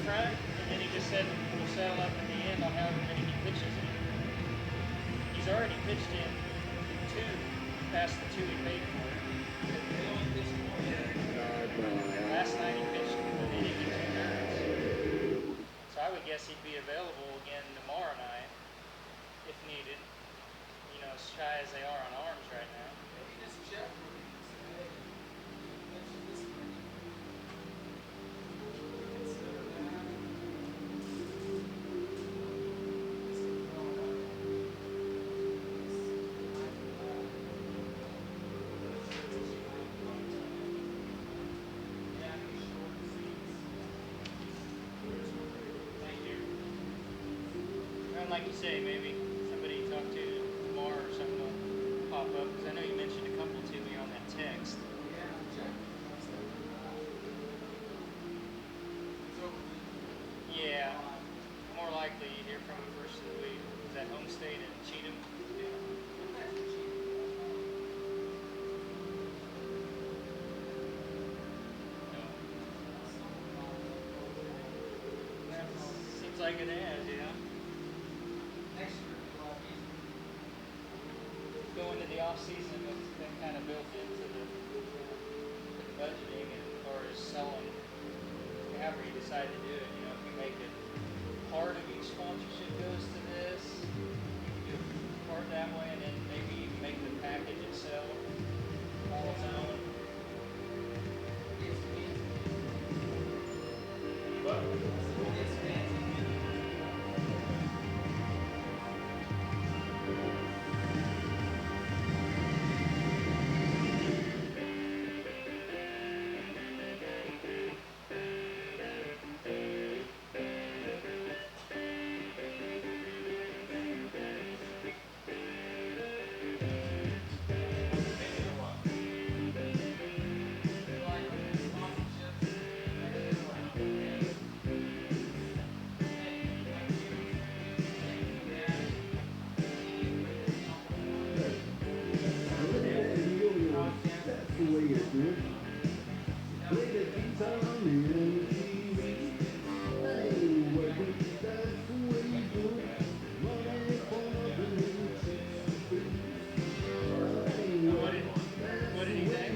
front, and then he just said we'll settle up in the end on however many he pitches in. He's already pitched in two past the two he paid for. Last night he pitched an inning and 2 thirds. So I would guess he'd be available again tomorrow night if needed. You know, as shy as they are on arms right now. Maybe just check with him. Say, hey, mention this thing. Consider that. And like you say, maybe somebody you talk to tomorrow or something will pop up, because I know you mentioned a couple to me on that text. Yeah, check. Yeah, more likely you hear from him first of the week. Is that home state and Cheatham? Seems like it has, yeah. Next year, it'll be a lot easier. Go into the off season with been kind of built into the budgeting as far as selling, however you decide to do it. You know, if you make it part of each sponsorship goes to this, you do part that way, and then maybe you make the package itself all its own. What did he think?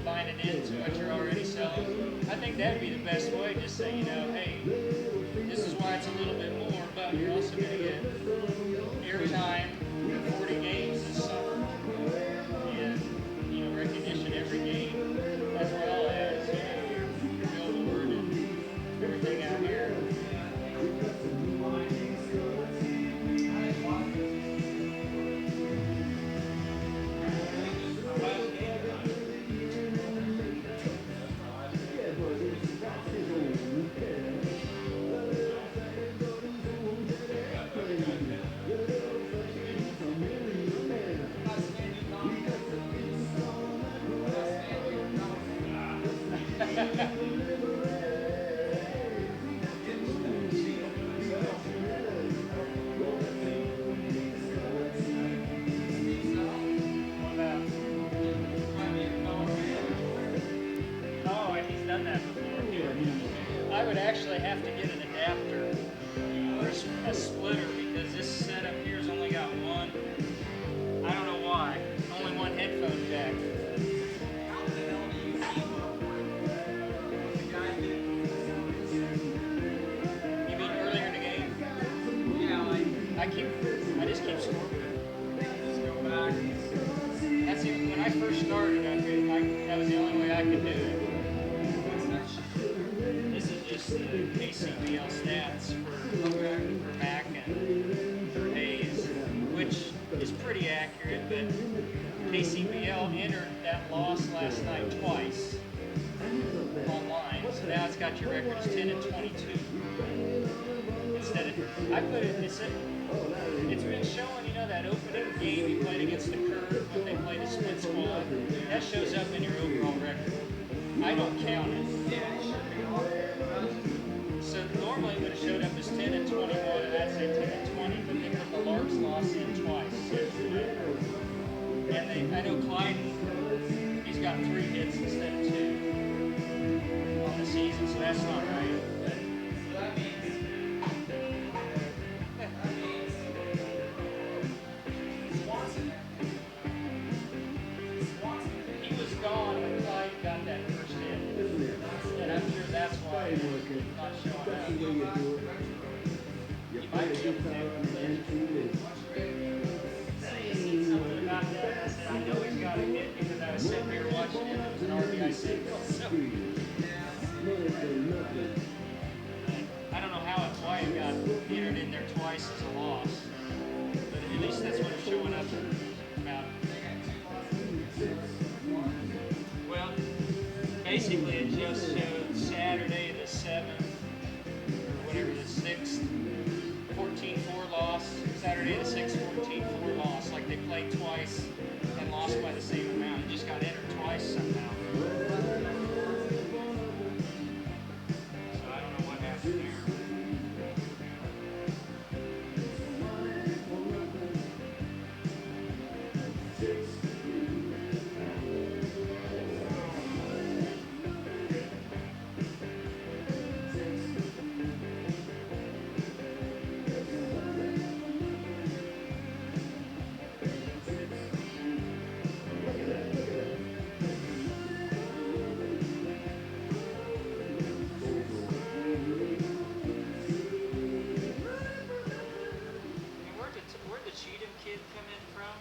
Buying it into what you're already selling. I think that'd be the best way. Just say, you know, hey, this is why it's a little bit more, but you're also going to get airtime, 40 games this summer, and you know, recognition every game, as well as your billboard and everything out here. I would actually have to get an adapter or a splitter, because this setup here has only got one. I don't know why. Only one headphone jack. You mean earlier in the game? Yeah, I just keep scoring. just go back. That's when I first started. That was the only way I could do it. This is just the KCBL stats for Mac and for Hayes, which is pretty accurate, but KCBL entered that loss last night twice online, so now it's got your record as 10 and 22. Instead of, I put it, it's been showing, you know, that opening game you played against the Curve when they played a split squad, that shows up in your overall record. I don't count it. So normally it would have showed up as 10 and 21, and I'd say 10 and 20, but they put the Larks loss in twice. And I know Clyde, he's got 3 hits instead of 2 on the season, so that's not right. So that means Swanson. Swanson. He was gone when Clyde got that first hit. And I'm sure that's why he's not showing up. He might be able to. I seen something about that. I said, I know he's got a hit because I was sitting here watching him. It was an RBI single. So. I don't know how and why it got entered in there twice as a loss. But at least that's what it's showing up about. Well, basically it just showed Saturday the 7th, or whatever, the 6th, 14-4 loss. Saturday the 6th, 14-4 loss. Like they played twice and lost by the same amount. It just got entered twice somehow. So I don't know what happened there. Where'd the Cheatham kid come in from?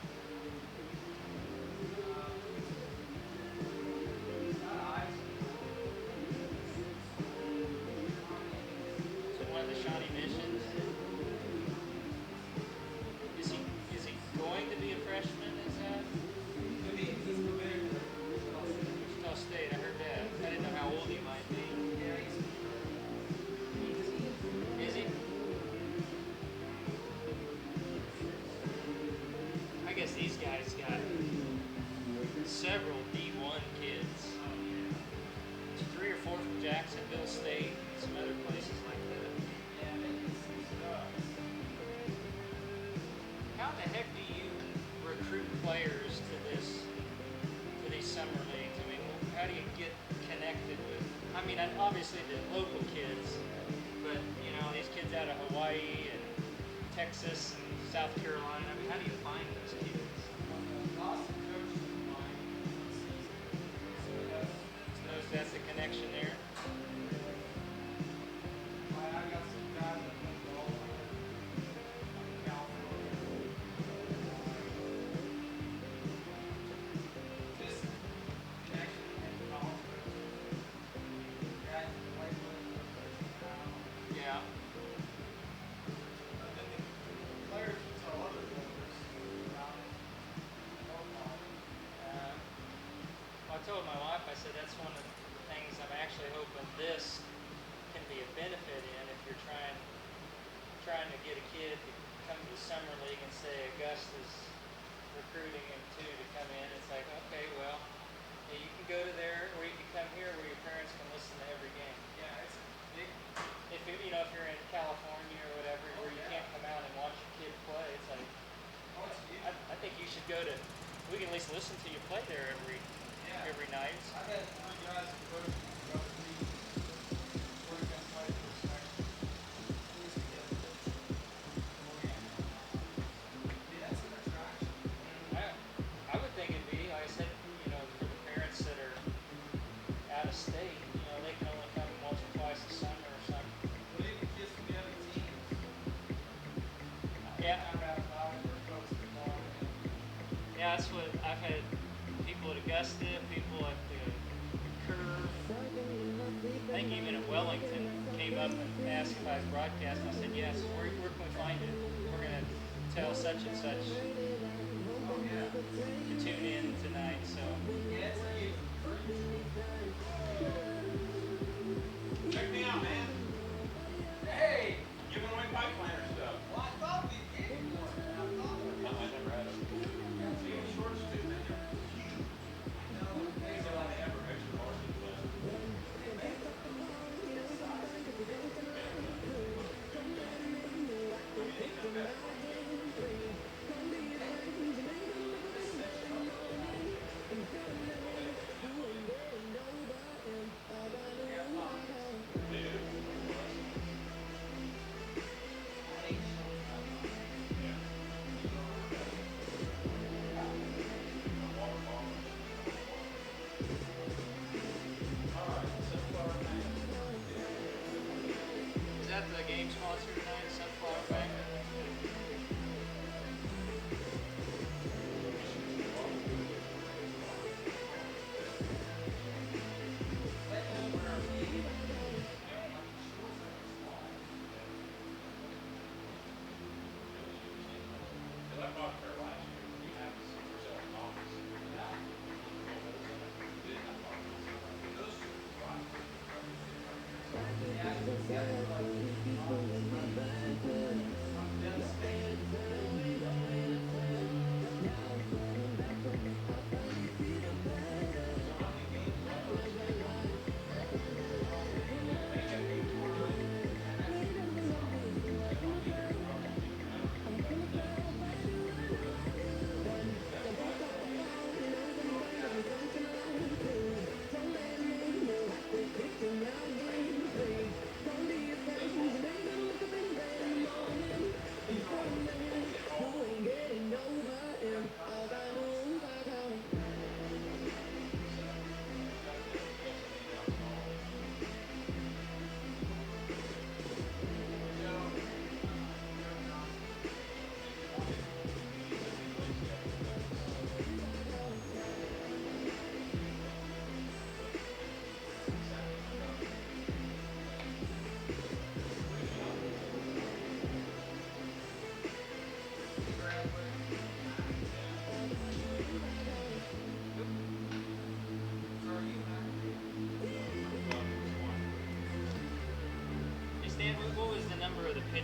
So one of the Shawnee Missions. Is he going to be a freshman? Is that? Wichita State. I heard that. I didn't know how old he might be. Is he? I guess these guys got several D1 kids. 3 or 4 from Jacksonville State, some other places like that. How in the heck do you recruit players to these summer leagues? I mean, how do you get connected with? I mean, obviously the local kids, but you know these kids out of Hawaii and Texas and South Carolina. I mean, how do you find those kids? So that's the connection there. Yeah. I told my wife, I said that's one of the things I'm actually hoping this can be a benefit in if you're trying to get a kid to come to the summer league and say Augusta's recruiting him too to come in. It's like, okay, well, yeah, you can go to there or you can come here where your parents can listen to every game. Yeah, it's big. If you know if you're in California or whatever where you can't come out and watch your kid play, it's like I think you should go to. We can at least listen to you play there every night. I've had 3 guys who go to the other leagues before you can play for the section. Always together. That's an attraction. I would think it'd be, like I said, you know, for the parents that are out of state, you know, they can only come once or twice a summer or something. But even kids from the other teams. Yeah. Found out about it or folks that call it. Yeah, that's what I've had people at Augusta, people at the Curve. I think even at Wellington came up and asked if I was broadcasting. I said, yes, where can we find it? We're going to tell such and such to tune in tonight. So Yeah, it's a youth. Check me out, man. Hey! Giving away pipeline stuff. Well, I thought we did one. I thought we No, I never had it. did. Shorts too, man. No, they They only have extra horses left.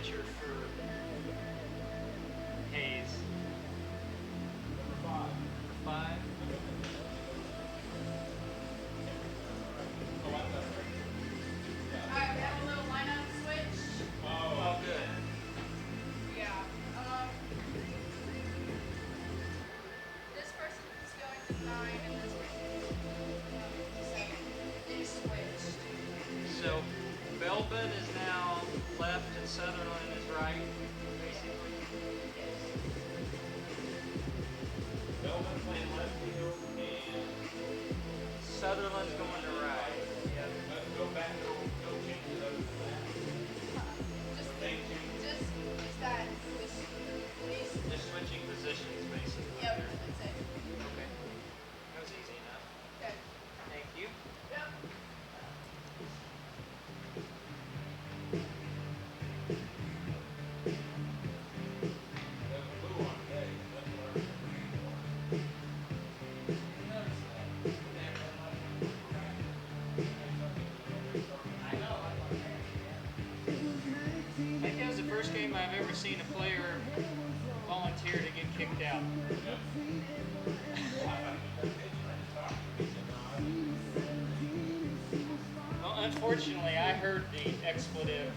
pitcher for Hayes? Number 5. For 5? Oh, I thought Alright, we have a little lineup switch. Oh, good. Yeah. This person is going to 9 and this person is going to 7. They switched. So Belbin is now left and Sutherland is right, basically. Melvin playing left field and Sutherland's going to right. Yep. go back, go change it over to that. Just, Thank you. just that. These. Just switching positions, basically. Yep, there. that's it. Okay. That was easy enough. Okay. Thank you. Yep. There's a blue on today. That's what I remember. I think that was the first game I've ever seen a player volunteer to get kicked out. Well, unfortunately, I heard the expletive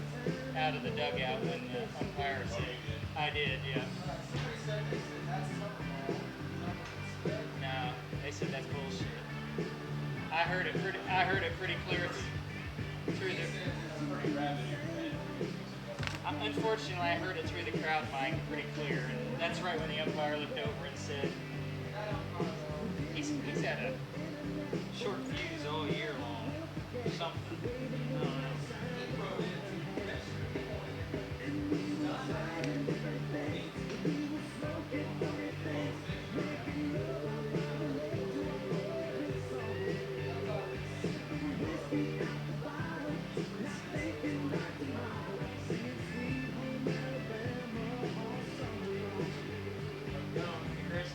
out of the dugout when the umpire said it. I did, yeah. Somebody said that's Summerball. No, they said that's bullshit. I heard it pretty clear through the. Unfortunately, I heard it through the crowd mic pretty clear, and that's right when the umpire looked over and said, he's had a short fuse all year long, or something. I don't know. Chris?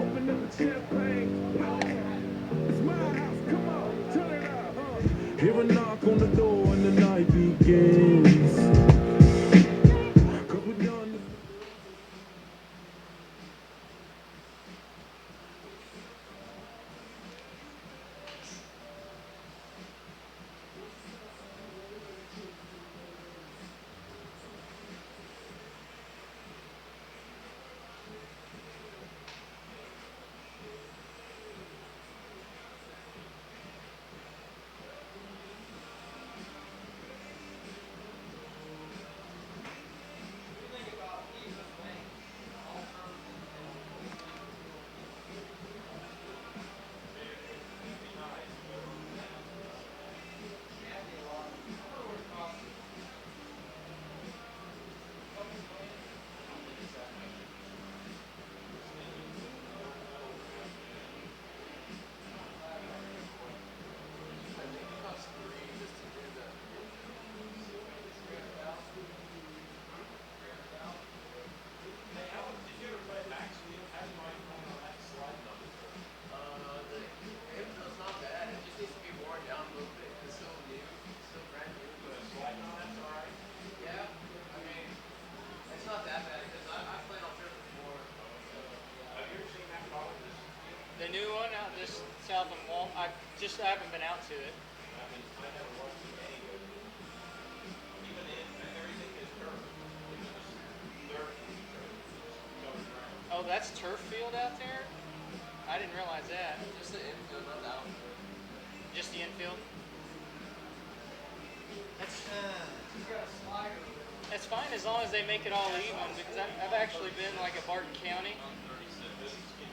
Open up the champagne. It's my house, come on, turn it up. Hear a knock on the door and the night begins. 'Cause we're done. What do you think about even length, all turf and It'd be nice, but can be a lot? I wonder what it costs. Couple million? I don't think it's that much. Just thinking with no metal wrap in. It's not that hard. I think it costs 3 just to do the infill. 300,000? 300,000? Hey, did you ever play Maxfield? How do you like playing on that sliding on the turf? The infill's not bad. It just needs to be worn down a little bit. It's still new. It's still brand new, but Sliding on that's alright. yeah, I mean, it's not that bad because I've played on turf before. So Have you ever seen that color, this field? The new one out just south of Wall. I haven't been out to it. I never watched the game, but even in, everything is turf. It's just dirt and turf. It's covered ground. Oh, that's turf field out there. I didn't realize that. just the infield, not the outfield. Just the infield. That's He's got a slider with him. that's fine as long as they make it all even. Because I've actually been like at Barton County.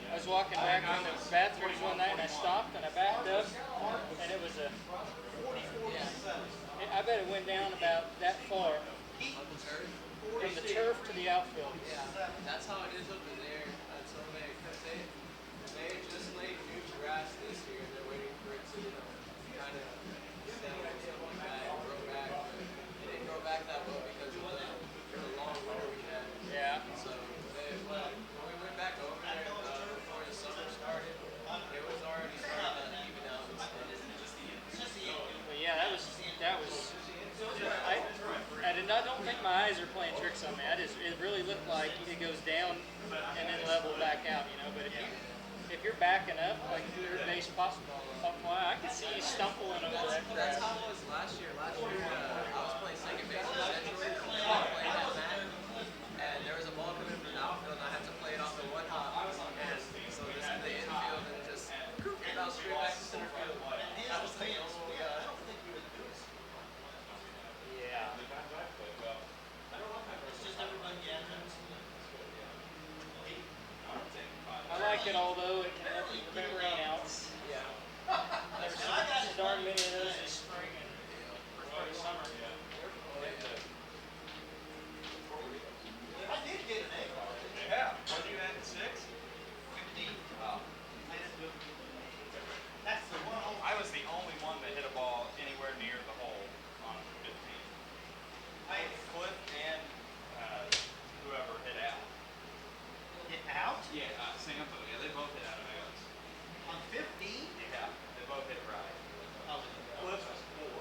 I was walking back from the bathrooms one night and I stopped and I backed up and it was a. I bet it went down about that far On the turf? from the turf to the outfield. Yeah, that's how it is over there. That's how because they just laid new grass this year. They're waiting for it to, kind of settle and stuff like that and grow back. But it didn't grow back that well because of the long winter we had. Yeah. So when we went back over there before the summer started, it was already starting to even out and stuff. But yeah, that was. I don't think my eyes are playing tricks on me. It really looked like it goes down and then level back out, you know. But if you're backing up like third base possible, I could see you stumbling over that That's crap. how it was last year. Last year, I was playing second base in Central, playing at Matt, and there was a ball coming from the outfield, and I had to play it off the one hop, and so this is the infield, and just it bounced straight back to center field. I was like, oh my god. Yeah. The times I played, well, I don't know if I've ever. I like it, although it can prevent rainouts. Yeah. There's darn many of those this spring and early summer. Yeah, what did you add 6? Oh. I was the only one that hit a ball anywhere near the hole on 15. Cliff and whoever hit out. Yeah, Sampo. Yeah, they both hit out of bounds. Yeah, they both hit right. Cliff was 4.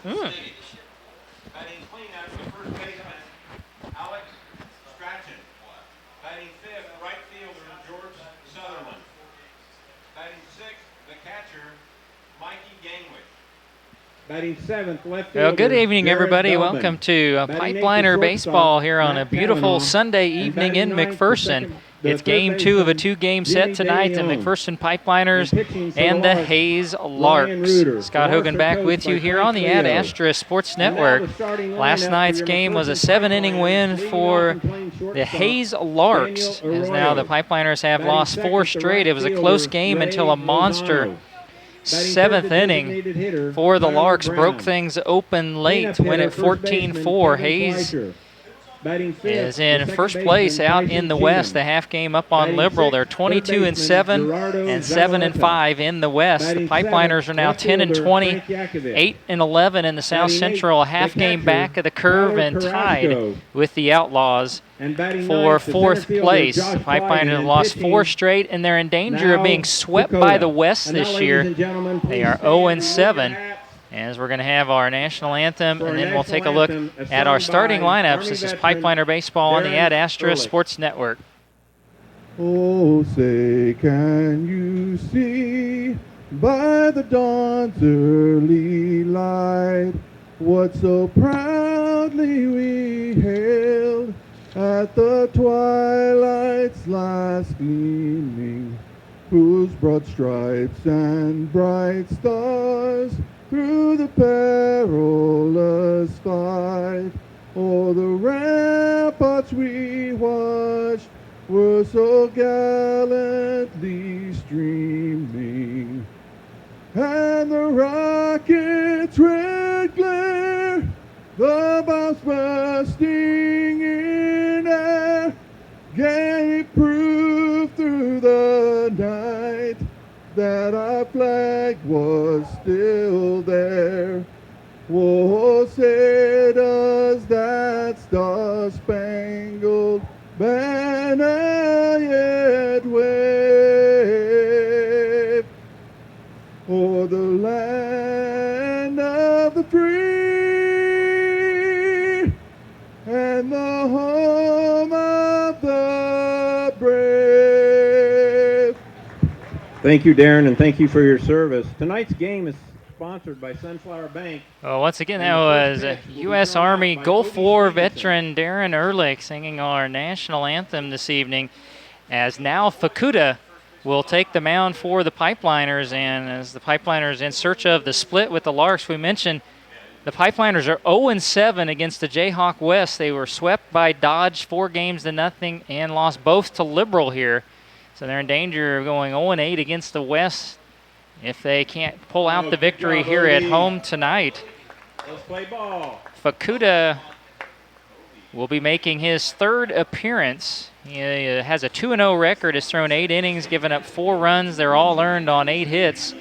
Batting cleanup, the first baseman, Alex Strachan. Batting fifth, right fielder, George Sutherland. Batting sixth, the catcher, Mikey Gangwish. Batting seventh, left Well, fielder, good evening, Jared everybody. Belbin. Welcome to Batting eighth, Pipeliner the Baseball shortstop, here on a Matt beautiful Cavanaugh. Sunday And evening in batting ninth, the McPherson. second- the It's third game 2 of a baseman, 2-game Jimmy set tonight. The DeLeon. McPherson Pipeliners And pitching for and the the Larks, Hayes Ryan Larks. Reuter. Scott The Larks Hogan are back coached with you by here Frank on the Ad Leo. Astra Sports And now Network. the starting Last lineup night's for your game was a McPherson 7-inning win Pipeliners. for Leading off and playing the shortstop, Hayes Larks, Daniel as now the Arroyo. Pipeliners have Batting lost second, 4 the straight. right It was a fielder, close game Ray until a monster Lozano. Batting 7th third, the inning designated hitter, for the Tyler Larks Brown. broke things open late Cleanup to win hitter, at first baseman, 14-4. Kevin Hayes Fleischer. Batting fifth, is the in second first baseman, place out Tyson in the West. The Cheatham. half game up on Batting Liberal. sixth, They're third 22-7 baseman, Gerardo and Zavaleta. 7-5 in the West. The Batting Pipeliners seventh, are now left fielder, 10-20, Frank Yakovic. 8-11 in the South Batting Central. A eighth, half the game catcher, back of the curve Tyler and tied Carrasco. with the Outlaws And batting for ninth, the center fourth fielder, place. Josh The Pipeliners Clyden. have And lost pitching 4 straight, and they're in danger of now being swept Dakota. by the West And now, this ladies year. and gentlemen, They please are stand 0-7. and remove As we're going to have our national anthem, For and our then we'll national take a look anthem, as at our sung starting by lineups. Army This is veteran Pipeliner Baseball on the Darren Ad Astra Ehrlich. Sports Network. Oh, say, can you see by the dawn's early light what so proudly we hailed at the twilight's last gleaming, whose broad stripes and bright stars through the perilous fight o'er the ramparts we watched were so gallantly streaming, and the rocket's red glare, the bombs bursting in air, gave proof through the night that our flag was still there. Oh, say does that star-spangled banner yet wave o'er the land of the free and the home of the brave. Thank you, Darren, and thank you for your service. Tonight's game is sponsored by Sunflower Bank. Well, once again, And that the was first pitch will be U.S. thrown out Army by Gulf Cody War Stevenson. veteran Darren Ehrlich singing our national anthem this evening, as now Fukuda will take the mound for the Pipeliners. And as the Pipeliners in search of the split with the Larks, we mentioned the Pipeliners are 0-7 against the Jayhawk West. They were swept by Dodge 4-0 and lost both to Liberal here. So they're in danger of going 0-8 against the West if they can't pull out the victory here at home tonight. Let's play ball. Fukuda will be making his third appearance. He has a 2-0 record, has thrown 8 innings, given up 4 runs. They're all earned on 8 hits.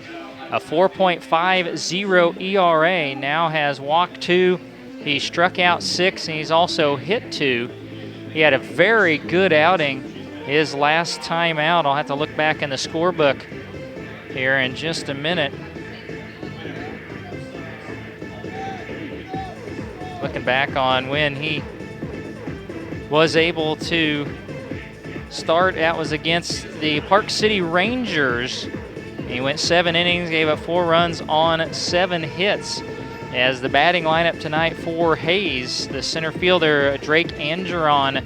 A 4.50 ERA, now has walked 2. He struck out 6, and he's also hit 2. He had a very good outing his last time out. I'll have to look back in the scorebook here in just a minute. Looking back on when he was able to start, that was against the Park City Rangers. He went 7 innings, gave up 4 runs on 7 hits. As the batting lineup tonight for Hayes, the center fielder Drake Angeron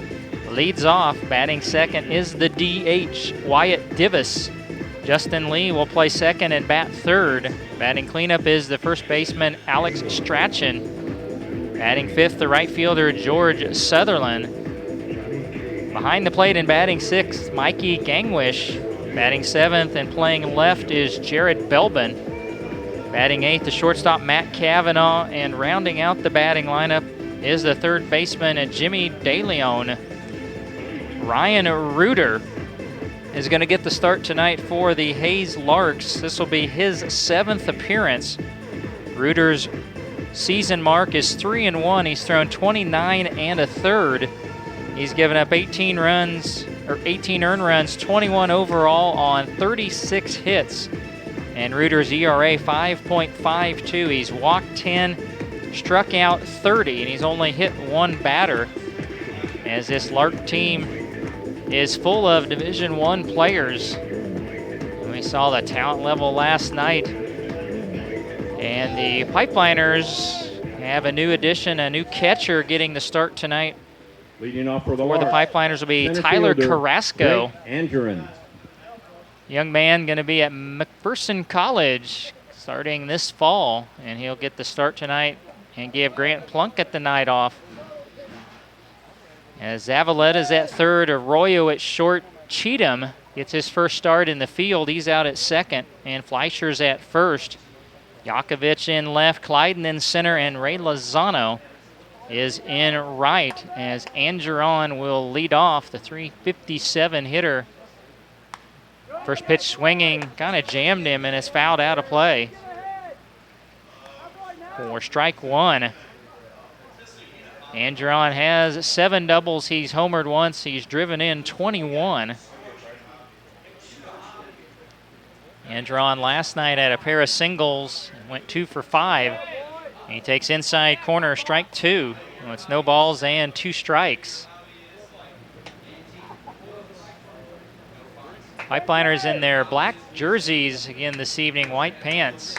leads off. Batting second is the DH, Wyatt Divis. Justin Lee will play second and bat third. Batting cleanup is the first baseman Alex Strachan. Batting fifth, the right fielder George Sutherland. Behind the plate and batting sixth, Mikey Gangwish. Batting seventh and playing left is Jared Belbin. Batting eighth, the shortstop Matt Cavanaugh. And rounding out the batting lineup is the third baseman Jimmy DeLeon. Ryan Reuter is going to get the start tonight for the Hayes Larks. This will be his 7th appearance. Reuter's season mark is 3-1. He's thrown 29 1/3. He's given up 18 earned runs, 21 overall on 36 hits. And Reuter's ERA 5.52. He's walked 10, struck out 30, and he's only hit one batter, as this Lark team is full of Division I players. We saw the talent level last night, and the Pipeliners have a new addition, a new catcher getting the start tonight. Leading off for the For the Larks, Pipeliners will be center Tyler fielder, Carrasco. Drake Angerin. Young man going to be at McPherson College starting this fall, and he'll get the start tonight and give Grant Plunkett the night off. As Zavaletta's at third, Arroyo at short, Cheatham gets his first start in the field. He's out at second, and Fleischer's at first. Yakovich in left, Clyden in center, and Ray Lozano is in right, as Angeron will lead off, the 357 hitter. First pitch swinging, kind of jammed him, and is fouled out of play for strike one. Angeron has 7 doubles. He's homered once. He's driven in 21. Angeron last night had a pair of singles, went 2 for 5. And he takes inside corner, strike 2. Well, it's no balls and 2 strikes. Pipeliners in their black jerseys again this evening, white pants.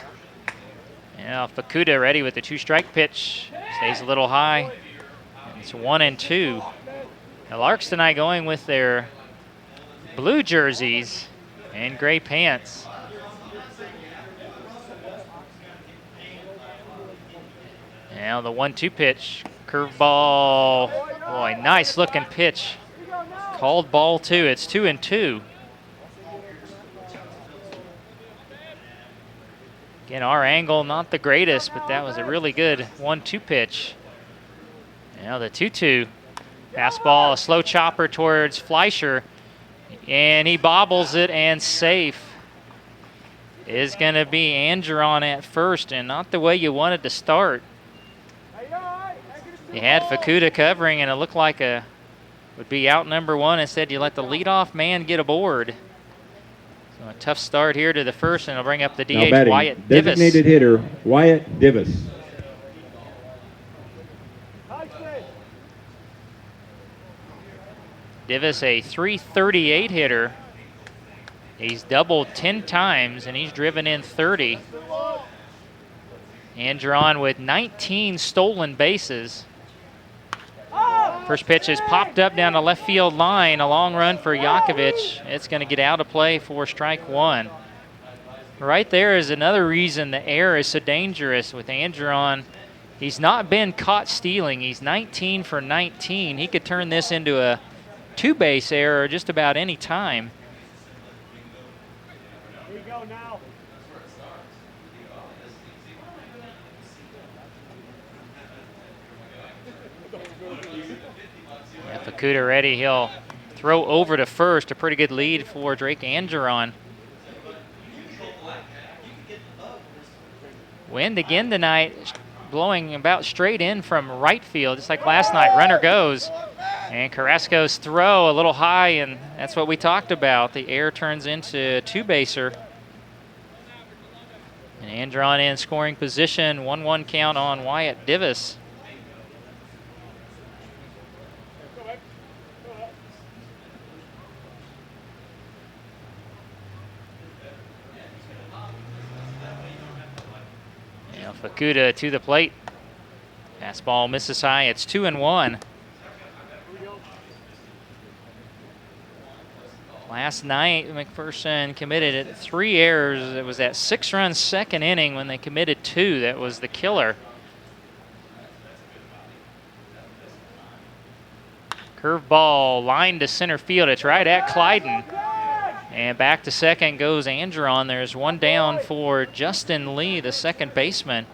Now Fukuda ready with the 2-strike pitch. Stays a little high. It's 1-2. The Larks tonight going with their blue jerseys and gray pants. Now the 1-2 pitch, curveball. Boy, nice looking pitch. Called ball 2. It's 2-2. Again, our angle not the greatest, but that was a really good 1-2 pitch. Now the 2-2. Fastball, a slow chopper towards Fleischer, and he bobbles it, and safe is going to be Angeron at first, and not the way you wanted to start. You had Fukuda covering, and it looked like would be out number 1. Instead, you let the leadoff man get aboard. So a tough start here to the first, and it'll bring up the DH, Wyatt Divis. Designated hitter, Wyatt Divis. Divis, a 338 hitter. He's doubled 10 times, and he's driven in 30. Angeron with 19 stolen bases. First pitch is popped up down the left field line. A long run for Yakovich. It's going to get out of play for strike 1. Right there is another reason the air is so dangerous with Angeron. He's not been caught stealing. He's 19 for 19. He could turn this into a 2-base error just about any time. Here you go now. Yeah, Fukuda ready. He'll throw over to first. A pretty good lead for Drake Angeron. Wind again tonight, blowing about straight in from right field, just like last night. Runner goes. And Carrasco's throw a little high, and that's what we talked about. The air turns into a 2-baser. And Angeron in scoring position. 1-1 count on Wyatt Divis. Now Fukuda to the plate. Fastball misses high. It's 2-1. Last night, McPherson committed 3 errors. It was that 6-run second inning when they committed 2. That was the killer. Curveball line to center field. It's right at Clyden. And back to second goes Angeron. There's one down for Justin Lee, the second baseman.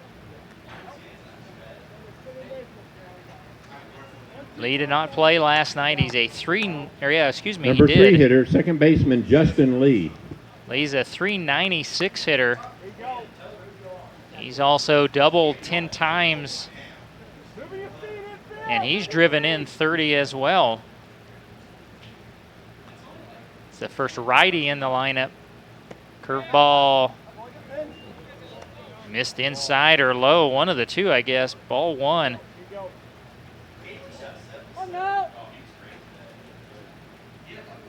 Lee did not play last night. He's a Number 3 hitter, second baseman Justin Lee. Lee's a 396 hitter. He's also doubled 10 times, and he's driven in 30 as well. It's the first righty in the lineup. Curveball Missed inside or low, one of the two, I guess. Ball one.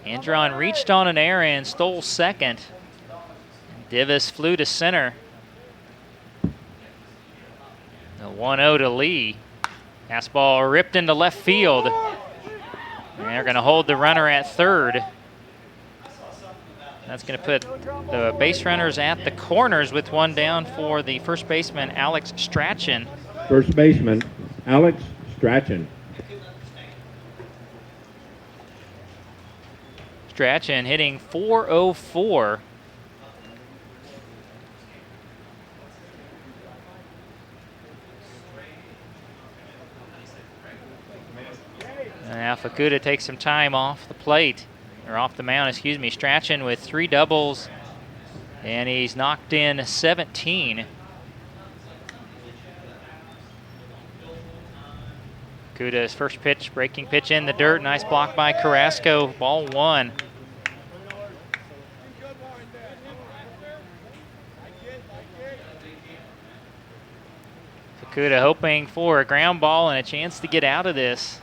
Andron reached on an error and stole second. Divis flew to center. The 1-0 to Lee. Fastball ripped into left field. And they're going to hold the runner at third. That's going to put the base runners at the corners with one down for the first baseman, Alex Strachan. First baseman, Alex Strachan. Strachan hitting .404. And now Fukuda takes some time off the plate, or off the mound, excuse me. Strachan with 3 doubles, and he's knocked in 17. Fukuda's first pitch, breaking pitch in the dirt. Nice block by Carrasco, ball one. Fukuda hoping for a ground ball and a chance to get out of this.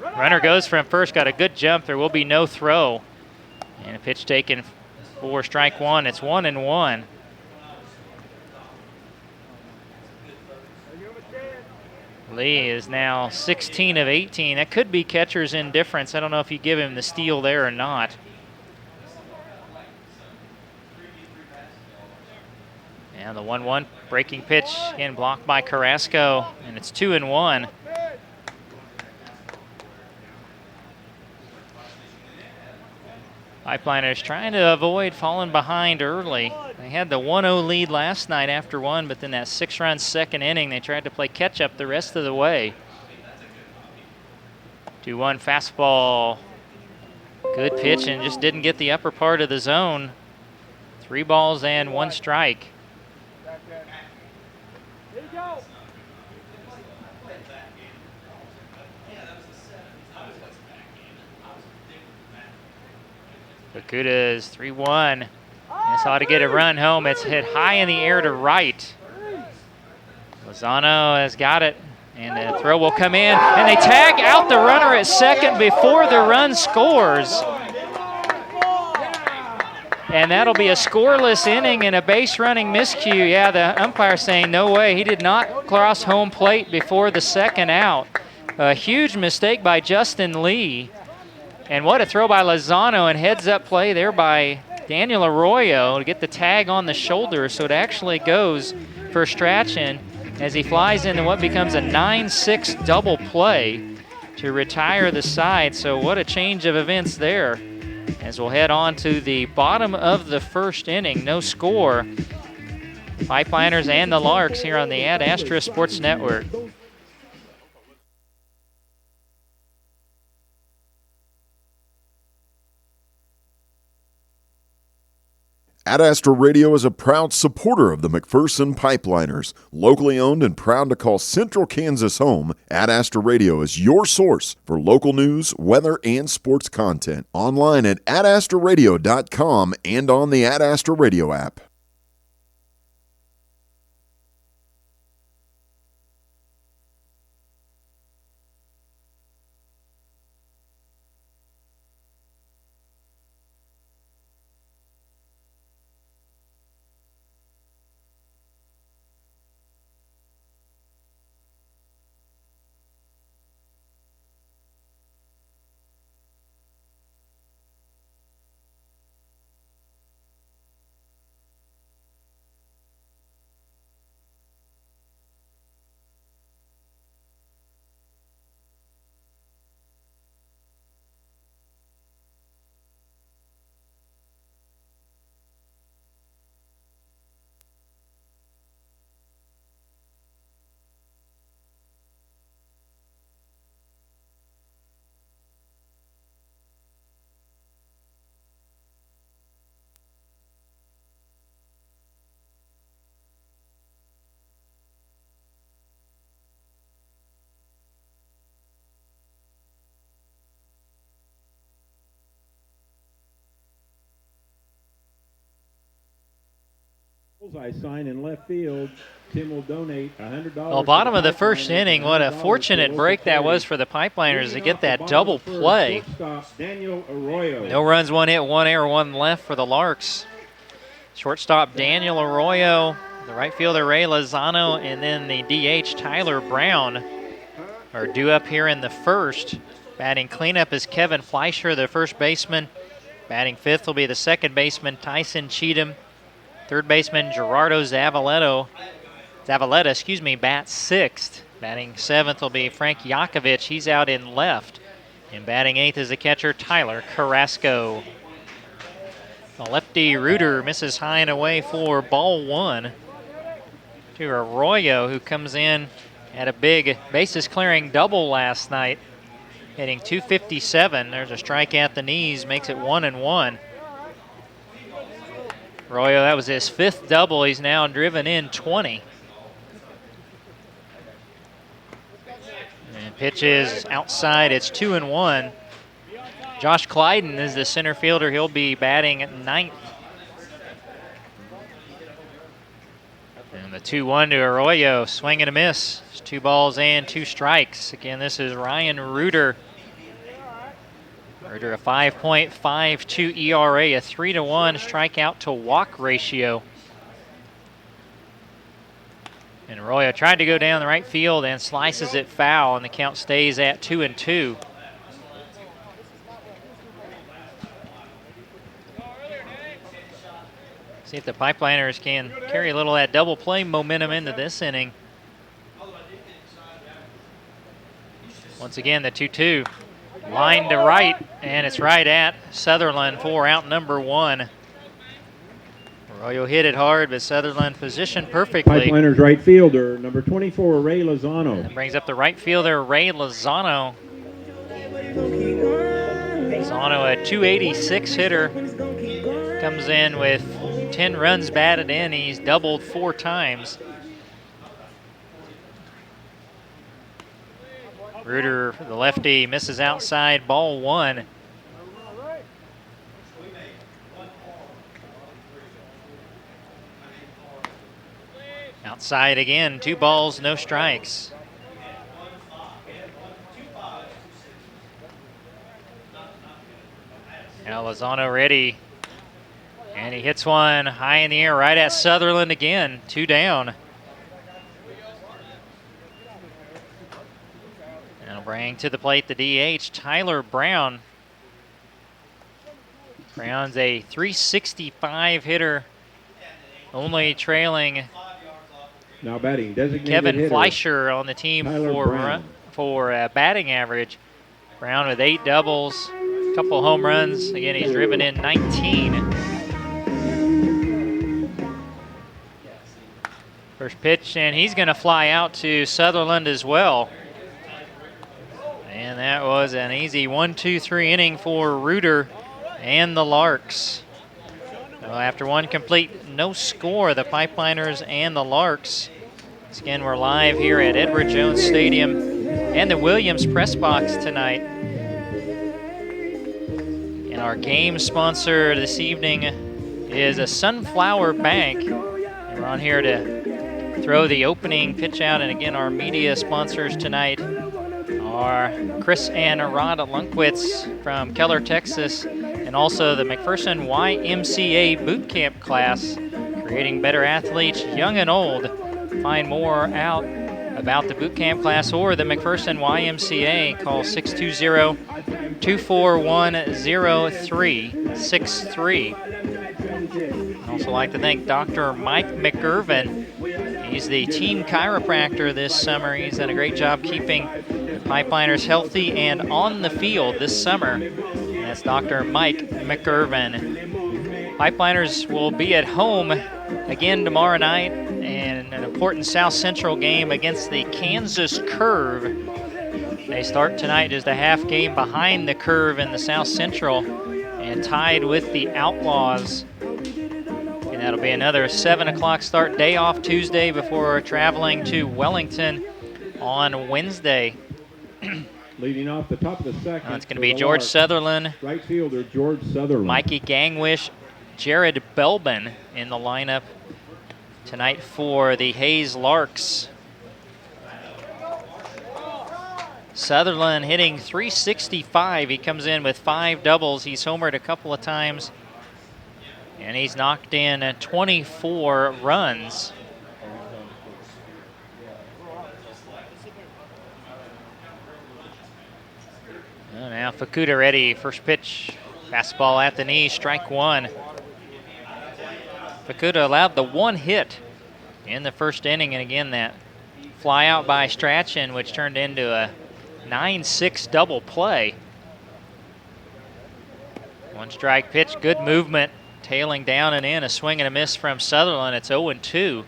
Runner goes from first, got a good jump. There will be no throw. And a pitch taken for strike one. It's 1-1. Lee is now 16 of 18. That could be catcher's indifference. I don't know if you give him the steal there or not. And the 1-1 breaking pitch, again blocked by Carrasco, and it's 2-1. Pipeliners trying to avoid falling behind early. They had the 1-0 lead last night after one, but then that 6-run second inning, they tried to play catch up the rest of the way. 2-1 fastball. Good pitch and just didn't get the upper part of the zone. 3 balls and 1 strike. Fukuda is 3-1. It's ought to get a run home. It's hit high in the air to right. Lozano has got it, and the throw will come in, and they tag out the runner at second before the run scores. And that'll be a scoreless inning and a base running miscue. Yeah, the umpire saying no way. He did not cross home plate before the second out. A huge mistake by Justin Lee. And what a throw by Lozano, and heads up play there by Daniel Arroyo to get the tag on the shoulder. So it actually goes for Strachan as he flies into what becomes a 9-6 double play to retire the side. So what a change of events there. As we'll head on to the bottom of the first inning, no score. Pipeliners and the Larks here on the Ad Astra Sports Network. Ad Astra Radio is a proud supporter of the McPherson Pipeliners. Locally owned and proud to call Central Kansas home, Ad Astra Radio is your source for local news, weather, and sports content. Online at adastraradio.com and on the Ad Astra Radio app. bullseye sign in left field. Tim will donate $100. Well, bottom of the first inning, what a fortunate break that was for the Pipeliners to get that double play. Daniel Arroyo. No runs, 1 hit, 1 error, 1 left for the Larks. Shortstop Daniel Arroyo, the right fielder Ray Lozano, and then the DH Tyler Brown are due up here in the first. Batting cleanup is Kevin Fleischer, the first baseman. Batting fifth will be the second baseman Tyson Cheatham. Third baseman Gerardo Zavaleta, bats sixth. Batting seventh will be Frank Yakovich. He's out in left. And batting eighth is the catcher Tyler Carrasco. The lefty Reuter misses high and away for ball 1 to Arroyo, who comes in at a big bases clearing double last night, hitting .257. There's a strike at the knees, makes it 1-1. Arroyo, that was his fifth double. He's now driven in 20. And pitch is outside. It's 2-1. Josh Clyden is the center fielder. He'll be batting ninth. And the 2-1 to Arroyo. Swing and a miss. It's 2 balls and 2 strikes. Again, this is Ryan Reuter. Reuter, a 5.52 ERA, a 3-1 strikeout to walk ratio. And Arroyo tried to go down the right field and slices it foul, and the count stays at 2-2. See if the Pipeliners can carry a little of that double play momentum into this inning. Once again, the 2-2. Line to right, and it's right at Sutherland for out number 1. Arroyo hit it hard, but Sutherland positioned perfectly. Pipeliners right fielder, number 24, Ray Lozano. That brings up the right fielder, Ray Lozano. Lozano, a .286 hitter, comes in with 10 runs batted in. He's doubled 4 times. Reuter, the lefty, misses outside, ball 1. Outside again, 2 balls, no strikes. Now Lozano ready, and he hits one high in the air right at Sutherland again, 2 down. And bring to the plate the DH, Tyler Brown. Brown's a .365 hitter, only trailing now batting designated Kevin hitter, Fleischer on the team for batting average. Brown with 8 doubles, a couple home runs. Again, he's driven in 19. First pitch, and he's going to fly out to Sutherland as well. And that was an easy 1-2-3 inning for Reuter and the Larks. Well, after one complete no score, the Pipeliners and the Larks. Once again, we're live here at Edward Jones Stadium and the Williams press box tonight. And our game sponsor this evening is a Sunflower Bank. And we're on here to throw the opening pitch out. And again, our media sponsors tonight are Chris and Rod Lunkwitz from Keller, Texas, and also the McPherson YMCA boot camp class, creating better athletes, young and old. Find more out about the boot camp class or the McPherson YMCA. Call 620-241-0363. I'd also like to thank Dr. Mike McIrvin. He's the team chiropractor this summer. He's done a great job keeping the Pipeliners healthy and on the field this summer. And that's Dr. Mike McIrvin. Pipeliners will be at home again tomorrow night in an important South Central game against the Kansas Curve. They start tonight just a half game behind the Curve in the South Central and tied with the Outlaws. And that'll be another 7 o'clock start, day off Tuesday before traveling to Wellington on Wednesday. Leading off the top of the second. It's going to be George Sutherland, right fielder George Sutherland, Mikey Gangwish, Jared Belbin in the lineup. tonight for the Hayes Larks. Sutherland hitting .365. He comes in with 5 doubles. He's homered a couple of times, and he's knocked in 24 runs. Now Fukuda ready. First pitch, fastball at the knee, strike one. Fukuda allowed the 1 hit in the first inning, and again that fly out by Strachan, which turned into a 9-6 double play. 1 strike pitch, good movement, tailing down and in, a swing and a miss from Sutherland. It's 0-2.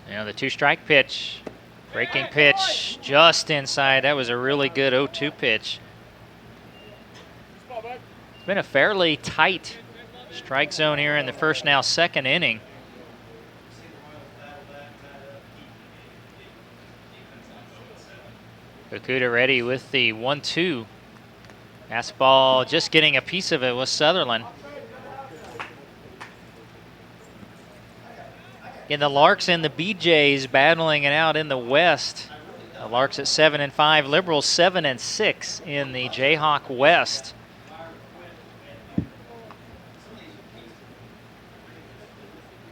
Now the 2-strike pitch, breaking pitch just inside. That was a really good 0-2 pitch. It's been a fairly tight strike zone here in the first, now second inning. Fukuda ready with the 1-2. Fastball, just getting a piece of it was Sutherland. In the Larks and the BJs battling it out in the West. The Larks at 7-5, Liberals 7-6 in the Jayhawk West.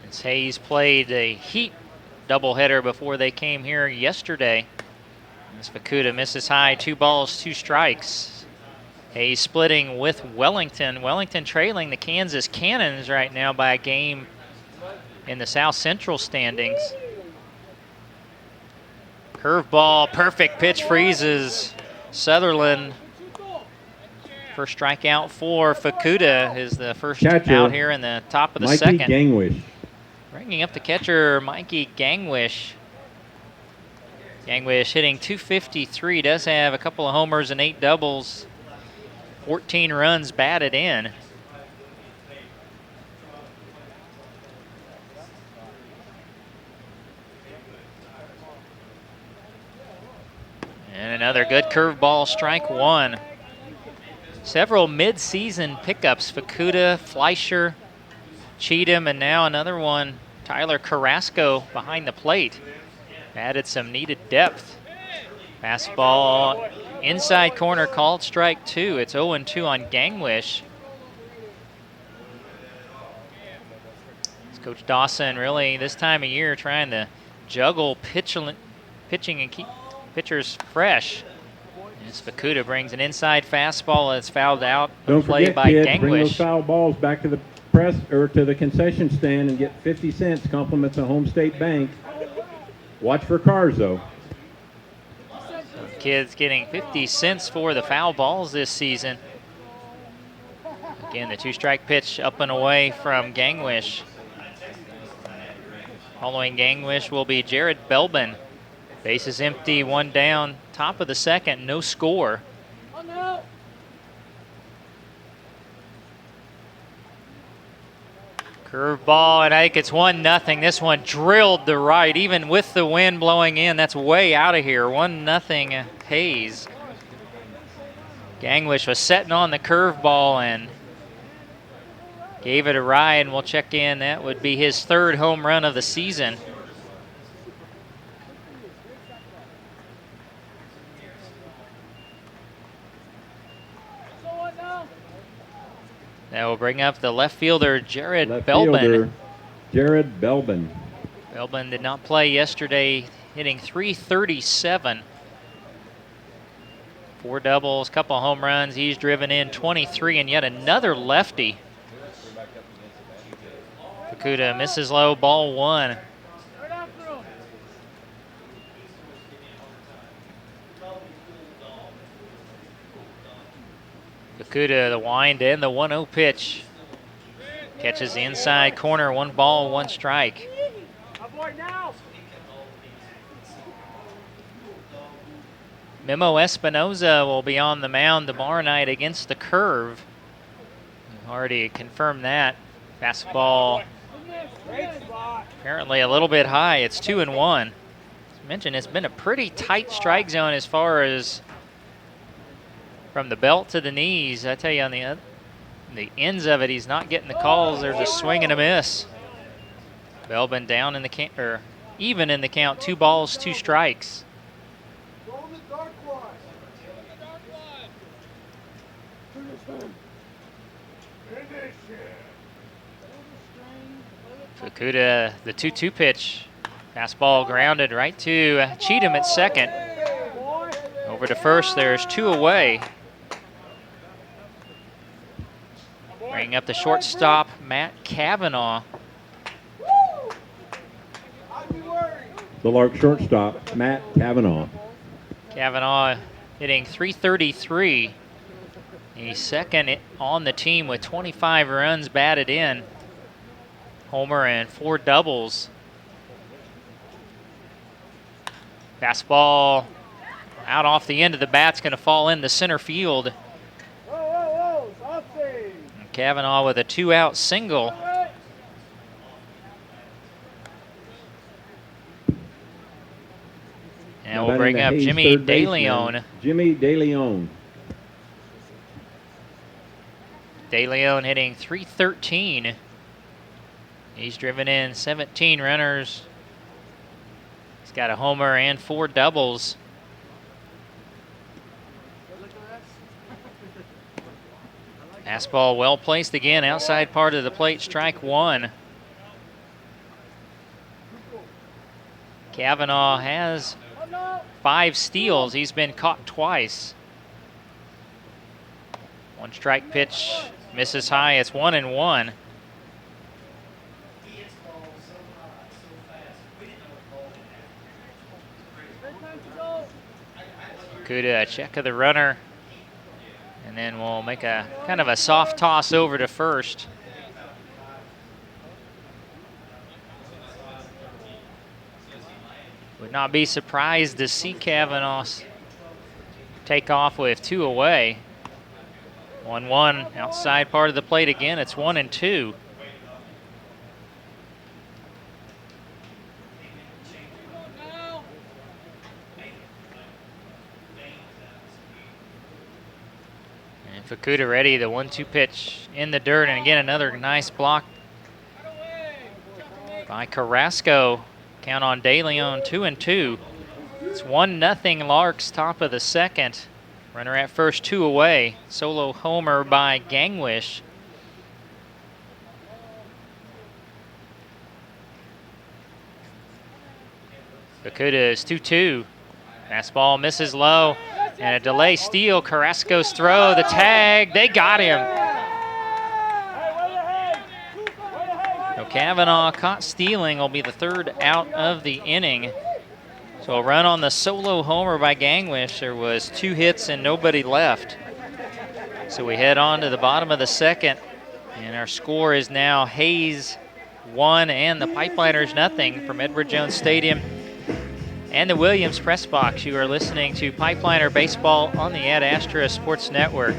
As Hayes played a Heat doubleheader before they came here yesterday. As Fukuda misses high, 2 balls, 2 strikes. Hayes splitting with Wellington. Wellington trailing the Kansas Cannons right now by a game in the South Central standings. Curveball, perfect pitch, freezes Sutherland. First strikeout for Fukuda is the first Catcher, out here in the top of the Mikey second. Gangwish. Bringing up the catcher, Mikey Gangwish. Gangwish hitting .253, does have a couple of homers and 8 doubles, 14 runs batted in. And another good curveball, strike one. Several mid-season pickups, Fukuda, Fleischer, Cheatham, and now another one, Tyler Carrasco behind the plate. Added some needed depth. Fastball inside corner, called strike two. It's 0-2 on Gangwish. It's Coach Dawson really this time of year trying to juggle pitching and keep pitchers fresh. As Fukuda brings an inside fastball that's fouled out. Don't Play forget, by kids, Gangwish. bring those foul balls back to the press or to the concession stand and get 50 cents. Compliments of Home State Bank. Watch for cars, though. Kids getting 50 cents for the foul balls this season. Again, the 2-strike pitch up and away from Gangwish. Following Gangwish will be Jared Belbin. Base is empty, 1 down, top of the second, no score. Curveball, and I think it's 1-0. This one drilled to right, even with the wind blowing in. That's way out of here. 1-0 Hayes. Gangwish was setting on the curveball and gave it a ride, and we'll check in. That would be his 3rd home run of the season. That will bring up the left fielder, Jared Belbin. Jared Belbin. Belbin did not play yesterday, hitting .337. 4 doubles, couple of home runs. He's driven in 23, and yet another lefty. Fukuda misses low, ball 1. Fukuda, the wind and the 1-0 pitch. Catches the inside corner, 1 ball, 1 strike. Memo Espinoza will be on the mound tomorrow night against the Curve. We've already confirmed that. Fastball apparently a little bit high. It's 2-1. As mentioned, it's been a pretty tight strike zone as far as from the belt to the knees. I tell you, on the ends of it, he's not getting the calls. There's a swing and a miss. Belbin down in the count, or even in the count. 2 balls, 2 strikes. Fukuda, the 2-2 pitch. Fastball grounded right to Cheatham at second. Over to first, there's 2 away. Bringing up the shortstop, Matt Kavanaugh. The Lark shortstop, Matt Kavanaugh. Kavanaugh hitting .333. He's second on the team with 25 runs batted in. Homer and 4 doubles. Fastball out off the end of the bat's going to fall into center field. And Kavanaugh with a 2-out single. And we'll bring up Jimmy DeLeon. Jimmy DeLeon. DeLeon hitting .313. He's driven in 17 runners. He's got a homer and 4 doubles. Fastball well placed again, outside part of the plate, strike 1. Kavanaugh has 5 steals. He's been caught twice. 1 strike pitch misses high. It's 1-1. Kuda, a check of the runner, and then we'll make a kind of a soft toss over to first. Would not be surprised to see Kavanaugh take off with 2 away. 1-1 outside part of the plate again. It's 1-2. And Fukuda ready, the 1-2 pitch in the dirt, and again another nice block by Carrasco. Count on DeLeon, 2-2. It's 1-0 Larks, top of the second. Runner at first, 2 away. Solo homer by Gangwish. Fukuda is 2-2. Fastball misses low. And a delay steal. Carrasco's throw, the tag. They got him. So Kavanaugh caught stealing, will be the 3rd out of the inning. So a run on the solo homer by Gangwish. There was 2 hits and nobody left. So we head on to the bottom of the second. And our score is now Hayes 1 and the Pipeliners 0 from Edward Jones Stadium and the Williams Press Box. You are listening to Pipeliner Baseball on the Ad Astra Sports Network.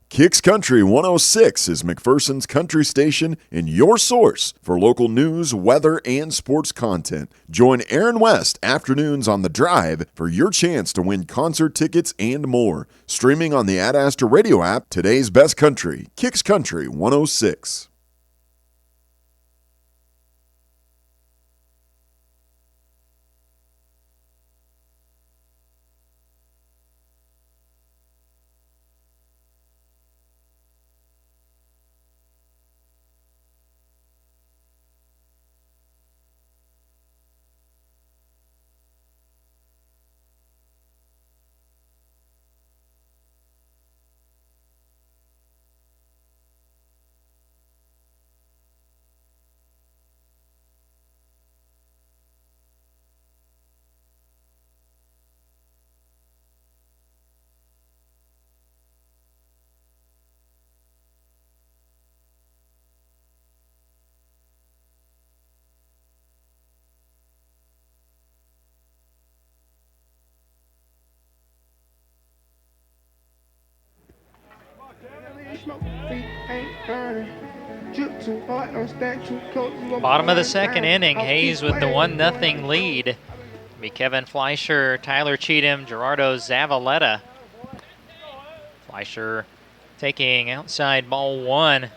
Kicks Country 106 is McPherson's country station and your source for local news, weather, and sports content. Join Aaron West afternoons on The Drive for your chance to win concert tickets and more. Streaming on the Ad Astra radio app, today's best country, Kicks Country 106. Bottom of the second inning, Hayes with the 1-0 lead. Be Kevin Fleischer, Tyler Cheatham, Gerardo Zavaleta. Fleischer taking outside ball 1.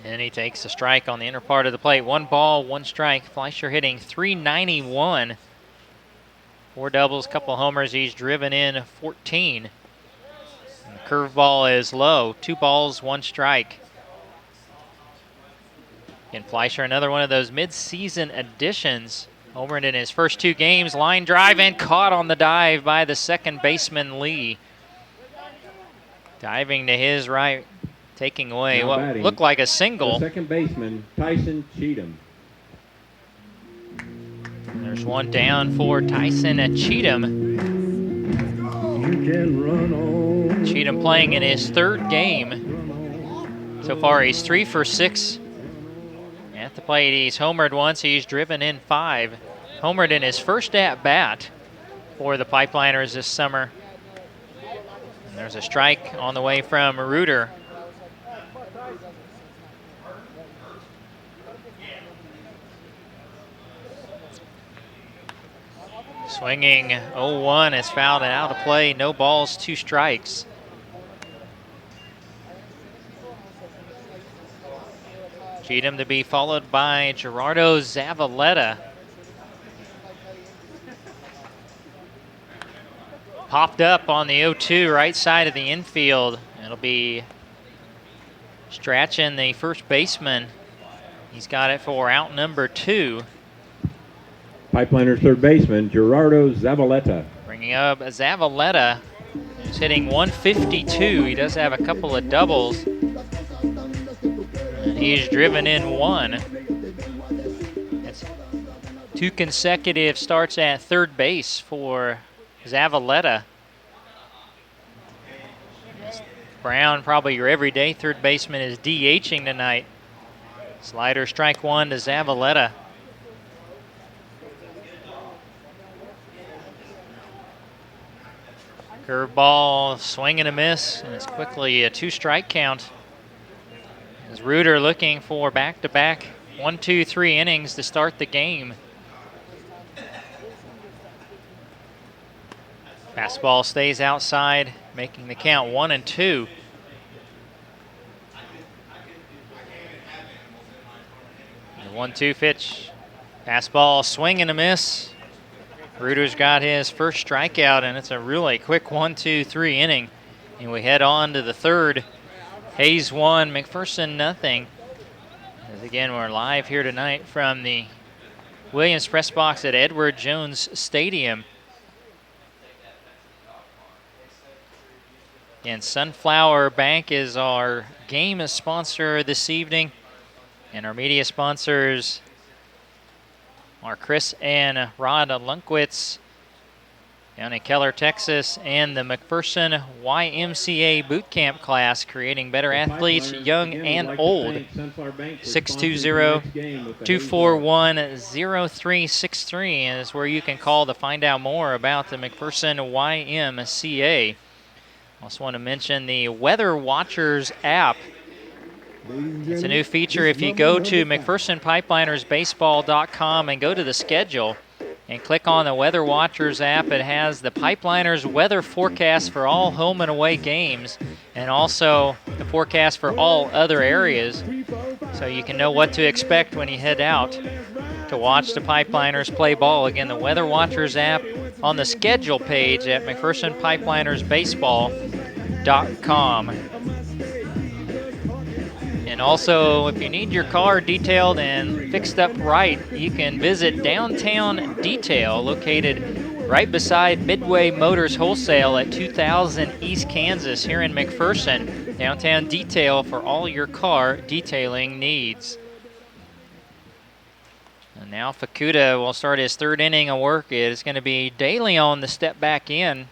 And he takes a strike on the inner part of the plate. 1 ball, 1 strike. Fleischer hitting .391. 4 doubles, couple homers. He's driven in 14. And the curveball is low. 2 balls, 1 strike. And Fleischer, another one of those mid-season additions. Homered in his first 2 games. Line drive and caught on the dive by the second baseman Lee. Diving to his right, taking away Now what batting, looked like a single. The second baseman, Tyson Cheatham. There's one down for Tyson Cheatham. Cheatham playing in his 3rd game. So far he's 3 for 6 at the plate. He's homered once, he's driven in 5. Homered in his first at-bat for the Pipeliners this summer. And there's a strike on the way from Reuter. Swinging 0-1 is fouled and out of play. No balls, 2 strikes. Cheatham to be followed by Gerardo Zavaleta. Popped up on the 0-2 right side of the infield. It'll be Strachan, the first baseman. He's got it for out number 2. Pipeliners third baseman, Gerardo Zavaleta. Bringing up Zavaleta, who's hitting .152. He does have a couple of doubles. And he's driven in 1. That's 2 consecutive starts at third base for Zavaleta. Brown, probably your everyday third baseman, is DHing tonight. Slider strike 1 to Zavaleta. Curveball, swing and a miss, and it's quickly a 2-strike count. As Reuter looking for back-to-back 1, 2, 3 innings to start the game. Fastball stays outside, making the count 1-2. The 1-2 pitch. Fastball, swing and a miss. Reuter's got his first strikeout, and it's a really quick 1, 2, 3 inning. And we head on to the 3rd. Hayes 1, McPherson nothing. As again, we're live here tonight from the Williams Press Box at Edward Jones Stadium. And Sunflower Bank is our game sponsor this evening. And our media sponsors are Chris and Rod Lunkwitz down in Keller, Texas, and the McPherson YMCA Boot Camp class, creating better athletes, young and old. 620-241-0363 is where you can call to find out more about the McPherson YMCA. Also want to mention the Weather Watchers app. It's a new feature. If you go to McPhersonPipelinersBaseball.com and go to the schedule and click on the Weather Watchers app, it has the Pipeliners weather forecast for all home and away games, and also the forecast for all other areas, so you can know what to expect when you head out to watch the Pipeliners play ball. Again, the Weather Watchers app on the schedule page at McPhersonPipelinersBaseball.com. And also, if you need your car detailed and fixed up right, you can visit Downtown Detail, located right beside Midway Motors Wholesale at 2000 East Kansas here in McPherson. Downtown Detail for all your car detailing needs. And now Fukuda will start his 3rd inning of work. It is going to be De Leon to step back in.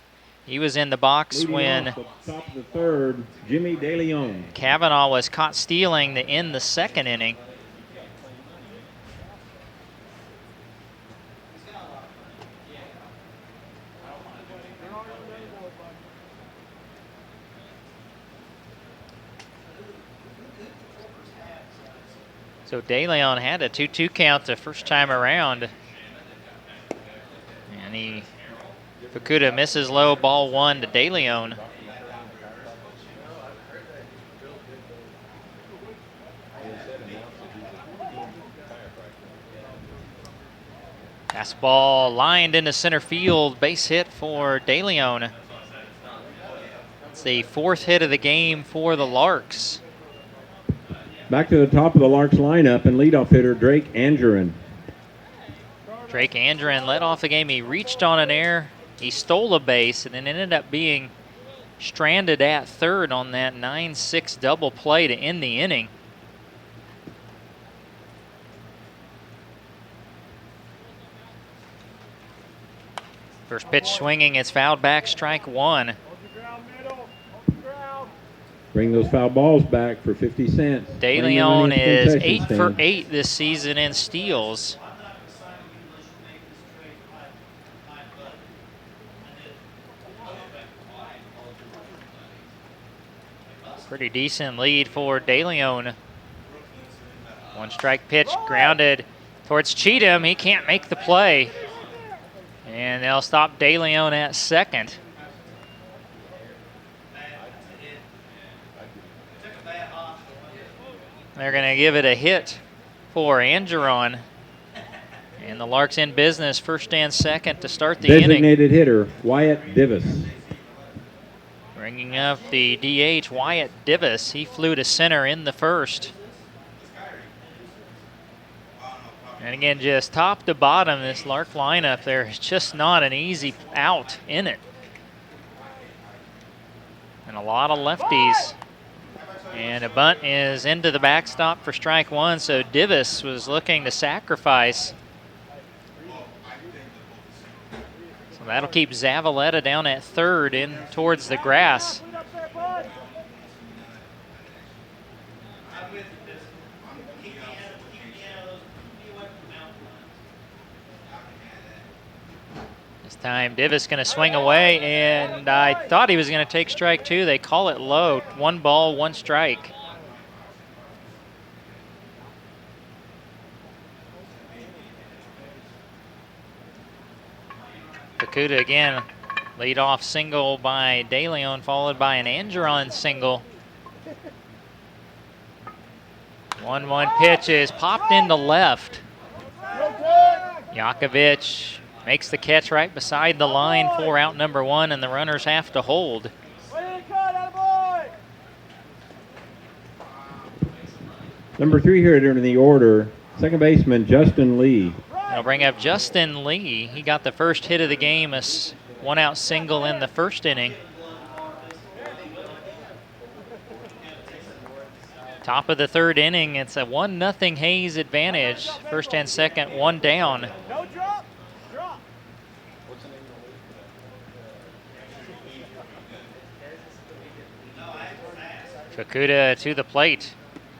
He was in the box when top of the 3rd, Jimmy De Leon. Kavanaugh was caught stealing to end the 2nd inning. So DeLeon had a 2-2 count the first time around. And Fukuda misses low, ball 1 to DeLeon. Fastball lined into center field, base hit for DeLeon. It's the 4th hit of the game for the Larks. Back to the top of the Larks lineup and leadoff hitter Drake Angerin. Drake Angerin led off the game. He reached on an error, he stole a base, and then ended up being stranded at third on that 9-6 double play to end the inning. First pitch swinging, it's fouled back, strike 1. Bring those foul balls back for 50 cents. DeLeon is 8 for 8 this season in steals. Pretty decent lead for DeLeon. 1 strike pitch grounded towards Cheatham. He can't make the play. And they'll stop DeLeon at second. They're going to give it a hit for Angeron. And the Larks in business, first and second to start the inning. Designated hitter, Wyatt Divis. Bringing up the DH, Wyatt Divis. He flew to center in the first. And again, just top to bottom, this Lark lineup, there's just not an easy out in it. And a lot of lefties. And a bunt is into the backstop for strike 1, so Divis was looking to sacrifice. So that'll keep Zavaleta down at third in towards the grass. This time Divis going to swing away, and I thought he was going to take strike 2. They call it low. 1 ball, 1 strike. Fukuda again, lead off single by DeLeon, followed by an Angeron single. 1-1 pitch is popped into left. Yakovich makes the catch right beside the line for out number 1, and the runners have to hold. Number 3 hitter in the order, second baseman Justin Lee. They'll bring up Justin Lee. He got the first hit of the game, a 1-out single in the first inning. Top of the 3rd inning, it's a 1-0 Hayes advantage. First and second, 1 down. Fukuda to the plate.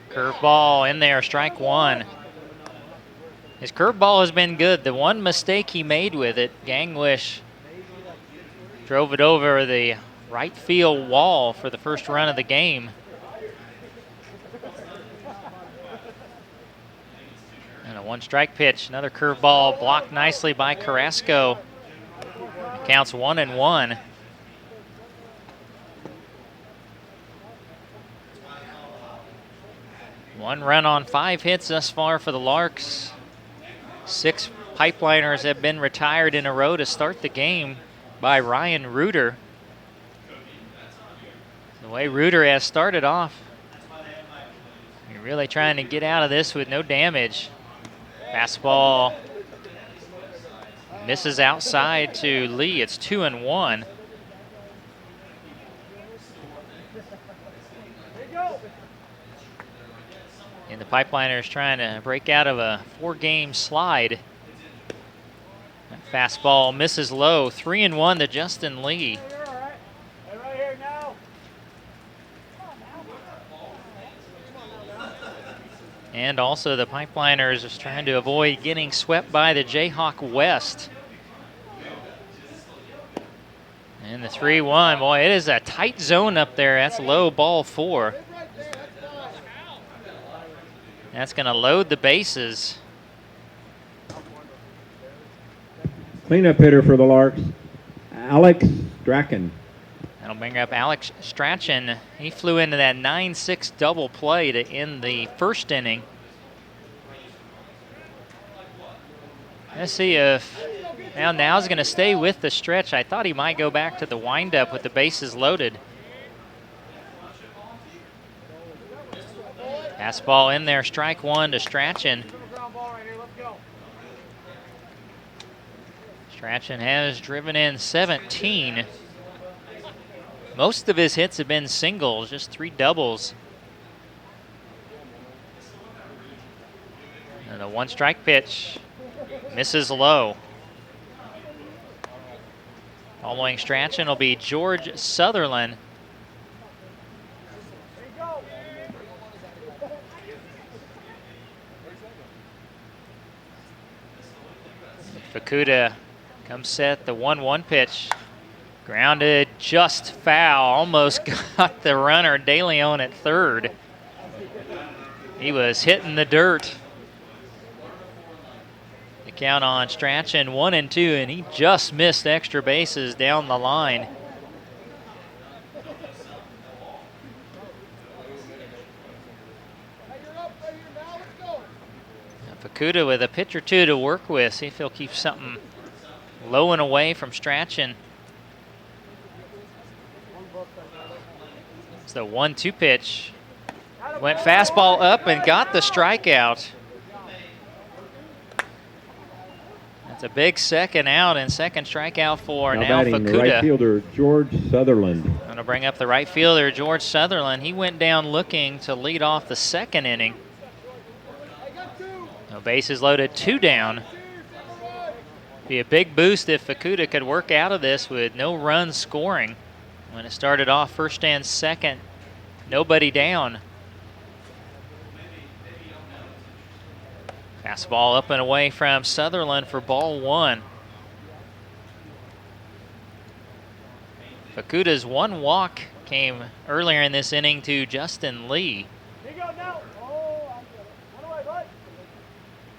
Curveball in there, strike 1. His curveball has been good. The one mistake he made with it, Gangwish drove it over the right field wall for the first run of the game. And a 1-strike pitch, another curveball blocked nicely by Carrasco. It counts 1-1. One run on 5 hits thus far for the Larks. 6 pipeliners have been retired in a row to start the game by Ryan Reuter. The way Reuter has started off, you're really trying to get out of this with no damage. Fastball misses outside to Lee. It's 2-1. And the pipeliners trying to break out of a 4-game slide. That fastball misses low. 3-1 to Justin Lee. And also the pipeliners are trying to avoid getting swept by the Jayhawk West. And the 3-1, boy, it is a tight zone up there. That's low, ball 4. That's going to load the bases. Cleanup hitter for the Larks, Alex Strachan. That'll bring up Alex Strachan. He flew into that 9-6 double play to end the first inning. Let's see if now's going to stay with the stretch. I thought he might go back to the windup with the bases loaded. Fastball in there, strike one to Strachan. Strachan has driven in 17. Most of his hits have been singles, just 3 doubles. And a 1-strike pitch misses low. Following Strachan will be George Sutherland. Fukuda comes set the 1-1 pitch. Grounded just foul. Almost got the runner De Leon at third. He was hitting the dirt. The count on Strachan 1-2, and he just missed extra bases down the line. Fukuda with a pitch or two to work with. See if he'll keep something low and away from Strachan. It's the 1-2 pitch. Went fastball up and got the strikeout. That's a big second out and second strikeout for now batting the Fukuda. right fielder, George Sutherland. Going to bring up the right fielder, George Sutherland. He went down looking to lead off the second inning. No bases loaded, 2 down. Be a big boost if Fukuda could work out of this with no runs scoring. When it started off first and second, nobody down. Fastball up and away from Sutherland for ball 1. Fukuda's 1 walk came earlier in this inning to Justin Lee.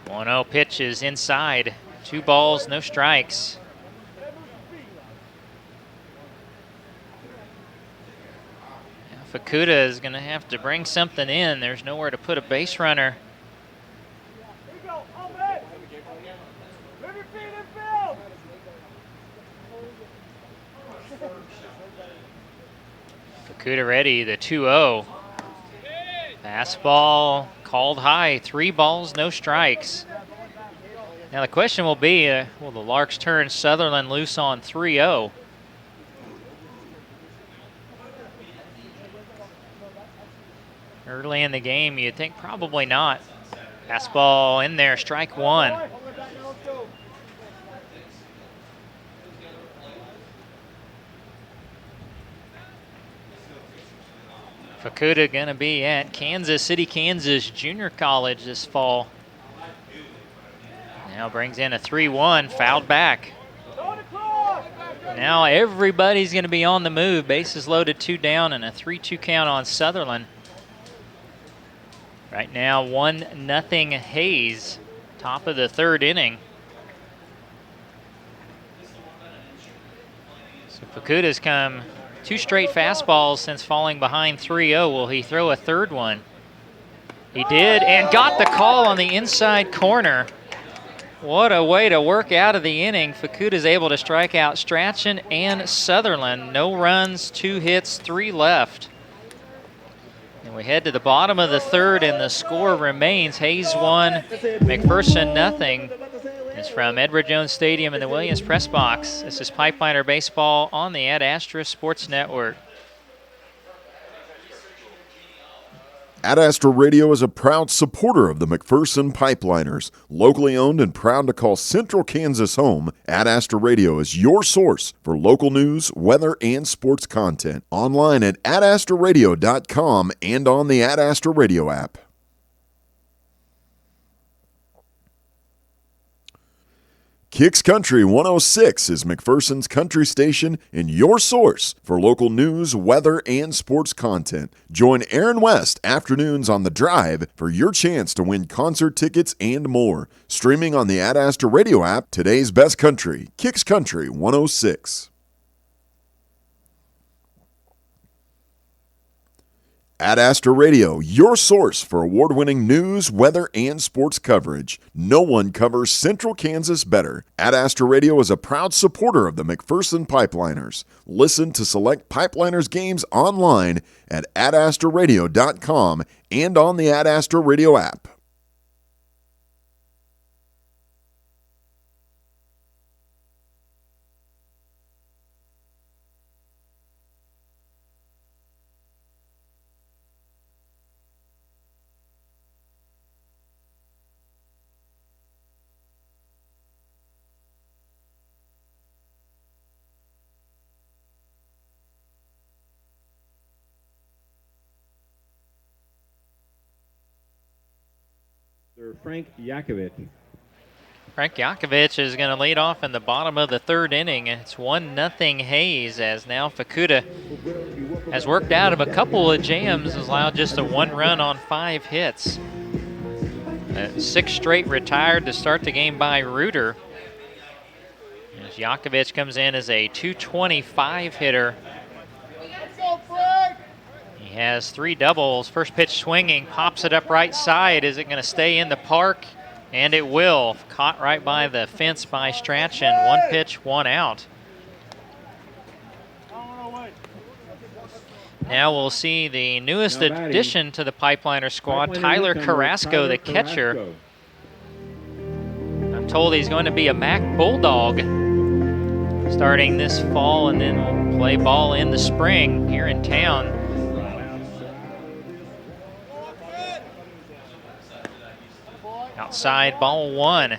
1-0 pitch is inside. 2 balls, no strikes. Now Fukuda is going to have to bring something in. There's nowhere to put a base runner. Fukuda ready, the 2-0. Fastball called high, 3 balls, no strikes. Now the question will be, will the Larks turn Sutherland loose on 3-0? Early in the game, you'd think probably not. Fastball in there, strike 1. Fukuda going to be at Kansas City, Kansas Junior College this fall. Now brings in a 3-1, fouled back. Now everybody's going to be on the move. Bases loaded, 2 down, and a 3-2 count on Sutherland. Right now, 1-0 Hayes, top of the 3rd inning. So Fukuda's come 2 straight fastballs since falling behind 3-0. Will he throw a 3rd one? He did, and got the call on the inside corner. What a way to work out of the inning. Fukuda's able to strike out Strachan and Sutherland. No runs, 2 hits, 3 left. And we head to the bottom of the 3rd, and the score remains Hayes 1, McPherson 0. It's from Edward Jones Stadium in the Williams Press Box. This is Pipeliner Baseball on the Ad Astra Sports Network. Ad Astra Radio is a proud supporter of the McPherson Pipeliners. Locally owned and proud to call Central Kansas home, Ad Astra Radio is your source for local news, weather, and sports content. Online at adastraradio.com and on the Ad Astra Radio app. Kicks Country 106 is McPherson's country station and your source for local news, weather, and sports content. Join Aaron West afternoons on The Drive for your chance to win concert tickets and more. Streaming on the Ad Astra Radio app, today's best country, Kicks Country 106. Ad Astra Radio, your source for award-winning news, weather, and sports coverage. No one covers Central Kansas better. Ad Astra Radio is a proud supporter of the McPherson Pipeliners. Listen to select Pipeliners games online at adastraradio.com and on the Ad Astra Radio app. Frank Yakovich. Frank Yakovich is going to lead off in the bottom of the third inning. It's 1-0 Hayes, as now Fukuda has worked out of a couple of jams, has allowed just a 1 run on 5 hits. 6 straight retired to start the game by Reuter. As Yakovich comes in as a .225 hitter. He has 3 doubles. First pitch swinging, pops it up right side. Is it going to stay in the park? And it will. Caught right by the fence by Strachan. 1 pitch, 1 out. Now we'll see the newest addition to the Pipeliner squad, Tyler Carrasco, the catcher. I'm told he's going to be a Mac Bulldog starting this fall, and then will play ball in the spring here in town. Outside, ball 1.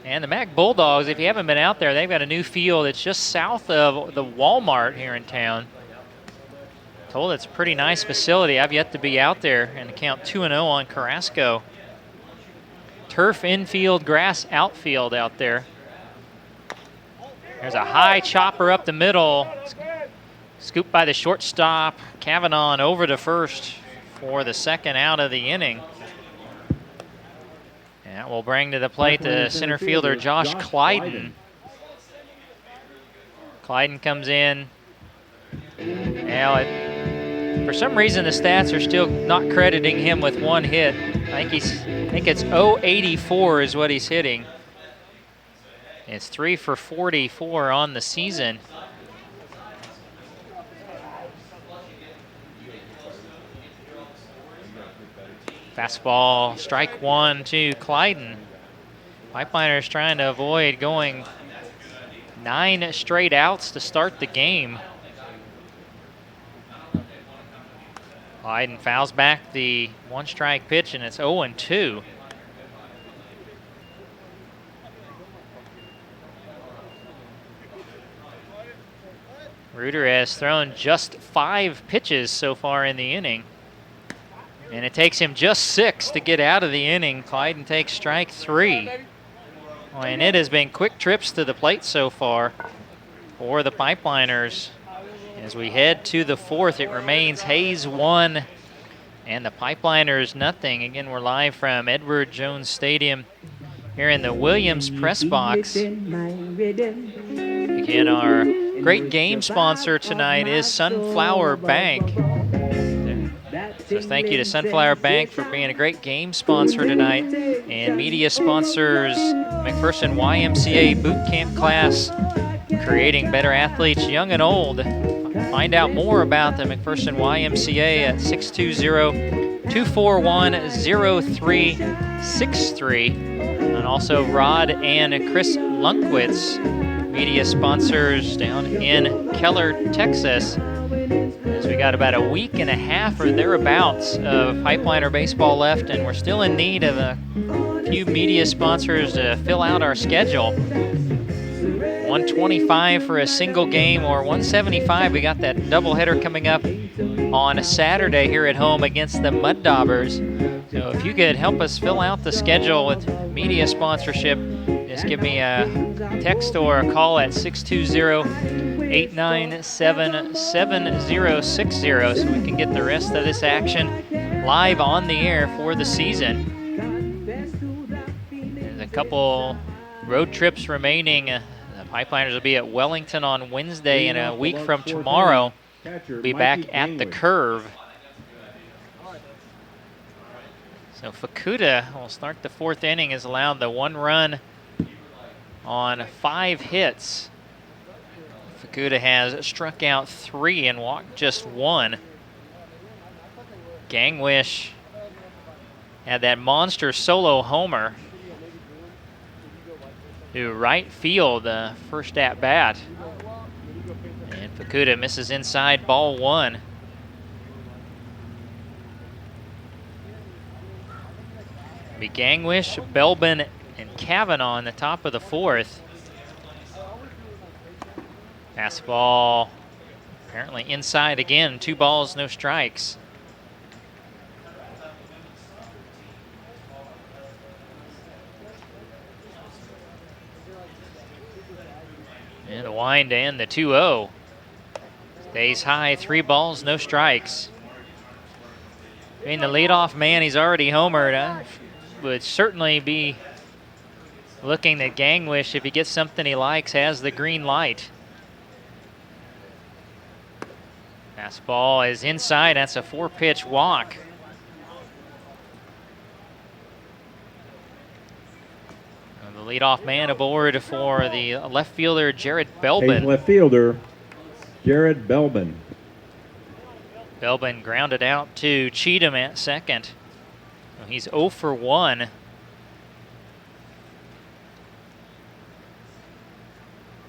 And the Mac Bulldogs, if you haven't been out there, they've got a new field. It's just south of the Walmart here in town. Told it's a pretty nice facility. I've yet to be out there, and count 2-0 on Carrasco. Turf infield, grass outfield out there. There's a high chopper up the middle. Scooped by the shortstop. Kavanaugh over to first for the second out of the inning. That will bring to the plate the center fielder, Josh Clyden. Clyden comes in. Now, for some reason, the stats are still not crediting him with 1 hit. I think it's .084 is what he's hitting. It's 3 for 44 on the season. Fastball, strike 1 to Clyden. Pipeliners trying to avoid going 9 straight outs to start the game. Clyden fouls back the 1-strike pitch, and it's 0-2. Reuter has thrown just 5 pitches so far in the inning. And it takes him just 6 to get out of the inning. Clyden takes strike 3. And it has been quick trips to the plate so far for the Pipeliners. As we head to the 4th, it remains Hayes 1 and the Pipeliners nothing. Again, we're live from Edward Jones Stadium here in the Williams press box. Again, our great game sponsor tonight is Sunflower Bank. So thank you to Sunflower Bank for being a great game sponsor tonight. And media sponsors McPherson YMCA boot camp class, creating better athletes young and old. Find out more about the McPherson YMCA at 620-241-0363. And also Rod and Chris Lunkwitz, media sponsors down in Keller, Texas. As we got about a week and a half or thereabouts of Pipeliner baseball left, and we're still in need of a few media sponsors to fill out our schedule. $125 for a single game, or $175. We got that doubleheader coming up on a Saturday here at home against the Mud Daubers. So if you could help us fill out the schedule with media sponsorship, just give me a text or a call at 620-897-7060 so we can get the rest of this action live on the air for the season. There's a couple road trips remaining. The Pipeliners will be at Wellington on Wednesday, and a week from tomorrow, we'll be back at the Curve. So Fukuda will start the fourth inning, has allowed the 1 run on 5 hits. Fukuda has struck out 3 and walked just 1. Gangwish had that monster solo homer to right field the first at bat. And Fukuda misses inside, ball 1. Be Gangwish, Belbin, and Kavanaugh in the top of the 4th. Fastball apparently inside again. 2 balls, no strikes. And the wind and the 2-0. Stays high, 3 balls, no strikes. Being the leadoff man, he's already homered. Would certainly be looking that Gangwish, if he gets something he likes, has the green light. Fastball is inside. That's a 4-pitch walk. And the leadoff man aboard for the left fielder, Jared Belbin. Left fielder, Jared Belbin. Belbin grounded out to Cheatham at second. He's 0 for 1.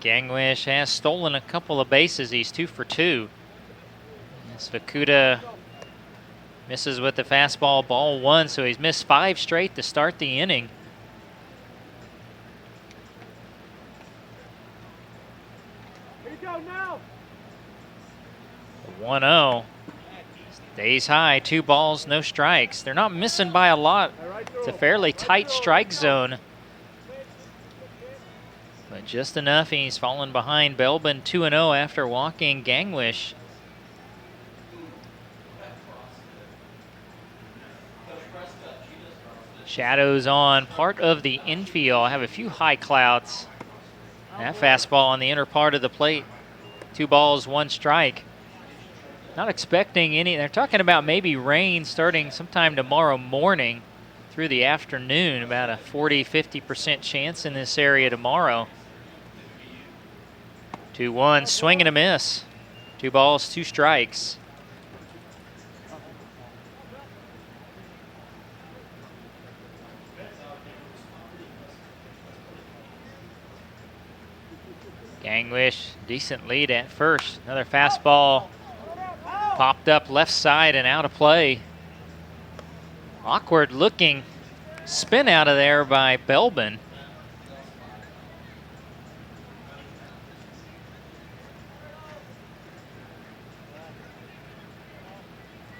Gangwish has stolen a couple of bases. He's 2 for 2. As Fukuda misses with the fastball, ball 1, so he's missed 5 straight to start the inning. Here you go now. 1-0. Stays high, 2 balls, no strikes. They're not missing by a lot. It's a fairly tight strike zone. But just enough, he's fallen behind Belbin 2-0 after walking Gangwish. Shadows on part of the infield. I have a few high clouds. That fastball on the inner part of the plate. 2 balls, 1 strike. Not expecting any. They're talking about maybe rain starting sometime tomorrow morning through the afternoon. About a 40-50% chance in this area tomorrow. 2-1, swing and a miss. 2 balls, 2 strikes. Gangwish, decent lead at first. Another fastball popped up left side and out of play. Awkward looking spin out of there by Belbin.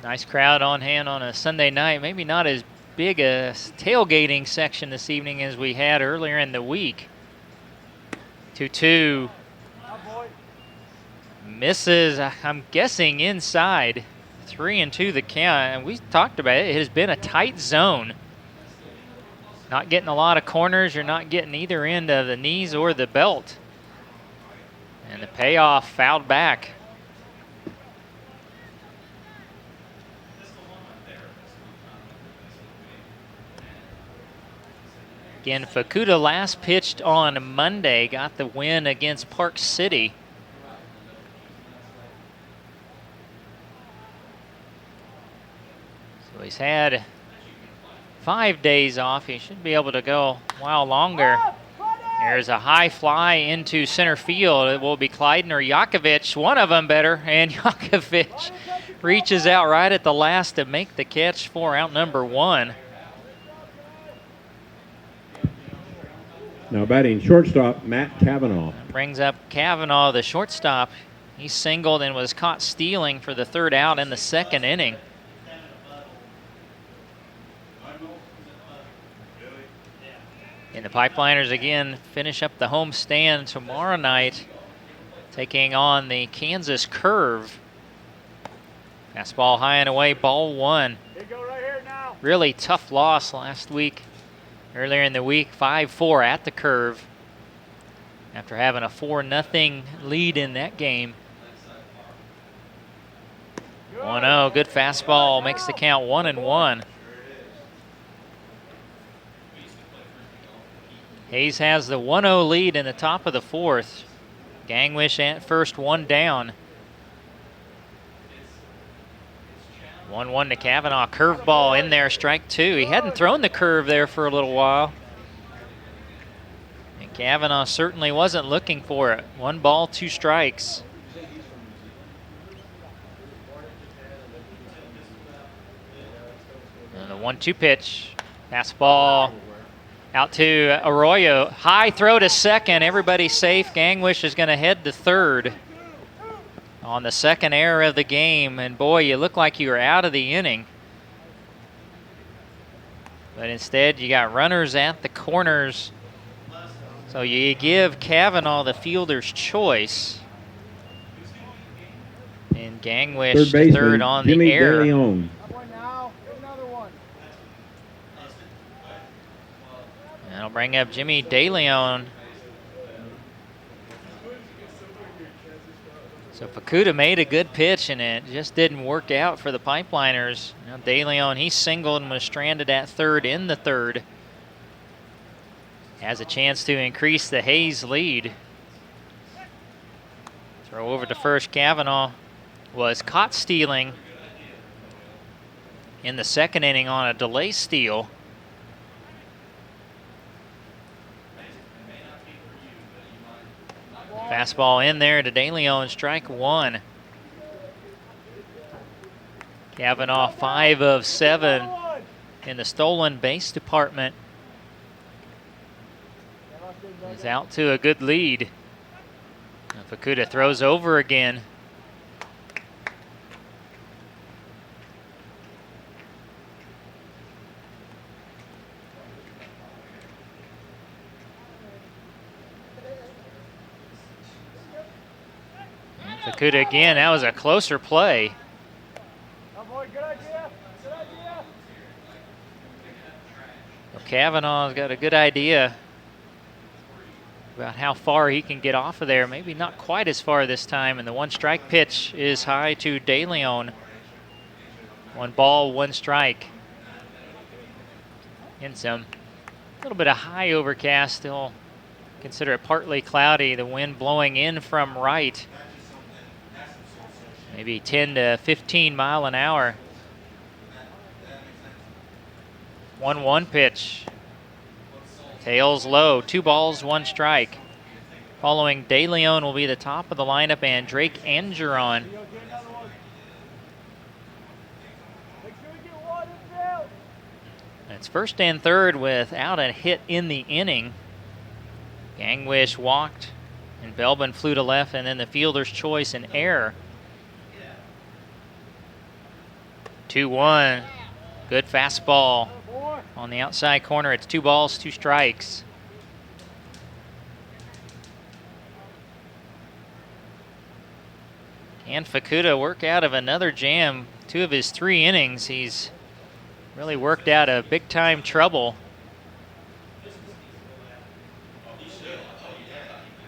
Nice crowd on hand on a Sunday night. Maybe not as big a tailgating section this evening as we had earlier in the week. 2-2. Misses, I'm guessing, inside. 3-2 the count, and we talked about it. It has been a tight zone. Not getting a lot of corners. You're not getting either end of the knees or the belt. And the payoff fouled back. Again, Fukuda last pitched on Monday, got the win against Park City. So he's had 5 days off. He should be able to go a while longer. There's a high fly into center field. It will be Clyden or Yakovich, one of them better, and Yakovich reaches out right at the last to make the catch for out number 1. Now batting shortstop, Matt Kavanaugh. Brings up Kavanaugh, the shortstop. He singled and was caught stealing for the 3rd out in the 2nd inning. And the Pipeliners again finish up the home stand tomorrow night, taking on the Kansas Curve. Fastball high and away, ball one. Really tough loss last week, earlier in the week, 5-4 at the Curve after having a 4-0 lead in that game. 1-0, good fastball, makes the count 1-1. Hayes has the 1-0 lead in the top of the fourth. Gangwish at first, one down. 1-1 to Kavanaugh. Curveball in there, strike two. He hadn't thrown the curve there for a little while. And Kavanaugh certainly wasn't looking for it. 1 ball, 2 strikes. And the 1-2 pitch. Fastball out to Arroyo. High throw to second. Everybody safe. Gangwish is going to head to third on the second error of the game. And boy, you look like you were out of the inning. But instead, you got runners at the corners. So you give Kavanaugh the fielder's choice. And Gangwish to third on Jimmy the error. DeLeon. That'll bring up Jimmy DeLeon. So Fukuda made a good pitch, and it just didn't work out for the Pipeliners. Now DeLeon, he singled and was stranded at third in the third. Has a chance to increase the Hayes lead. Throw over to first. Kavanaugh was caught stealing in the second inning on a delay steal. Fastball in there to DeLeon, strike one. Kavanaugh 5 of 7 in the stolen base department. He's out to a good lead. And Fukuda throws over again. Fukuda again, that was a closer play. Well, Kavanaugh's got a good idea about how far he can get off of there. Maybe not quite as far this time, and the 1 strike pitch is high to DeLeon. 1 ball, 1 strike. And some little bit of high overcast, still consider it partly cloudy. The wind blowing in from right. Maybe 10 to 15 mile an hour. 1-1 pitch. Tails low, 2 balls, 1 strike. Following DeLeon will be the top of the lineup, and Drake Angeron. It's first and third without a hit in the inning. Gangwish walked, and Belbin flew to left, and then the fielder's choice and error. 2-1, good fastball on the outside corner. It's 2 balls, 2 strikes. Can Fukuda work out of another jam? 2 of his 3 innings, he's really worked out of big time trouble.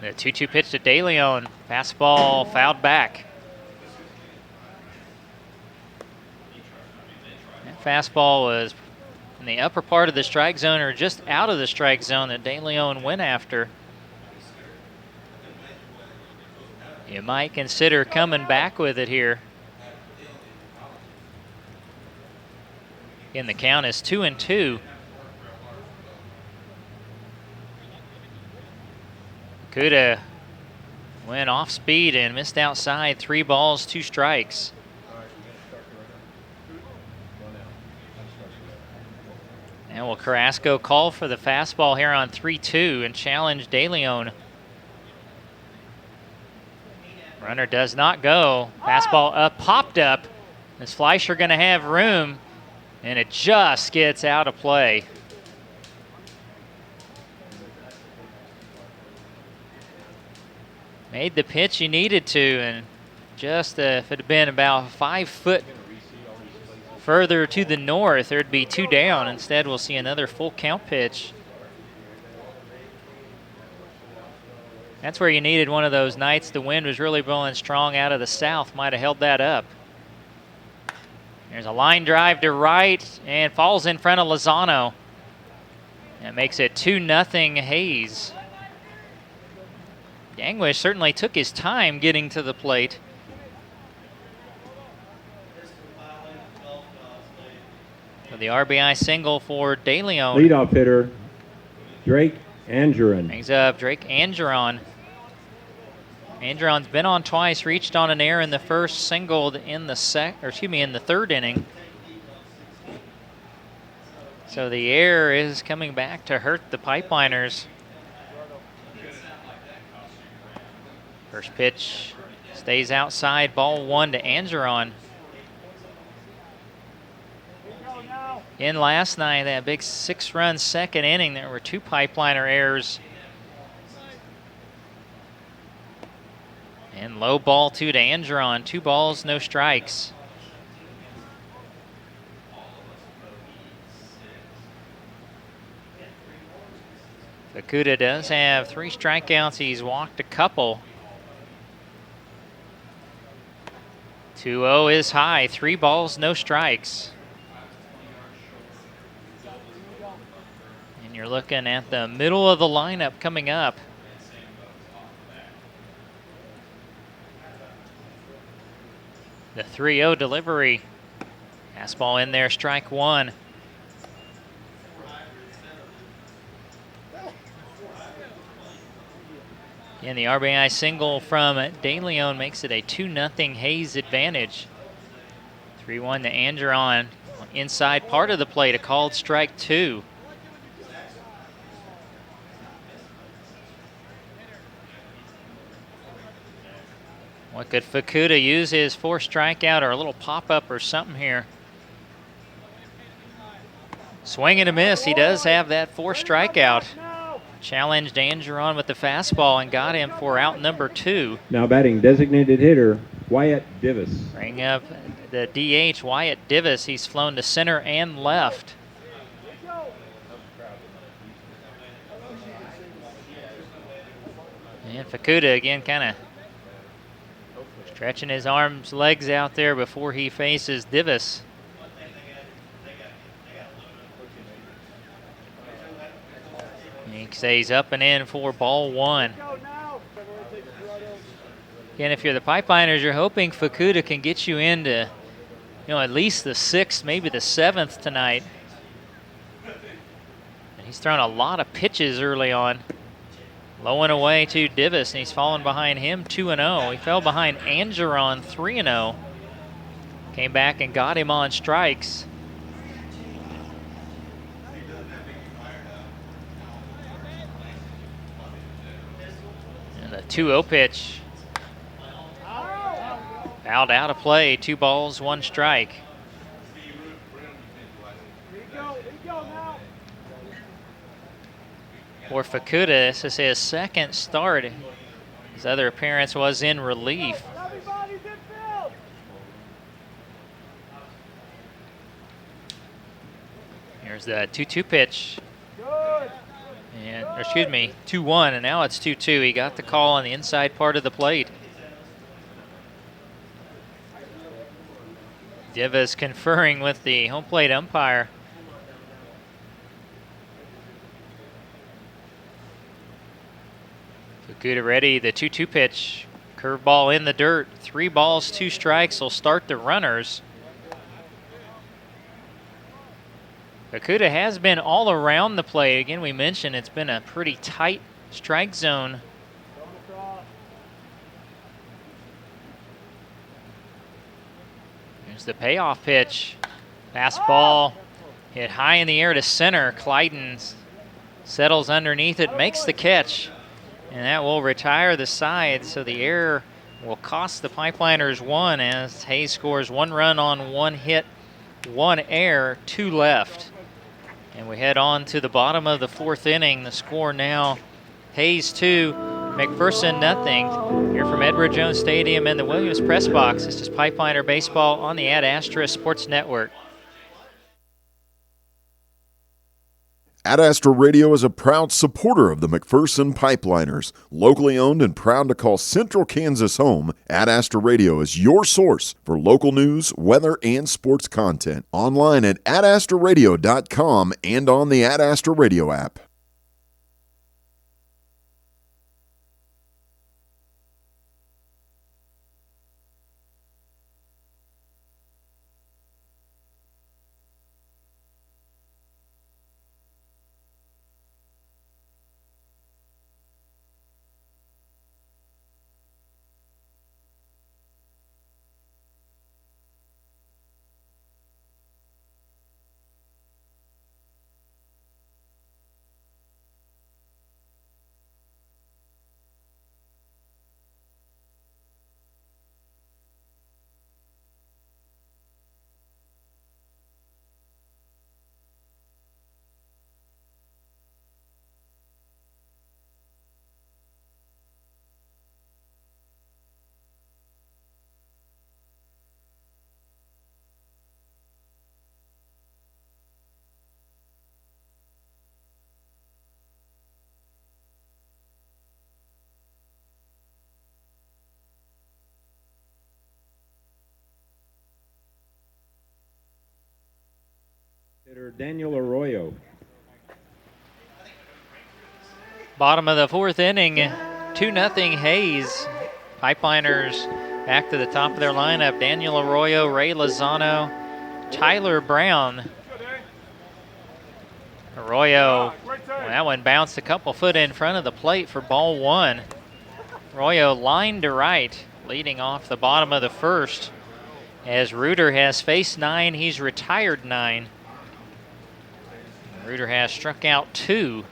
The 2-2 pitch to DeLeon, fastball fouled back. Fastball was in the upper part of the strike zone, or just out of the strike zone, that DeLeon went after. You might consider coming back with it here. Again, the count is 2-2. Kuda went off speed and missed outside. 3 balls, 2 strikes. And will Carrasco call for the fastball here on 3-2 and challenge DeLeon? Runner does not go. Fastball up, popped up. Is Fleischer going to have room? And it just gets out of play. Made the pitch he needed to, and just if it had been about 5 foot further to the north, there'd be 2 down. Instead, we'll see another full count pitch. That's where you needed one of those nights. The wind was really blowing strong out of the south. Might have held that up. There's a line drive to right and falls in front of Lozano. That makes it 2-0 Hayes. Gangwish certainly took his time getting to the plate. So the RBI single for De Leon. Leadoff hitter, Drake Angeron. Brings up Drake Angeron. Angeron's been on twice, reached on an error in the first, singled in the in the third inning. So the error is coming back to hurt the Pipeliners. First pitch stays outside, ball 1 to Angeron. In last night, that big 6-run second inning, there were 2 Pipeliner errors. And low ball 2 to Angeron. 2 balls, no strikes. Fukuda does have 3 strikeouts. He's walked a couple. 2-0 is high. 3 balls, no strikes. And you're looking at the middle of the lineup coming up. The 3-0 delivery. Fastball in there, strike 1. And the RBI single from De Leon makes it a 2-0 Hayes advantage. 3-1 to Angeron. Inside part of the plate, a called strike 2. What could Fukuda use his 4th strikeout or a little pop-up or something here? Swing and a miss. He does have that 4th strikeout. Challenged Angeron with the fastball and got him for out number 2. Now batting designated hitter, Wyatt Divis. Bring up the DH, Wyatt Divis. He's flown to center and left. And Fukuda again kind of stretching his arms, legs out there before he faces Divis. He stays up and in for ball 1. Again, if you're the Pipeliners, you're hoping Fukuda can get you into, at least the 6th, maybe the 7th tonight. And he's thrown a lot of pitches early on. Low and away to Divis, and he's fallen behind him 2-0. He fell behind Angeron 3-0. Came back and got him on strikes. And the 2-0 pitch. Fouled out of play, 2 balls, 1 strike. For Fukuda, this is his 2nd start. His other appearance was in relief. Here's the 2-2 pitch. And, 2-1, and now it's 2-2. He got the call on the inside part of the plate. Divis conferring with the home plate umpire. Fukuda ready, the 2-2 pitch. Curveball in the dirt. 3 balls, 2 strikes will start the runners. Fukuda has been all around the plate. Again, we mentioned it's been a pretty tight strike zone. Here's the payoff pitch. Fastball hit high in the air to center. Clyden settles underneath it, makes the catch. And that will retire the side, so the error will cost the Pipeliners 1 as Hayes scores 1 run on 1 hit, 1 error, 2 left. And we head on to the bottom of the 4th inning. The score now, Hayes 2, McPherson nothing. Here from Edward Jones Stadium and the Williams Press Box. This is Pipeliner Baseball on the Ad Astra Sports Network. Ad Astra Radio is a proud supporter of the McPherson Pipeliners. Locally owned and proud to call Central Kansas home, Ad Astra Radio is your source for local news, weather, and sports content. Online at adastraradio.com and on the Ad Astra Radio app. Hitter Daniel Arroyo. Bottom of the fourth inning, 2-0 Hayes. Pipeliners back to the top of their lineup. Daniel Arroyo, Ray Lozano, Tyler Brown. Arroyo, well, that one bounced a couple foot in front of the plate for ball one. Arroyo line to right, leading off the bottom of the first. As Reuter has faced 9, he's retired 9. Reuter has struck out 2.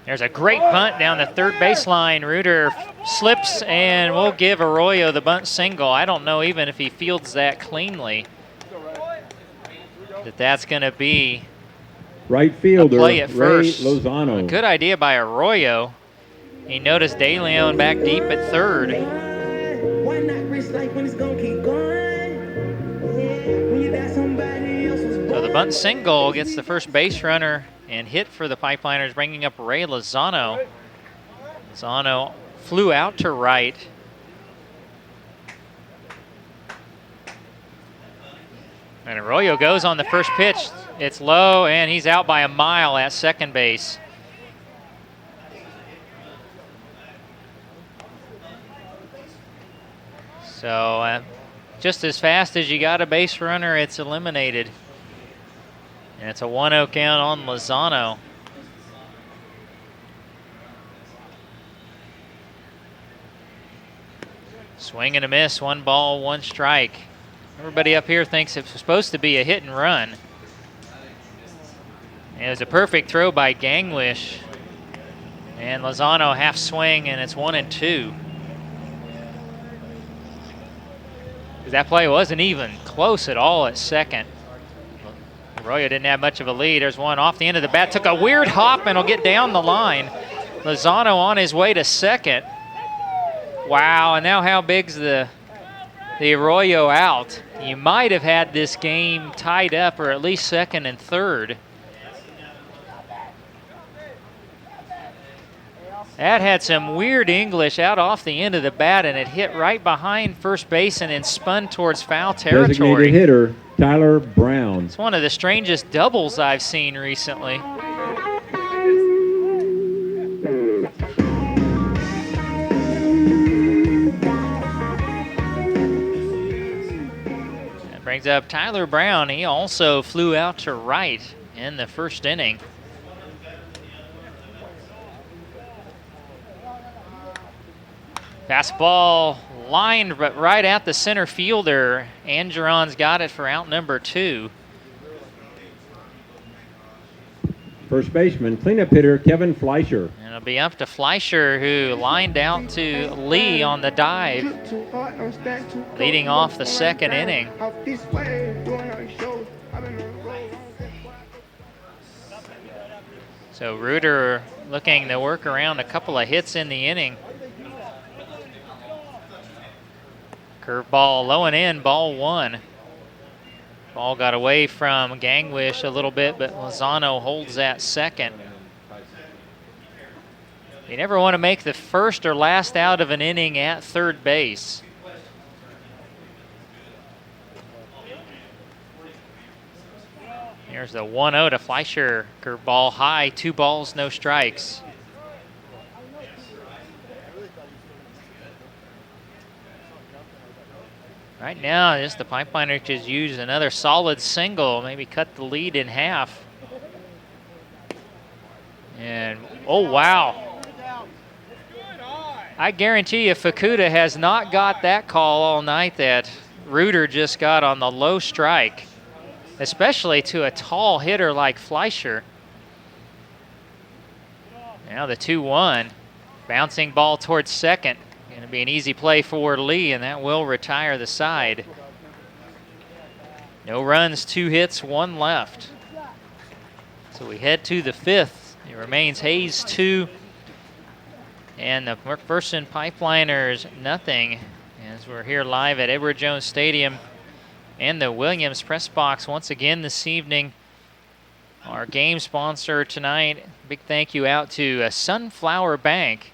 There's a great bunt down the third baseline. Reuter slips and will give Arroyo the bunt single. I don't know even if he fields that cleanly that's going to be right fielder a play at Ray first. Lozano. A good idea by Arroyo. He noticed De Leon back deep at third. Why not risk life when it's gonna keep going? When you got somebody else was So the bunt single gets the first base runner and hit for the Pipeliners, bringing up Ray Lozano. Lozano flew out to right. And Arroyo goes on the first pitch. It's low, and he's out by a mile at second base. So just as fast as you got a base runner, it's eliminated. And it's a 1-0 count on Lozano. Swing and a miss, 1 ball, 1 strike. Everybody up here thinks it's supposed to be a hit and run. And it was a perfect throw by Gangwish. And Lozano half swing, and it's 1-2. That play wasn't even close at all at second. Arroyo didn't have much of a lead. There's one off the end of the bat. Took a weird hop and will get down the line. Lozano on his way to second. Wow, and now how big's the Arroyo out? You might have had this game tied up, or at least second and third. That had some weird English out off the end of the bat, and it hit right behind first base and then spun towards foul territory. Designated hitter Tyler Brown. It's one of the strangest doubles I've seen recently. That brings up Tyler Brown. He also flew out to right in the first inning. Fastball lined, but right at the center fielder. Angeron's got it for out number 2. First baseman, cleanup hitter Kevin Fleischer. And it'll be up to Fleischer, who lined out to Lee on the dive, leading off the second inning. So Reuter looking to work around a couple of hits in the inning. Curveball low and in, ball one. Ball got away from Gangwish a little bit, but Lozano holds that second. You never want to make the first or last out of an inning at third base. Here's the 1-0 to Fleischer. Curveball high, 2 balls, no strikes. Right now, just the Pipeliners just use another solid single, maybe cut the lead in half. And, oh, wow. I guarantee you Fukuda has not got that call all night that Reuter just got on the low strike, especially to a tall hitter like Fleischer. Now the 2-1, bouncing ball towards second. Going to be an easy play for Lee, and that will retire the side. No runs, 2 hits, 1 left. So we head to the 5th. It remains Hayes 2 and the McPherson Pipeliners nothing, as we're here live at Edward Jones Stadium and the Williams press box once again this evening. Our game sponsor tonight, big thank you out to Sunflower Bank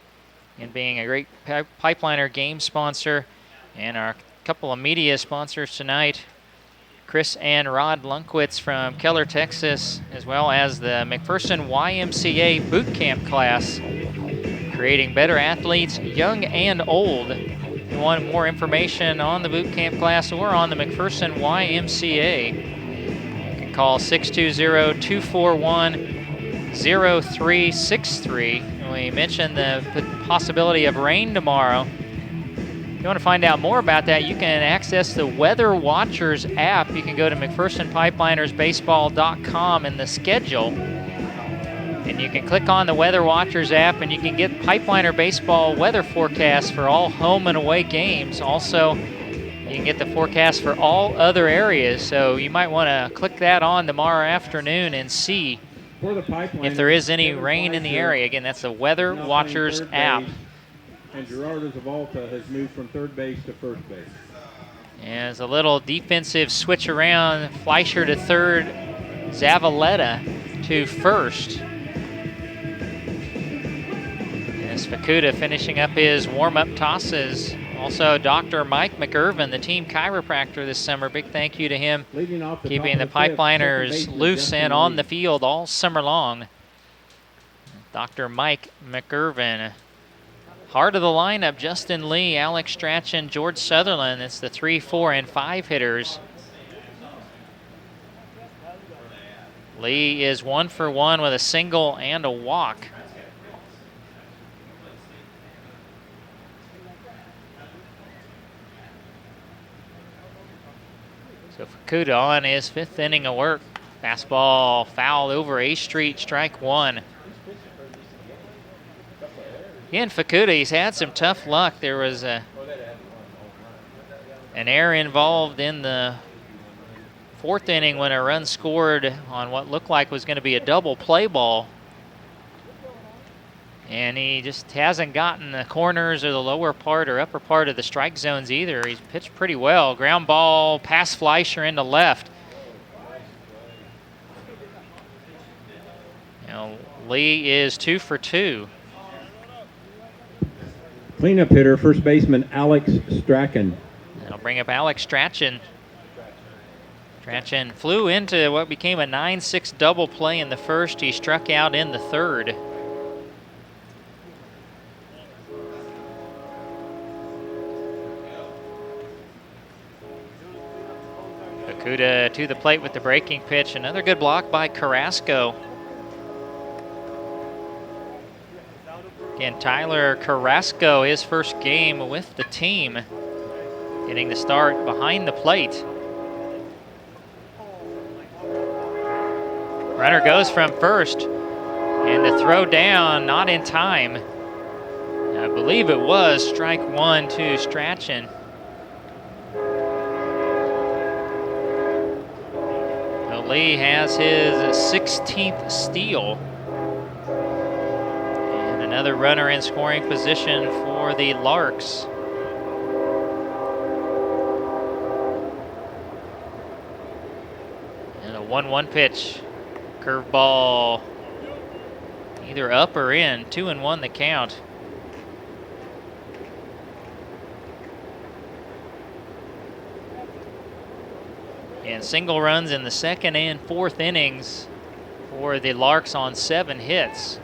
and being a great Pipeliner game sponsor, and our couple of media sponsors tonight, Chris and Rod Lunkwitz from Keller, Texas, as well as the McPherson YMCA boot camp class, creating better athletes, young and old. If you want more information on the boot camp class or on the McPherson YMCA, you can call 620-241-0363. We mentioned the possibility of rain tomorrow. If you want to find out more about that, you can access the Weather Watchers app. You can go to McPhersonPipelinersBaseball.com in the schedule, and you can click on the Weather Watchers app, and you can get Pipeliner baseball weather forecasts for all home and away games. Also, you can get the forecast for all other areas, so you might want to click that on tomorrow afternoon and see if there is any rain in the area. Again, that's the Weather Watchers app. And Gerardo Zavalta has moved from third base to first base. And it's a little defensive switch around. Fleischer to third, Zavaleta to first. As Fukuda finishing up his warm-up tosses. Also, Dr. Mike McIrvin, the team chiropractor this summer. Big thank you to him, keeping the Pipeliners loose and on the field all summer long. Dr. Mike McIrvin. Heart of the lineup, Justin Lee, Alex Strachan, George Sutherland. It's the 3, 4, and 5 hitters. Lee is 1 for 1 with a single and a walk. So Fukuda on his 5th inning of work. Fastball fouled over A Street, strike 1. Again, Fukuda, he's had some tough luck. There was an error involved in the 4th inning when a run scored on what looked like was going to be a double play ball. And he just hasn't gotten the corners or the lower part or upper part of the strike zones either. He's pitched pretty well. Ground ball past Fleischer into left. Now, Lee is 2 for 2. Cleanup hitter, first baseman Alex Strachan. That'll bring up Alex Strachan. Strachan flew into what became a 9-6 double play in the first. He struck out in the 3rd. Fukuda to the plate with the breaking pitch. Another good block by Carrasco. Again, Tyler Carrasco, his first game with the team, getting the start behind the plate. Runner goes from first, and the throw down, not in time. I believe it was strike 1 to Strachan. Lee has his 16th steal. Another runner in scoring position for the Larks. And a 1-1 pitch. Curveball either up or in. 2-1 the count. And single runs in the second and fourth innings for the Larks on 7 hits.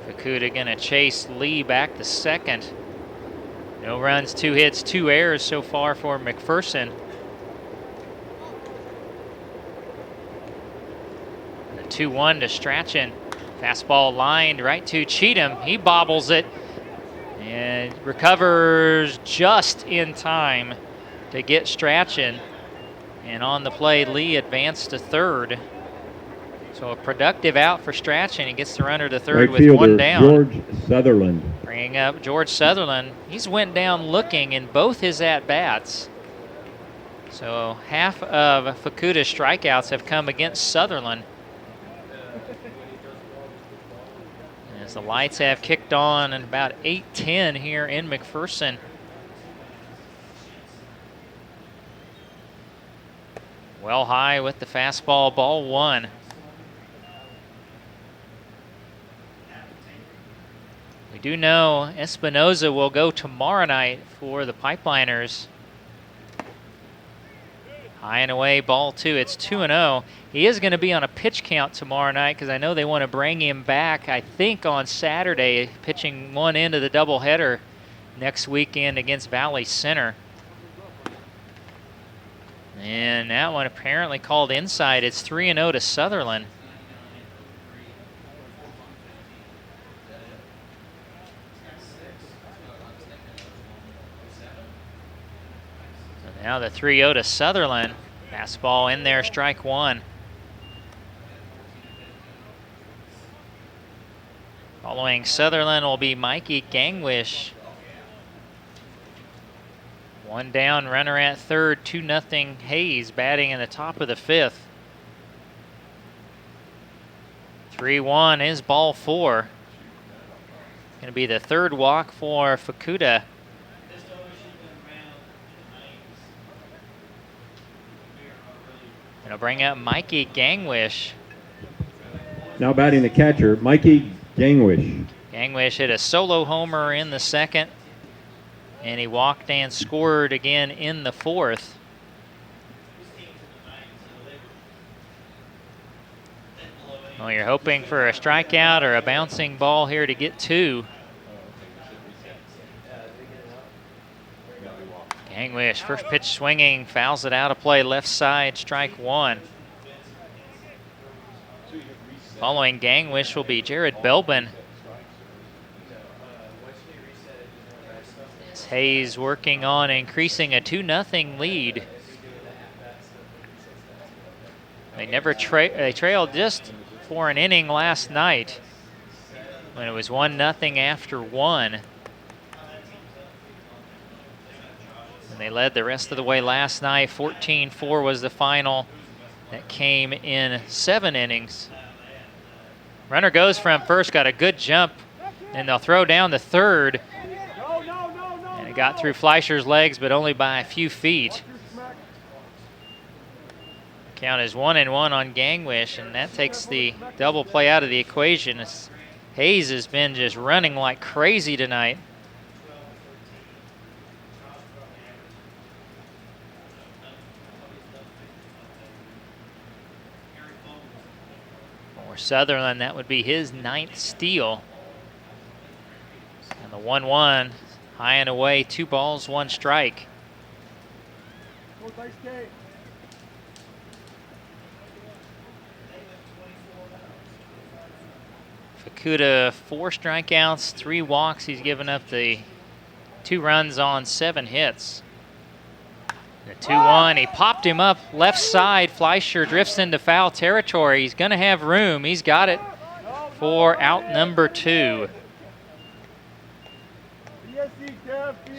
Fukuda gonna chase Lee back to second. No runs, 2 hits, 2 errors so far for McPherson. The 2-1 to Strachan. Fastball lined right to Cheatham. He bobbles it and recovers just in time to get Strachan. And on the play, Lee advanced to third. So a productive out for Strachan. He gets the runner to third Right with fielder, 1 down. George Sutherland. Bringing up George Sutherland. He's went down looking in both his at-bats. So half of Fukuda's strikeouts have come against Sutherland. As the lights have kicked on at about 8:10 here in McPherson. Well high with the fastball, ball 1. We do know Espinoza will go tomorrow night for the Pipeliners. High and away, ball 2. It's 2-0. He is going to be on a pitch count tomorrow night because I know they want to bring him back, I think, on Saturday, pitching one end of the doubleheader next weekend against Valley Center. And that one apparently called inside. It's 3-0 to Sutherland. So now the 3-0 to Sutherland. Fastball in there, strike 1. Following Sutherland will be Mikey Gangwish. 1 down, runner at third, 2-0 Hayes batting in the top of the 5th. 3-1 is ball 4. Going to be the 3rd walk for Fukuda. Going to bring up Mikey Gangwish. Now batting the catcher, Mikey Gangwish. Gangwish hit a solo homer in the 2nd. And he walked and scored again in the 4th. Well, you're hoping for a strikeout or a bouncing ball here to get 2. Gangwish, first pitch swinging, fouls it out of play, left side, strike 1. Following Gangwish will be Jared Belbin. Hayes working on increasing a 2-0 lead. They trailed just for an inning last night when it was 1-0 after 1. And they led the rest of the way last night. 14-4 was the final that came in 7 innings. Runner goes from first, got a good jump, and they'll throw down the third. And it got through Fleischer's legs, but only by a few feet. Count is 1-1 on Gangwish, and that takes the double play out of the equation. Hayes has been just running like crazy tonight. For Sutherland, that would be his 9th steal. And the 1-1, high and away, 2 balls, 1 strike. Fukuda, 4 strikeouts, 3 walks. He's given up the 2 runs on 7 hits. The 2-1, he popped him up left side. Fleischer drifts into foul territory. He's going to have room. He's got it for out number 2.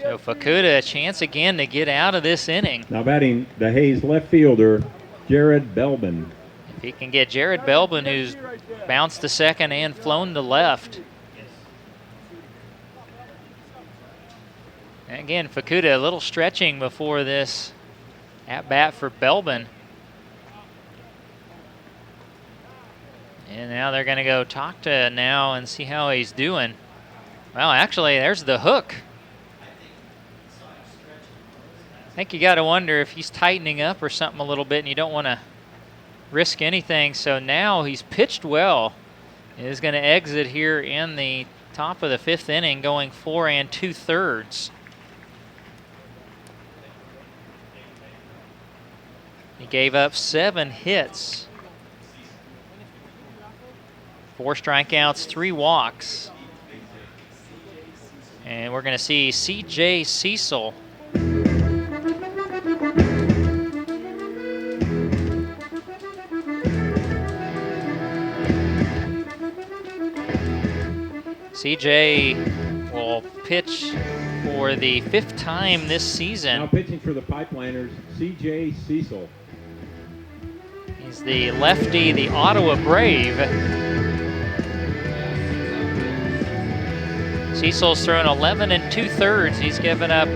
So Fukuda, a chance again to get out of this inning. Now batting the Hayes left fielder, Jared Belbin. If he can get Jared Belbin, who's bounced to second and flown to left. And again, Fukuda a little stretching before this at bat for Belbin. And now they're going to go talk to now and see how he's doing. Well, actually, there's the hook. I think you got to wonder if he's tightening up or something a little bit, and you don't want to risk anything. So now he's pitched well. He is going to exit here in the top of the 5th inning, going 4 2/3. He gave up 7 hits, 4 strikeouts, 3 walks. And we're going to see C.J. Cecil. C.J. will pitch for the 5th time this season. Now pitching for the Pipeliners, C.J. Cecil. He's the lefty, the Ottawa Brave. Cecil's thrown 11 2/3. He's given up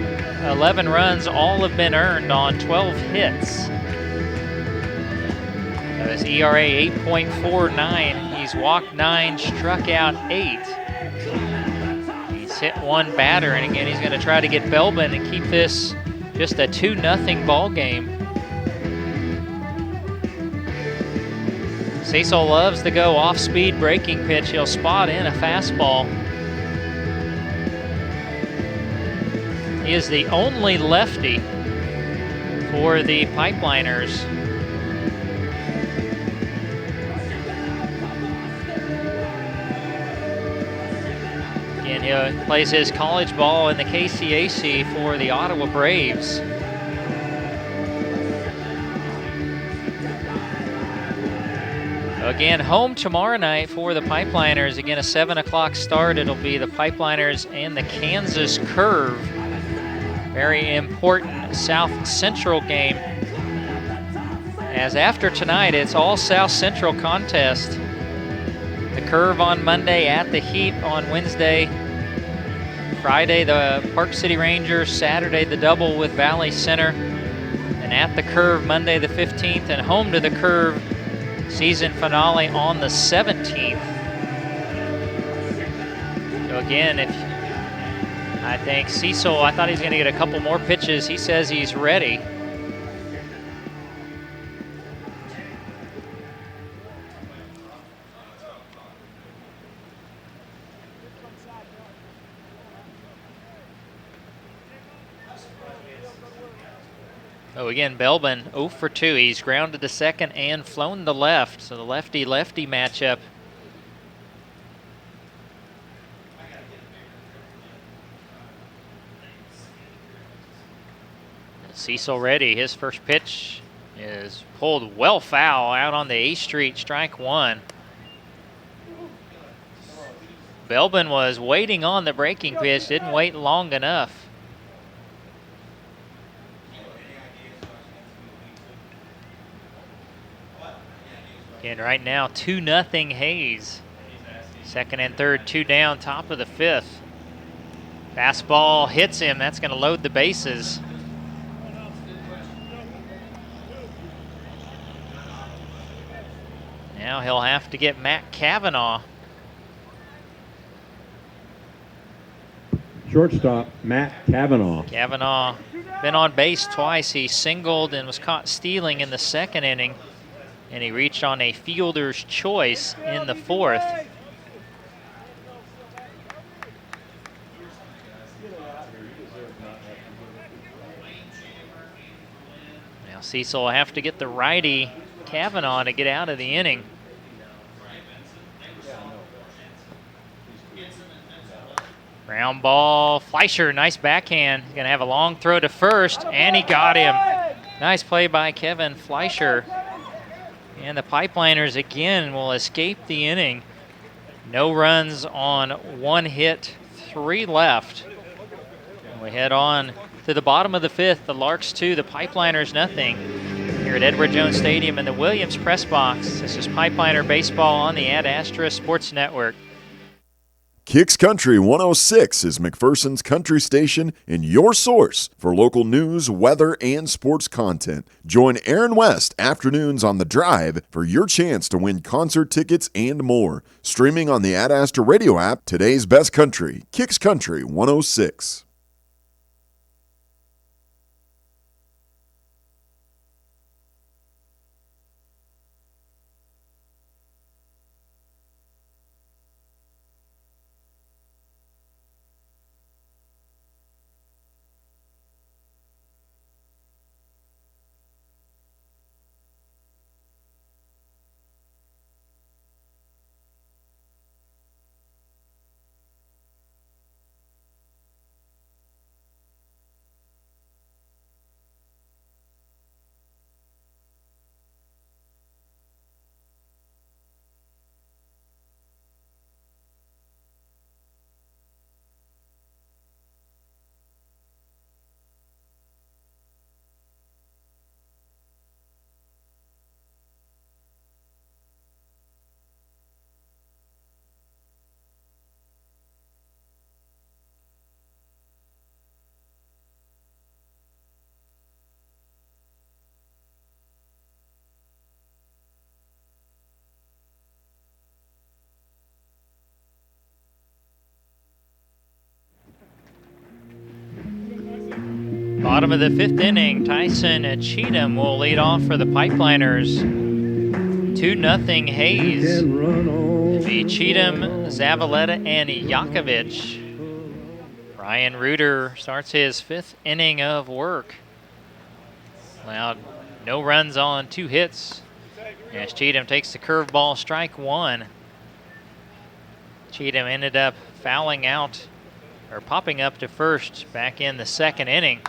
11 runs. All have been earned on 12 hits. So his ERA 8.49. He's walked 9, struck out 8. He's hit 1 batter, and again, he's going to try to get Belbin and keep this just a 2-0 ball game. Cecil loves to go off-speed breaking pitch. He'll spot in a fastball. He is the only lefty for the Pipeliners. Again, he plays his college ball in the KCAC for the Ottawa Braves. Again, home tomorrow night for the Pipeliners. Again, a 7 o'clock start. It'll be the Pipeliners and the Kansas Curve. Very important South Central game. As after tonight, it's all South Central contest. The Curve on Monday, at the Heat on Wednesday. Friday, the Park City Rangers. Saturday, the double with Valley Center. And at the Curve, Monday the 15th, and home to the Curve. Season finale on the 17th. So again, I think Cecil, I thought he was going to get a couple more pitches. He says he's ready. Oh, again, Belbin 0 for 2. He's grounded to second and flown to left. So the lefty-lefty matchup. Cecil ready. His first pitch is pulled well foul out on the 8th Street, strike 1. Belbin was waiting on the breaking pitch, didn't wait long enough. Again, right now, 2-0 Hayes. Second and third, 2 down, top of the 5th. Fastball hits him. That's going to load the bases. Now he'll have to get Matt Cavanaugh. Shortstop, Matt Cavanaugh. Cavanaugh been on base twice. He singled and was caught stealing in the 2nd inning. And he reached on a fielder's choice in the 4th. Now Cecil will have to get the righty Cavanaugh to get out of the inning. Ground ball, Fleischer, nice backhand. He's gonna have a long throw to first, and he got him. Nice play by Kevin Fleischer. And the Pipeliners again will escape the inning. No runs on 1 hit, 3 left. And we head on to the bottom of the 5th. The Larks 2, the Pipeliners nothing. Here here at Edward Jones Stadium in the Williams Press Box. This is Pipeliner Baseball on the Ad Astra Sports Network. Kicks Country 106 is McPherson's country station and your source for local news, weather, and sports content. Join Aaron West afternoons on The Drive for your chance to win concert tickets and more. Streaming on the Ad Astra radio app, today's best country, Kicks Country 106. Bottom of the 5th inning, Tyson Cheatham will lead off for the Pipeliners. 2-0 Hayes. It'll be Cheatham, Zavaleta, and Yakovich. Brian Reuter starts his 5th inning of work. Well, no runs on 2 hits as Cheatham takes the curveball, strike 1. Cheatham ended up fouling out, or popping up to first back in the 2nd inning.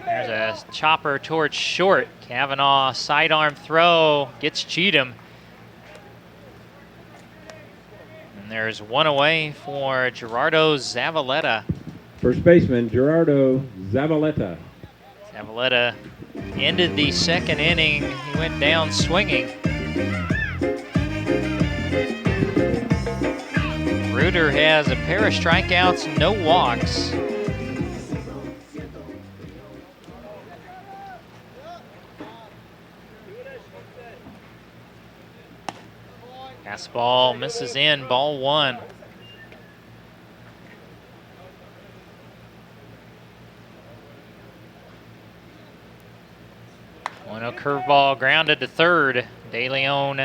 There's a chopper towards short. Kavanaugh sidearm throw gets Cheatham. And there's one away for Gerardo Zavaleta. First baseman Gerardo Zavaleta. Zavaleta ended the 2nd inning. He went down swinging. Reuter has a pair of strikeouts, no walks. Fastball misses in, ball 1. A curveball grounded to third. De Leon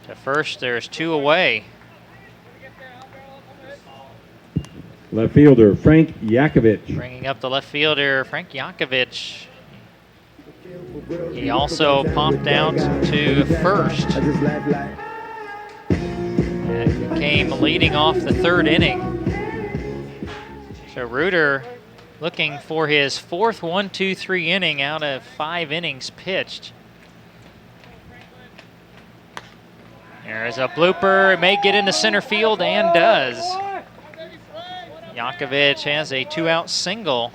to first. There's 2 away. Left fielder Frank Yakovich. Bringing up the left fielder, Frank Yakovich. He also popped out to first. And came leading off the 3rd inning. So Reuter looking for his 4th 1-2-3 inning out of 5 innings pitched. There's a blooper. It may get into center field and does. Yakovich has a 2-out single.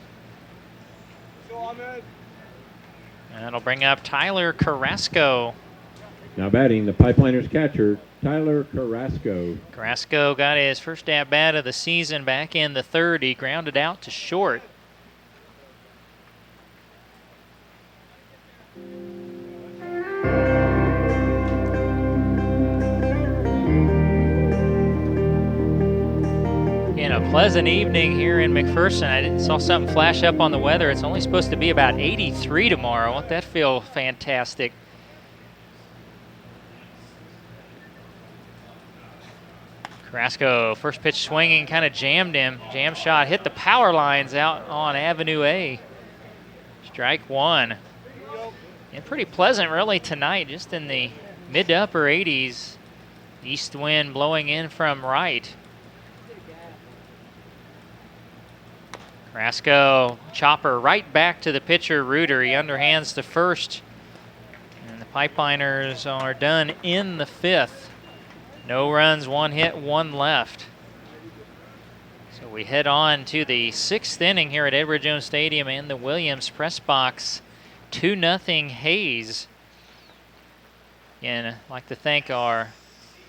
That'll bring up Tyler Carrasco. Now batting, the Pipeliners catcher, Tyler Carrasco. Carrasco got his first at-bat of the season back in the 3rd. He grounded out to short. A pleasant evening here in McPherson. I saw something flash up on the weather. It's only supposed to be about 83 tomorrow. Won't that feel fantastic? Carrasco, first pitch swinging, kind of jammed him. Jam shot hit the power lines out on Avenue A. Strike 1. And pretty pleasant really tonight, just in the mid to upper 80s. East wind blowing in from right. Carrasco, chopper right back to the pitcher, Reuter. He underhands to first. And the Pipeliners are done in the 5th. No runs, 1 hit, 1 left. So we head on to the 6th inning here at Edward Jones Stadium and the Williams Press Box. 2-0 Hayes. Again, I'd like to thank our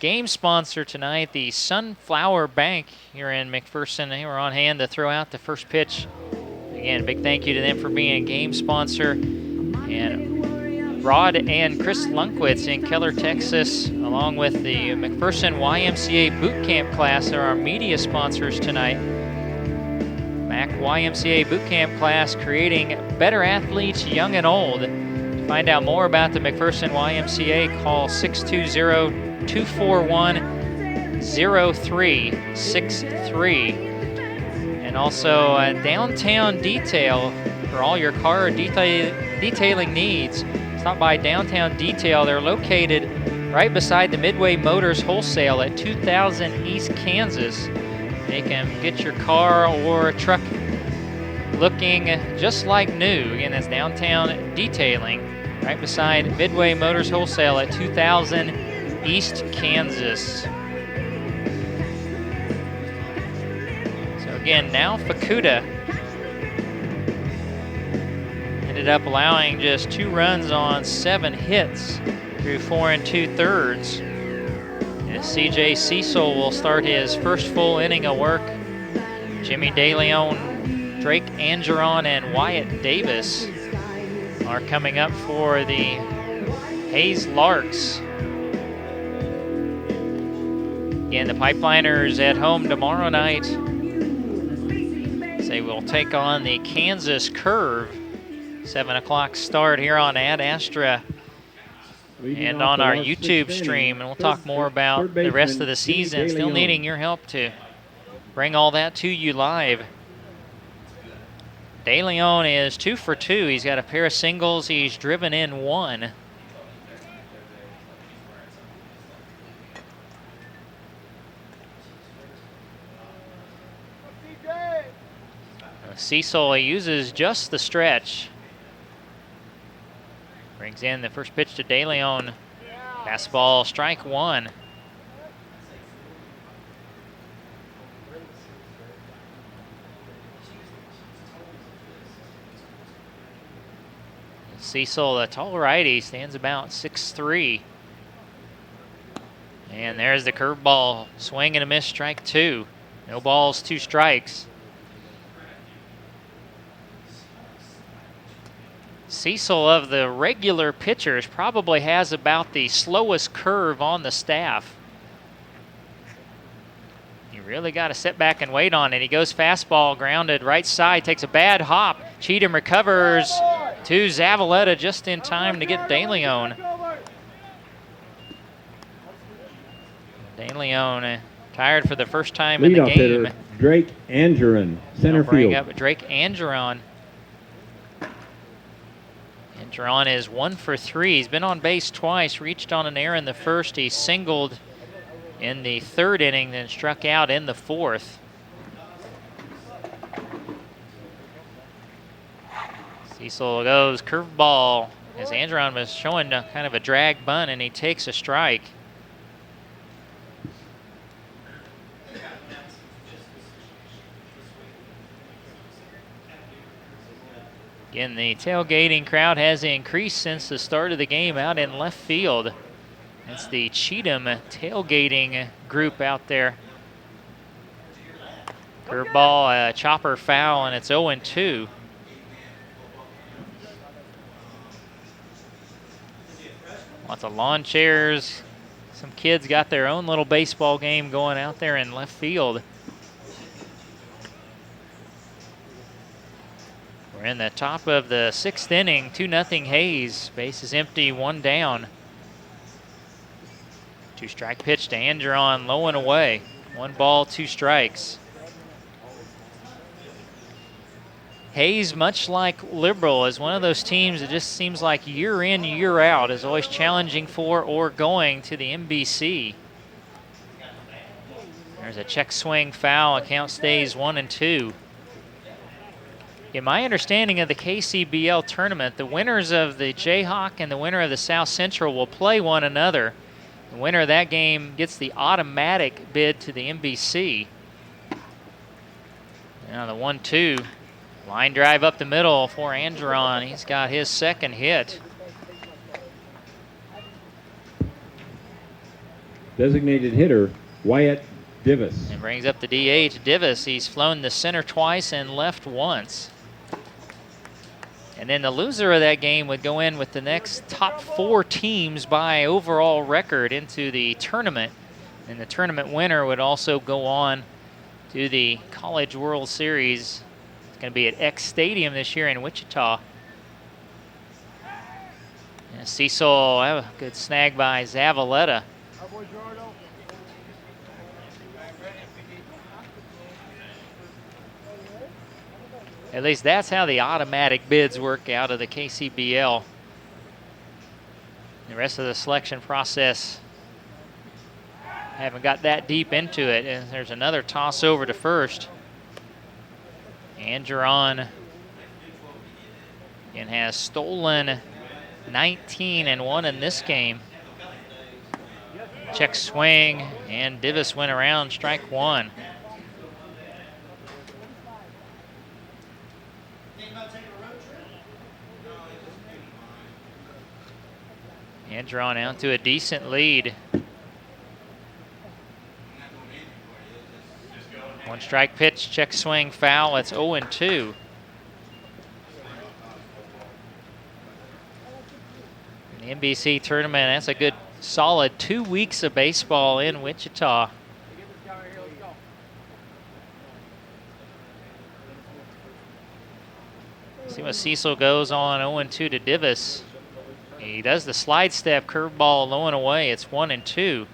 game sponsor tonight, the Sunflower Bank here in McPherson. They were on hand to throw out the first pitch. Again, big thank you to them for being a game sponsor. And Rod and Chris Lunkwitz in Keller, Texas, along with the McPherson YMCA Boot Camp class are our media sponsors tonight. MAC YMCA Boot Camp class, creating better athletes, young and old. To find out more about the McPherson YMCA, call 620-241-0363. And also Downtown Detail for all your car detailing needs. Stop by Downtown Detail. They're located right beside the Midway Motors Wholesale at 2000 East Kansas. They can get your car or truck looking just like new. Again, that's Downtown Detailing, right beside Midway Motors Wholesale at 2000 East Kansas. So again, now Fukuda ended up allowing just 2 runs on 7 hits through 4 2/3. And CJ Cecil will start his first full inning of work. Jimmy DeLeon, Drake Angeron, and Wyatt Davis are coming up for the Hayes Larks. Again, the Pipeliners at home tomorrow night. They will take on the Kansas Curve. 7 o'clock start here on Ad Astra and on our YouTube stream. And we'll talk more about the rest of the season. Still needing your help to bring all that to you live. DeLeon is 2 for 2. He's got a pair of singles. He's driven in 1. Cecil uses just the stretch. Brings in the first pitch to DeLeon. Fastball, strike 1. Cecil, the tall righty, stands about 6'3". And there's the curveball. Swing and a miss, strike 2. No balls, 2 strikes. Cecil, of the regular pitchers, probably has about the slowest curve on the staff. You really got to sit back and wait on it. He goes fastball, grounded right side, takes a bad hop. Cheatham recovers to Zavaleta just in time to get DeLeon. DeLeon tired for the first time in the game. Hitter, Drake Angeron, center bring field. up Drake Angeron. Angeron is 1 for 3. He's been on base twice, reached on an error in the first. He singled in the 3rd inning, then struck out in the 4th. Cecil goes curveball as Angeron was showing kind of a drag bunt, and he takes a strike. Again, the tailgating crowd has increased since the start of the game out in left field. It's the Cheatham tailgating group out there. Curveball, chopper foul, and it's 0-2. Lots of lawn chairs. Some kids got their own little baseball game going out there in left field. We're in the top of the 6th inning, 2-0 Hayes. Base is empty, 1 down. 2-strike pitch to Angeron, low and away. 1 ball, 2 strikes. Hayes, much like Liberal, is one of those teams that just seems like year in, year out is always challenging for or going to the MBC. There's a check swing foul. Account stays 1-2. In my understanding of the KCBL tournament, the winners of the Jayhawk and the winner of the South Central will play one another. The winner of that game gets the automatic bid to the MBC. Now the 1-2 Line drive up the middle for Andron. He's got his second hit. Designated hitter, Wyatt Divis. And brings up the DH, Divis. He's flown the center twice and left once. And then the loser of that game would go in with the next top 4 teams by overall record into the tournament. And the tournament winner would also go on to the College World Series. It's going to be at X Stadium this year in Wichita. And Cecil, have a good snag by Zavaleta. At least that's how the automatic bids work out of the KCBL. The rest of the selection process, haven't got that deep into it. And there's another toss over to first. Andron and has stolen 19 and 1 in this game. Check swing, and Divis went around, strike 1. Andron out to a decent lead. 1 strike pitch, check swing, foul. It's 0-2. The NBC tournament, that's a good solid 2 weeks of baseball in Wichita. See what Cecil goes on 0-2 to Divis. He does the slide step, curveball low and away. It's 1-2.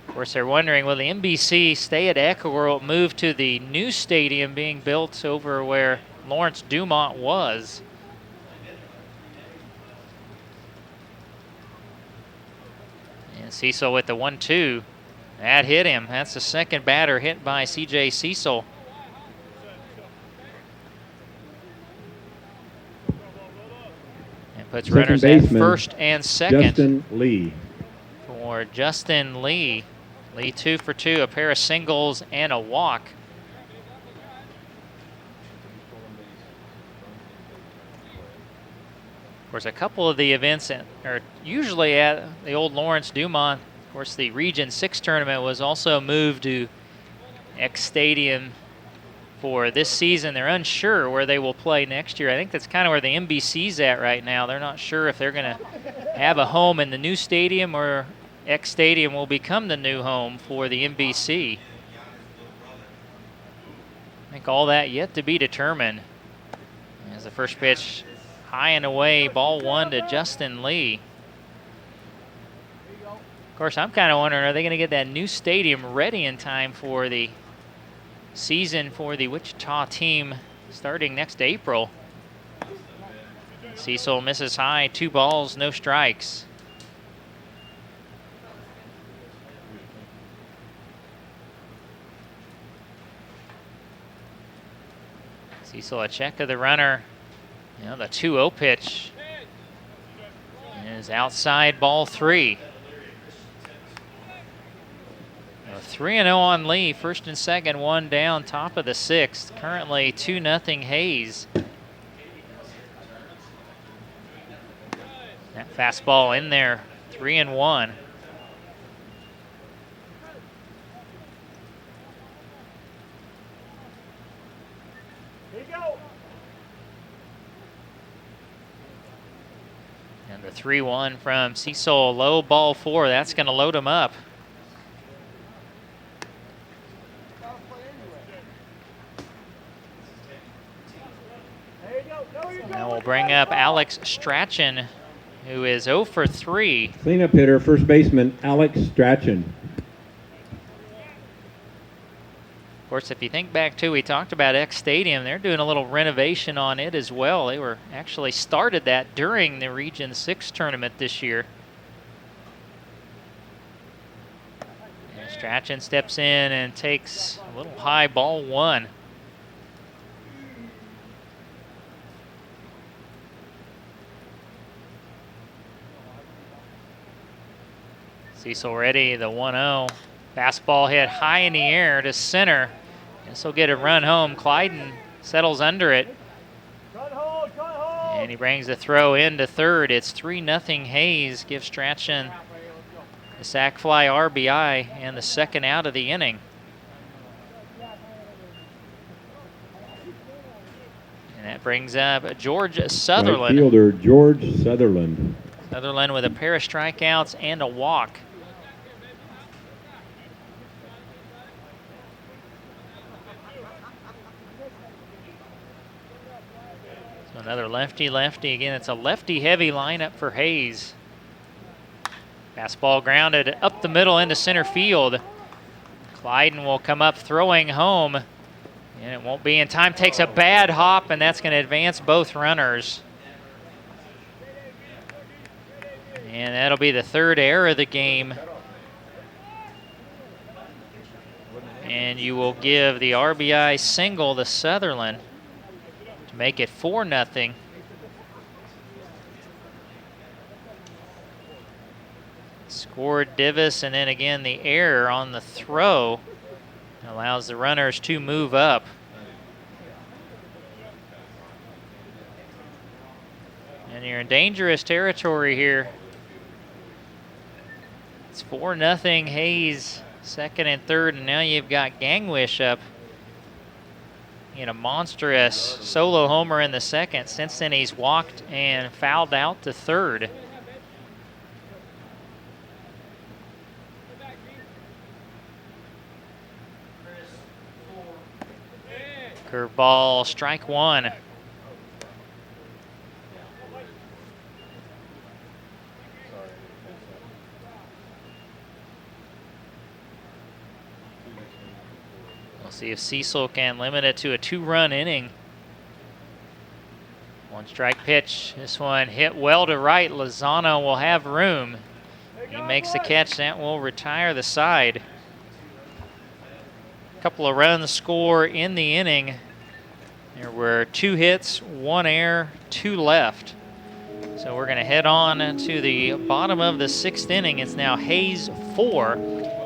Of course, they're wondering, will the NBC stay at Echo or will it move to the new stadium being built over where Lawrence Dumont was? And Cecil with the 1-2. That hit him. That's the second batter hit by C.J. Cecil. And puts runners at first and second. Justin Lee. For Justin Lee. Lee 2 for 2, a pair of singles and a walk. Of course, a couple of the events are usually at the old Lawrence Dumont. Of course, the Region 6 tournament was also moved to X Stadium for this season. They're unsure where they will play next year. I think that's kind of where the NBC's at right now. They're not sure if they're going to have a home in the new stadium or X Stadium will become the new home for the NBC. I think all that yet to be determined. As the first pitch high and away, ball 1 to Justin Lee. Of course, I'm kind of wondering, are they going to get that new stadium ready in time for the season for the Wichita team starting next April? Cecil misses high, 2 balls, no strikes. Cecil a check of the runner. You know, the 2-0 pitch is outside, ball 3. 3-0 on Lee, first and second, 1 down, top of the 6th. Currently 2-0 Hayes. That fastball in there, 3-1. And the 3-1 from Cecil, low, ball 4. That's going to load him up. Now we'll bring up Alex Strachan, who is 0 for 3. Cleanup hitter, first baseman Alex Strachan. Of course, if you think back to, we talked about X Stadium, they're doing a little renovation on it as well. They were actually started that during the Region 6 tournament this year. And Strachan steps in and takes a little high, ball 1. Cecil ready, the 1-0. Fastball hit high in the air to center. And This will get a run home. Clyden settles under it. And he brings the throw into third. It's 3-0 Hayes. Gives Strachan the sac fly RBI and the second out of the inning. And that brings up George Sutherland. Right fielder George Sutherland. Sutherland with a pair of strikeouts and a walk. So another lefty-lefty. Again, it's a lefty-heavy lineup for Hayes. Fastball grounded up the middle into center field. Clyden will come up throwing home, and it won't be in time. Takes a bad hop, and that's going to advance both runners. And that'll be the third error of the game. And you will give the RBI single to Sutherland to make it 4-0. Scored Divis, and then again the error on the throw allows the runners to move up. And you're in dangerous territory here. It's 4-0 Hayes, second and third, and now you've got Gangwish up in a monstrous solo homer in the second. Since then he's walked and fouled out to third. Curveball, strike one. We'll see if Cecil can limit it to a 2-run inning. One strike pitch. This one hit well to right. Lozano will have room. He makes the catch. That will retire the side. Couple of runs score in the inning. There were 2 hits, 1 error, 2 left. So we're going to head on to the bottom of the 6th inning. It's now Hayes 4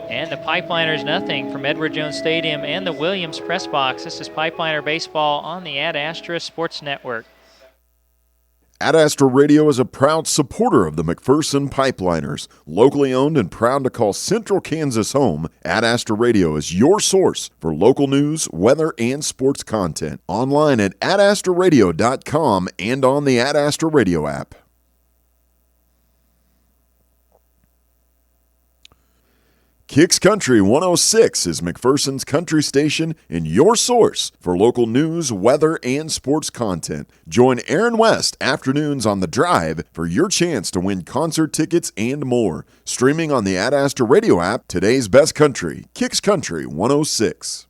and the Pipeliners nothing from Edward Jones Stadium and the Williams Press Box. This is Pipeliner Baseball on the Ad Astra Sports Network. Ad Astra Radio is a proud supporter of the McPherson Pipeliners. Locally owned and proud to call Central Kansas home, Ad Astra Radio is your source for local news, weather, and sports content. Online at adastraradio.com and on the Ad Astra Radio app. Kicks Country 106 is McPherson's country station and your source for local news, weather, and sports content. Join Aaron West afternoons on The Drive for your chance to win concert tickets and more. Streaming on the Ad Astra Radio app, today's best country, Kicks Country 106.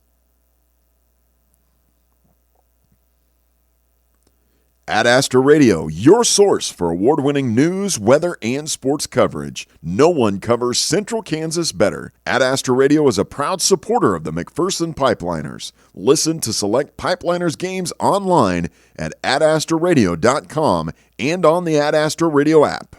Ad Astra Radio, your source for award-winning news, weather, and sports coverage. No one covers Central Kansas better. Ad Astra Radio is a proud supporter of the McPherson Pipeliners. Listen to select Pipeliners games online at adastraradio.com and on the Ad Astra Radio app.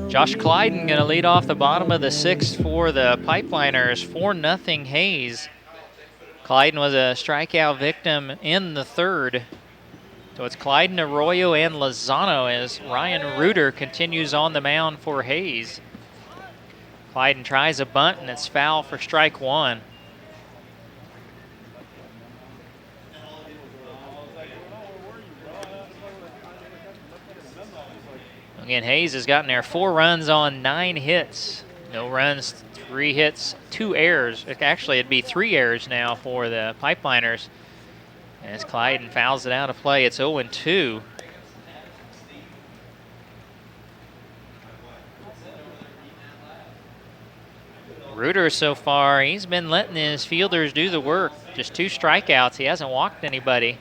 Josh Clyden going to lead off the bottom of the 6th for the Pipeliners. 4-0 Hayes. Clyden was a strikeout victim in the 3rd. So it's Clyden, Arroyo, and Lozano as Ryan Reuter continues on the mound for Hayes. Clyden tries a bunt, and it's foul for strike one. Again, Hayes has gotten there 4 runs on 9 hits. No runs, 3 hits, 2 errors. Actually, it'd be 3 errors now for the Pipeliners. As Clyden fouls it out of play, it's 0-2. Reuter so far, he's been letting his fielders do the work. Just 2 strikeouts. He hasn't walked anybody.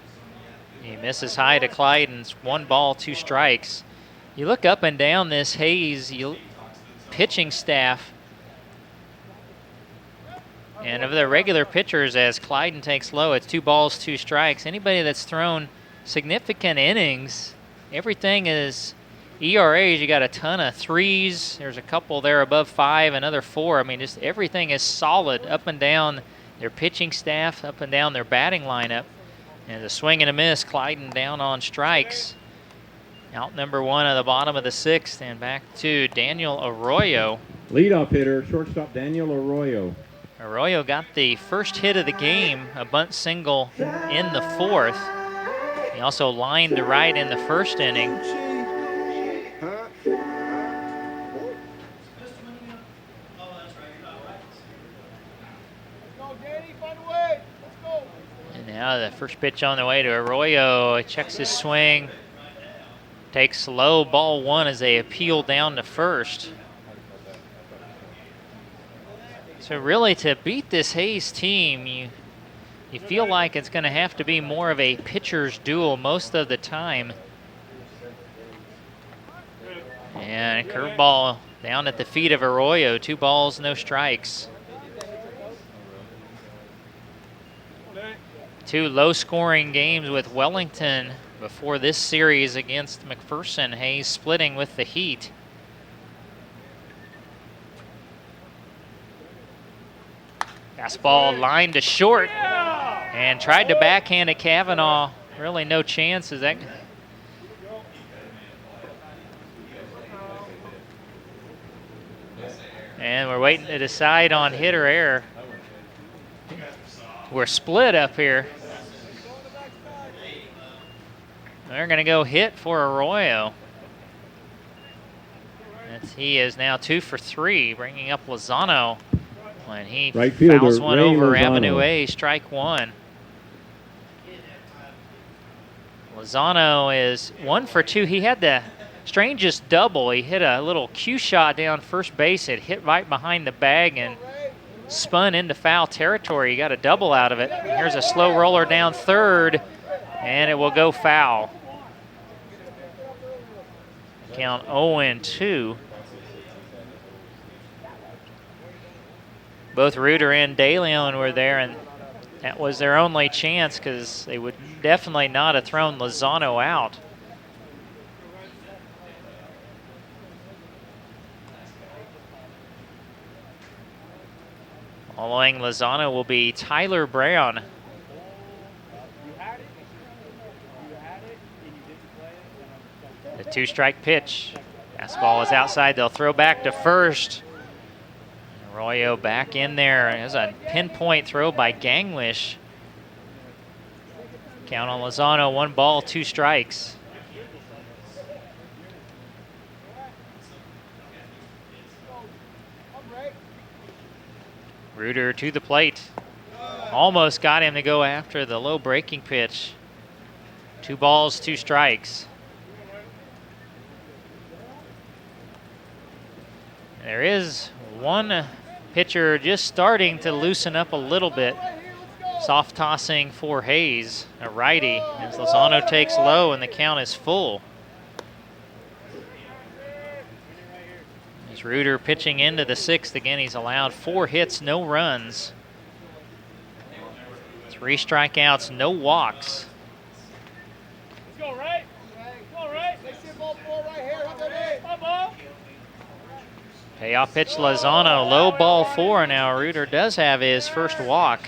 He misses high to Clyden's 1 ball, 2 strikes. You look up and down this Hayes pitching staff, and of the regular pitchers, as Clyden takes low, it's 2 balls, 2 strikes. Anybody that's thrown significant innings, everything is ERAs. You got a ton of 3s. There's a couple there above 5, another 4. I mean, just everything is solid up and down their pitching staff, up and down their batting lineup. And a swing and a miss, Clyden down on strikes. Out number 1 at the bottom of the 6th, and back to Daniel Arroyo. Leadoff hitter, shortstop Daniel Arroyo. Arroyo got the first hit of the game, a bunt single in the 4th. He also lined to right in the first inning. And now the first pitch on the way to Arroyo. Checks his swing. Takes low, ball 1 as they appeal down to first. So really, to beat this Hayes team, you feel like it's going to have to be more of a pitcher's duel most of the time. And curveball down at the feet of Arroyo. 2 balls, no strikes. 2 low-scoring games with Wellington before this series against McPherson. Hayes splitting with the Heat. Fastball lined to short and tried to backhand at Kavanaugh. Really no chance. Is that? And we're waiting to decide on hit or error. We're split up here. They're going to go hit for Arroyo. He is now 2 for 3, bringing up Lozano when he Right fielder, fouls one Ray over Lozano. Avenue A, strike 1. Lozano is 1 for 2. He had the strangest double. He hit a little cue shot down first base. It hit right behind the bag and spun into foul territory. He got a double out of it. Here's a slow roller down third, and it will go foul. Count 0-2. Both Reuter and De Leon were there, and that was their only chance because they would definitely not have thrown Lozano out. Following Lozano will be Tyler Brown. The 2-strike pitch. Fastball is outside. They'll throw back to first. Arroyo back in there. There's a pinpoint throw by Ganglish. Count on Lozano. 1 ball, 2 strikes. Reuter to the plate. Almost got him to go after the low breaking pitch. 2 balls, 2 strikes. There is one pitcher just starting to loosen up a little bit. Soft tossing for Hayes, a righty, as Lozano takes low and the count is full. As Reuter pitching into the 6th again, he's allowed 4 hits, no runs. 3 strikeouts, no walks. Let's go, right? Go, right? They see ball 4 right here. How about it? Come on. Payoff pitch Lozano, low ball 4 now. Reuter does have his first walk.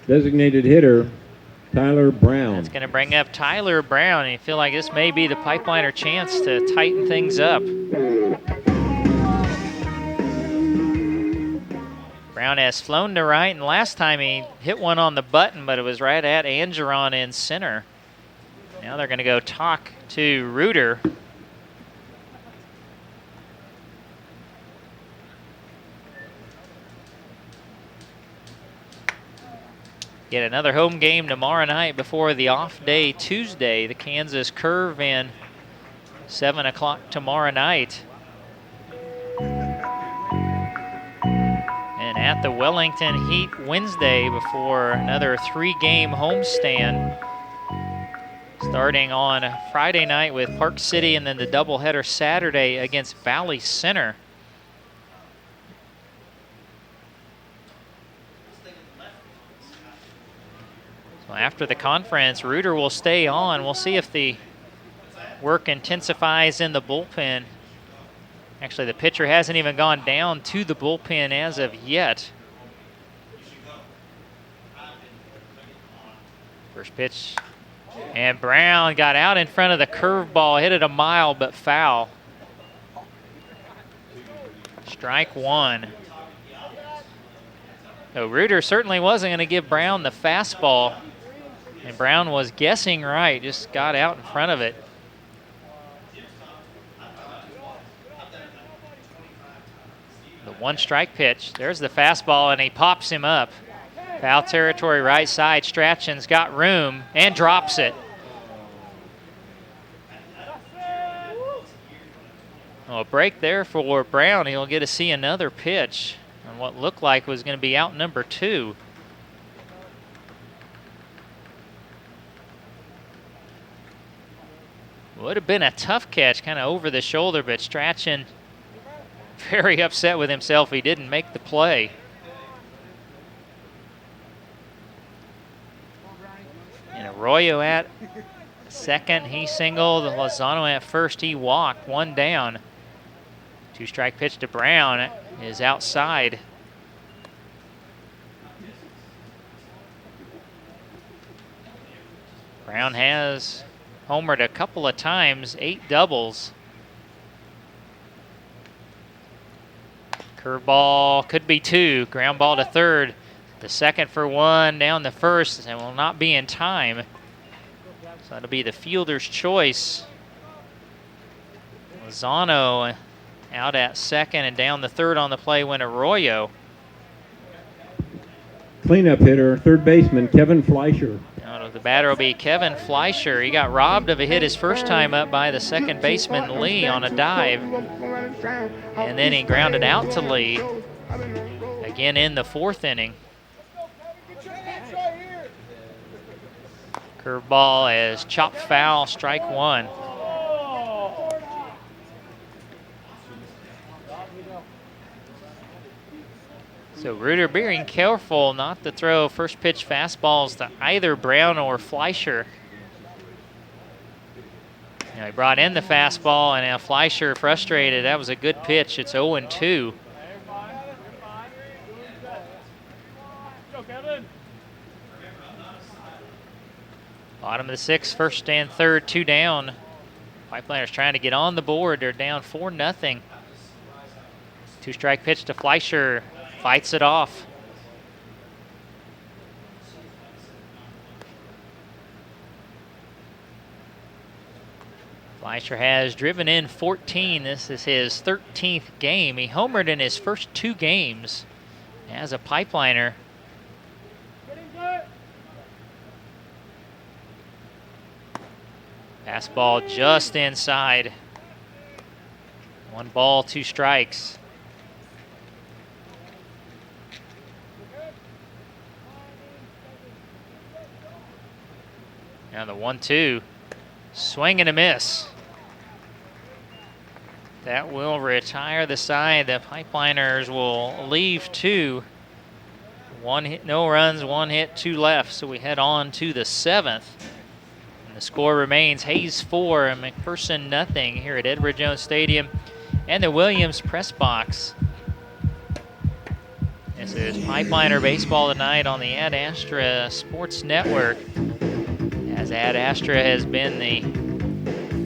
Designated hitter, Tyler Brown. That's going to bring up Tyler Brown, and you feel like this may be the Pipeliner chance to tighten things up. Brown has flown to right, and last time he hit one on the button, but it was right at Angeron in center. Now they're going to go talk to Reuter. Get another home game tomorrow night before the off day Tuesday. The Kansas Curve in 7 o'clock tomorrow night. And at the Wellington Heat Wednesday before another 3-game homestand. Starting on Friday night with Park City and then the doubleheader Saturday against Valley Center. So after the conference, Reuter will stay on. We'll see if the work intensifies in the bullpen. Actually, the pitcher hasn't even gone down to the bullpen as of yet. First pitch. And Brown got out in front of the curveball, hit it a mile, but foul. Strike one. So Reuter certainly wasn't going to give Brown the fastball. And Brown was guessing right, just got out in front of it. The 1-strike pitch. There's the fastball, and he pops him up. Foul territory right side. Strachan's got room and drops it. Well, a break there for Brown. He'll get to see another pitch on what looked like was going to be out number 2. Would have been a tough catch, kind of over the shoulder, but Strachan very upset with himself he didn't make the play. And Arroyo at second, he singled. Lozano at first, he walked, 1 down. 2-strike pitch to Brown is outside. Brown has homered a couple of times, 8 doubles. Curveball could be 2. Ground ball to third. The second for 1, down the first, and will not be in time. So that'll be the fielder's choice. Lozano out at second, and down the third on the play went Arroyo. Cleanup hitter, third baseman Kevin Fleischer. The batter will be Kevin Fleischer. He got robbed of a hit his first time up by the second baseman Lee on a dive. And then he grounded out to Lee again in the 4th inning. Curveball is chopped foul, strike 1. So Reuter being careful not to throw first pitch fastballs to either Brown or Fleischer. He brought in the fastball, and now Fleischer frustrated. That was a good pitch. It's 0-2. Bottom of the 6th, first and third, 2 down. Pipeliners trying to get on the board. They're down 4-0. 2-strike pitch to Fleischer. Fights it off. Fleischer has driven in 14. This is his 13th game. He homered in his first 2 games as a Pipeliner. Fastball just inside. 1 ball, 2 strikes. Now the 1-2, swing and a miss. That will retire the side. The Pipeliners will leave 2. 1 hit, no runs, 1 hit, 2 left. So we head on to the 7th. And the score remains Hayes 4 and McPherson nothing here at Edward Jones Stadium and the Williams press box. This is Pipeliner Baseball tonight on the Ad Astra Sports Network. As Ad Astra has been the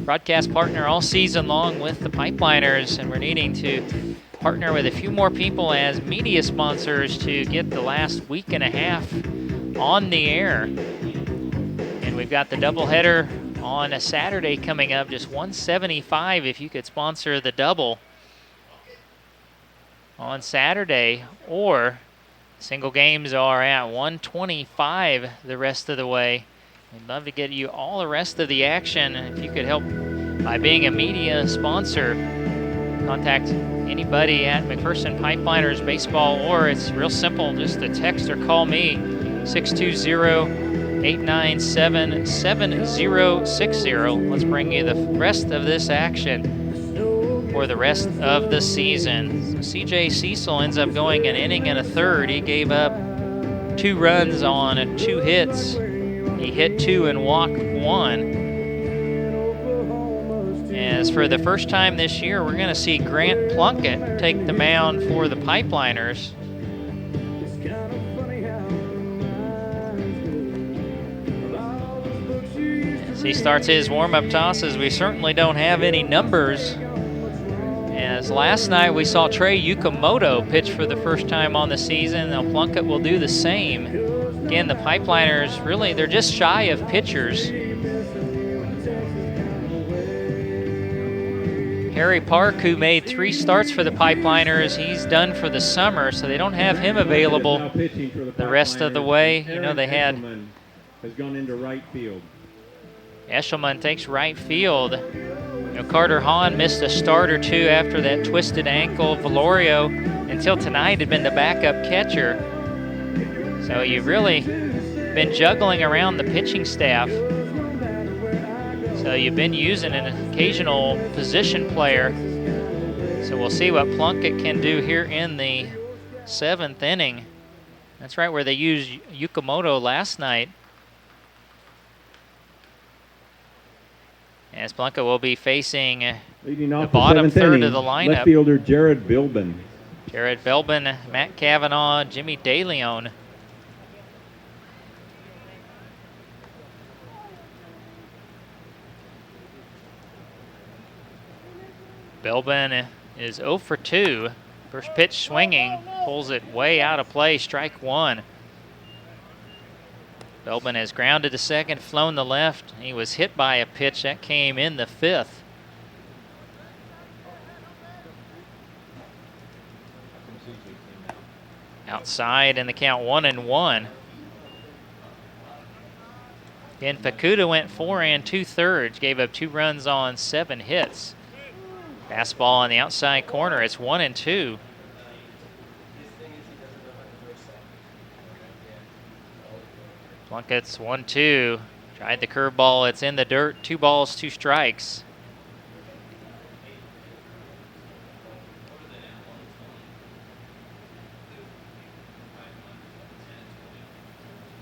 broadcast partner all season long with the Pipeliners, and we're needing to partner with a few more people as media sponsors to get the last week and a half on the air. And we've got the doubleheader on a Saturday coming up, just $175 if you could sponsor the double on Saturday, or Single games are at 125 the rest of the way. We'd love to get you all the rest of the action. If you could help by being a media sponsor, contact anybody at McPherson Pipeliners Baseball, or it's real simple, just a text or call me, 620-897-7060. Let's bring you the rest of this action for the rest of the season. So CJ Cecil ends up going an inning and a third. He gave up 2 runs on 2 hits. He hit 2 and walked 1. As for the first time this year, we're going to see Grant Plunkett take the mound for the Pipeliners. As he starts his warm-up tosses, we certainly don't have any numbers. As last night we saw Trey Yukamoto pitch for the first time on the season. Now Plunkett will do the same. Again, the Pipeliners, really, they're just shy of pitchers. Harry Park, who made 3 starts for the Pipeliners, he's done for the summer, so they don't have him available the rest of the way. You know, they had has gone into right field. Eshelman takes right field. You know, Carter Hahn missed a start or 2 after that twisted ankle. Valorio, until tonight, had been the backup catcher. So you've really been juggling around the pitching staff. So you've been using an occasional position player. So we'll see what Plunkett can do here in the 7th inning. That's right where they used Yukamoto last night. As Plunkett will be facing the bottom third of the lineup. Left fielder Jared Bilbin. Jared Bilbin, Matt Cavanaugh, Jimmy DeLeon. Bilbin is 0 for 2. First pitch swinging, pulls it way out of play, strike 1. Bilbin has grounded to second, flown to left. He was hit by a pitch that came in the 5th. Outside in the count 1-1. Again, Pakuda went 4 2/3, gave up 2 runs on 7 hits. Fastball on the outside corner, it's 1-2. Plunkett's 1-2. Tried the curveball, it's in the dirt. 2 balls, 2 strikes.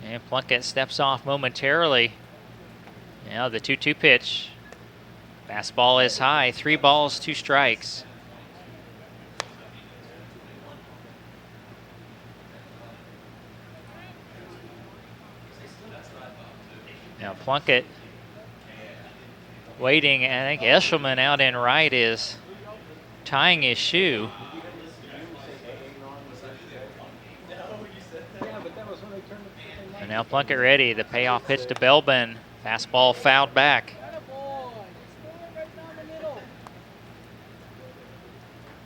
And Plunkett steps off momentarily. Now the 2-2 pitch. Fastball is high, 3 balls, 2 strikes. Now Plunkett waiting. I think Eshelman out in right is tying his shoe. And now Plunkett ready. The payoff pitch to Belbin. Fastball fouled back.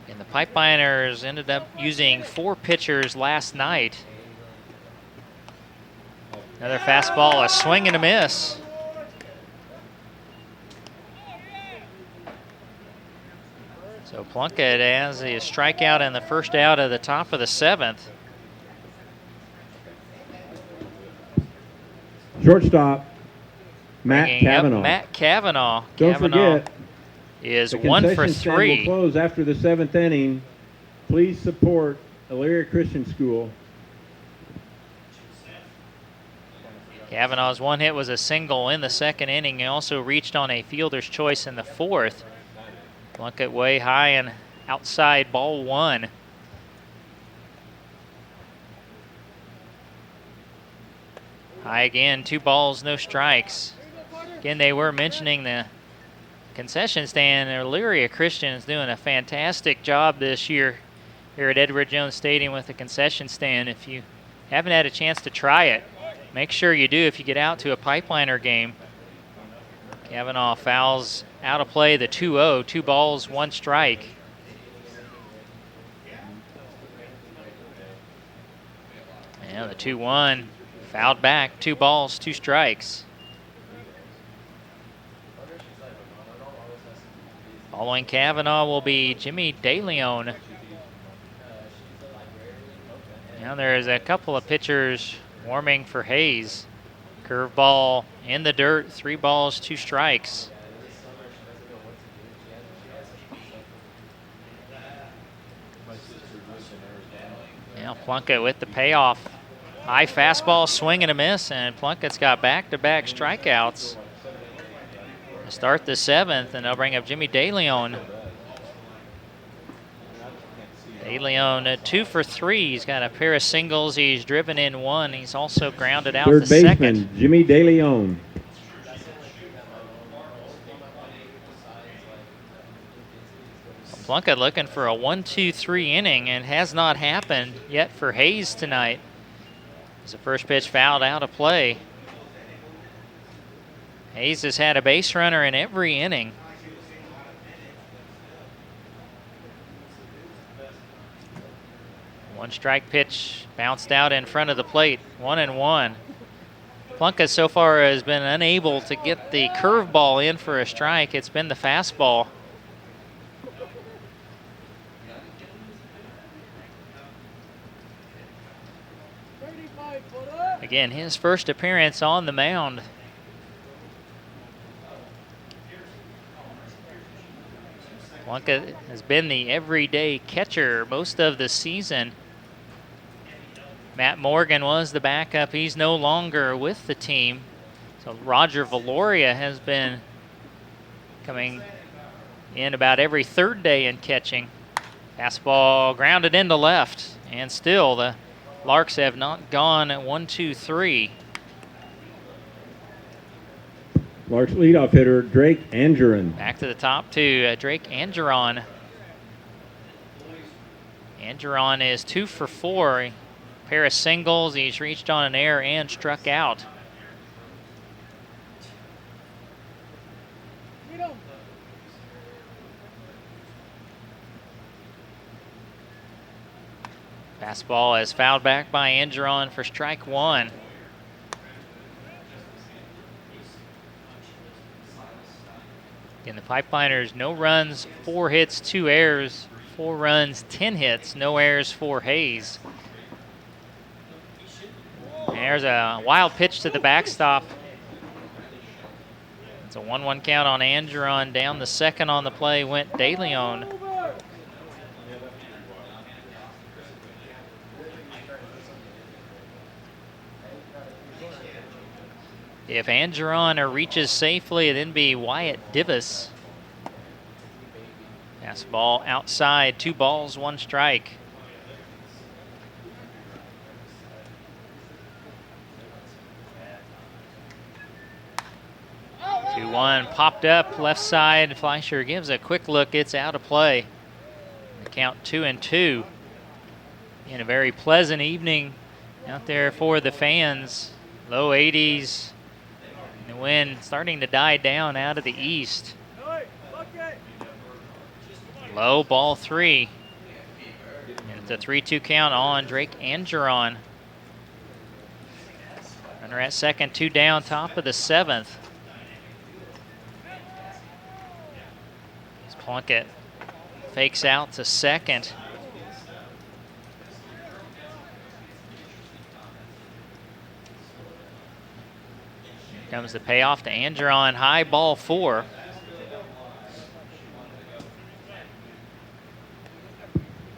And the Pipeliners ended up using 4 pitchers last night. Another fastball, a swing and a miss. So Plunkett has a strikeout in the first out of the top of the 7th. Shortstop, Matt Bringing Cavanaugh. Up Matt Cavanaugh. Don't Cavanaugh forget, is the 1 for concession stand 3. will close after the 7th inning. Please support Elyria Christian School. Cavanaugh's 1 hit was a single in the 2nd inning. He also reached on a fielder's choice in the 4th. Plunkett way high and outside, ball 1. High again, 2 balls, no strikes. Again, they were mentioning the concession stand. Elyria Christian is doing a fantastic job this year here at Edward Jones Stadium with the concession stand. If you haven't had a chance to try it, make sure you do if you get out to a Pipeliner game. Cavanaugh fouls out of play the 2-0, 2 balls, 1 strike. Now the 2-1 fouled back, 2 balls, 2 strikes. Following Kavanaugh will be Jimmy DeLeon. Now there's a couple of pitchers warming for Hayes. Curveball in the dirt, 3 balls, 2 strikes. Now Plunkett with the payoff. High fastball, swing and a miss, and Plunkett's got back-to-back strikeouts to start the 7th, and they'll bring up Jimmy DeLeon. DeLeon 2 for 3. He's got a pair of singles. He's driven in 1. He's also grounded out Third the baseman, second. Jimmy DeLeon. Plunkett looking for a 1-2-3 inning, and has not happened yet for Hayes tonight. As the first pitch fouled out of play. Hayes has had a base runner in every inning. One strike pitch bounced out in front of the plate, 1-1. Plunkett so far has been unable to get the curveball in for a strike. It's been the fastball. Again, his first appearance on the mound. Plunkett has been the everyday catcher most of the season. Matt Morgan was the backup. He's no longer with the team. So Roger Valoria has been coming in about every 3rd day in catching. Fastball grounded into left, and still the Larks have not gone at 1-2-3. Larks leadoff hitter, Drake Angeron. Back to the top to Drake Angeron. Angeron is 2 for 4. A pair of singles. He's reached on an error and struck out. Fastball is fouled back by Angeron for strike 1. In the Pipeliners, no runs, 4 hits, 2 errors, 4 runs, 10 hits, no errors for Hayes. There's a wild pitch to the backstop. It's a 1-1 count on Angeron. Down the second on the play went DeLeon. If Angeron reaches safely, it'd then be Wyatt Divis. Fastball outside, 2 balls, 1 strike. Two 2-1 popped up left side. Fleischer gives a quick look. It's out of play. The count 2-2. And a very pleasant evening out there for the fans. Low 80s. The wind starting to die down out of the east. Low ball 3. And it's a 3-2 count on Drake Angeron. Runner at second, 2 down, top of the 7th. As Plunkett fakes out to second. Comes the payoff to Angeron, high ball 4.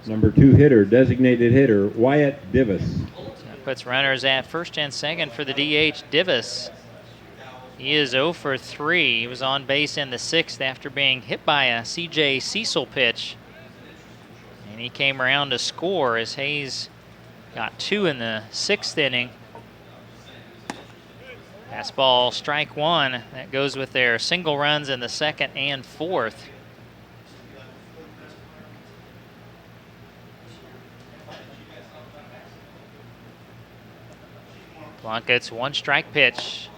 Number 2 hitter, designated hitter, Wyatt Divis. That puts runners at first and second for the DH, Divis. He is 0 for 3. He was on base in the 6th after being hit by a C.J. Cecil pitch. And he came around to score as Hayes got 2 in the 6th inning. Fastball, strike 1. That goes with their single runs in the 2nd and 4th. Plunkett's 1 strike pitch.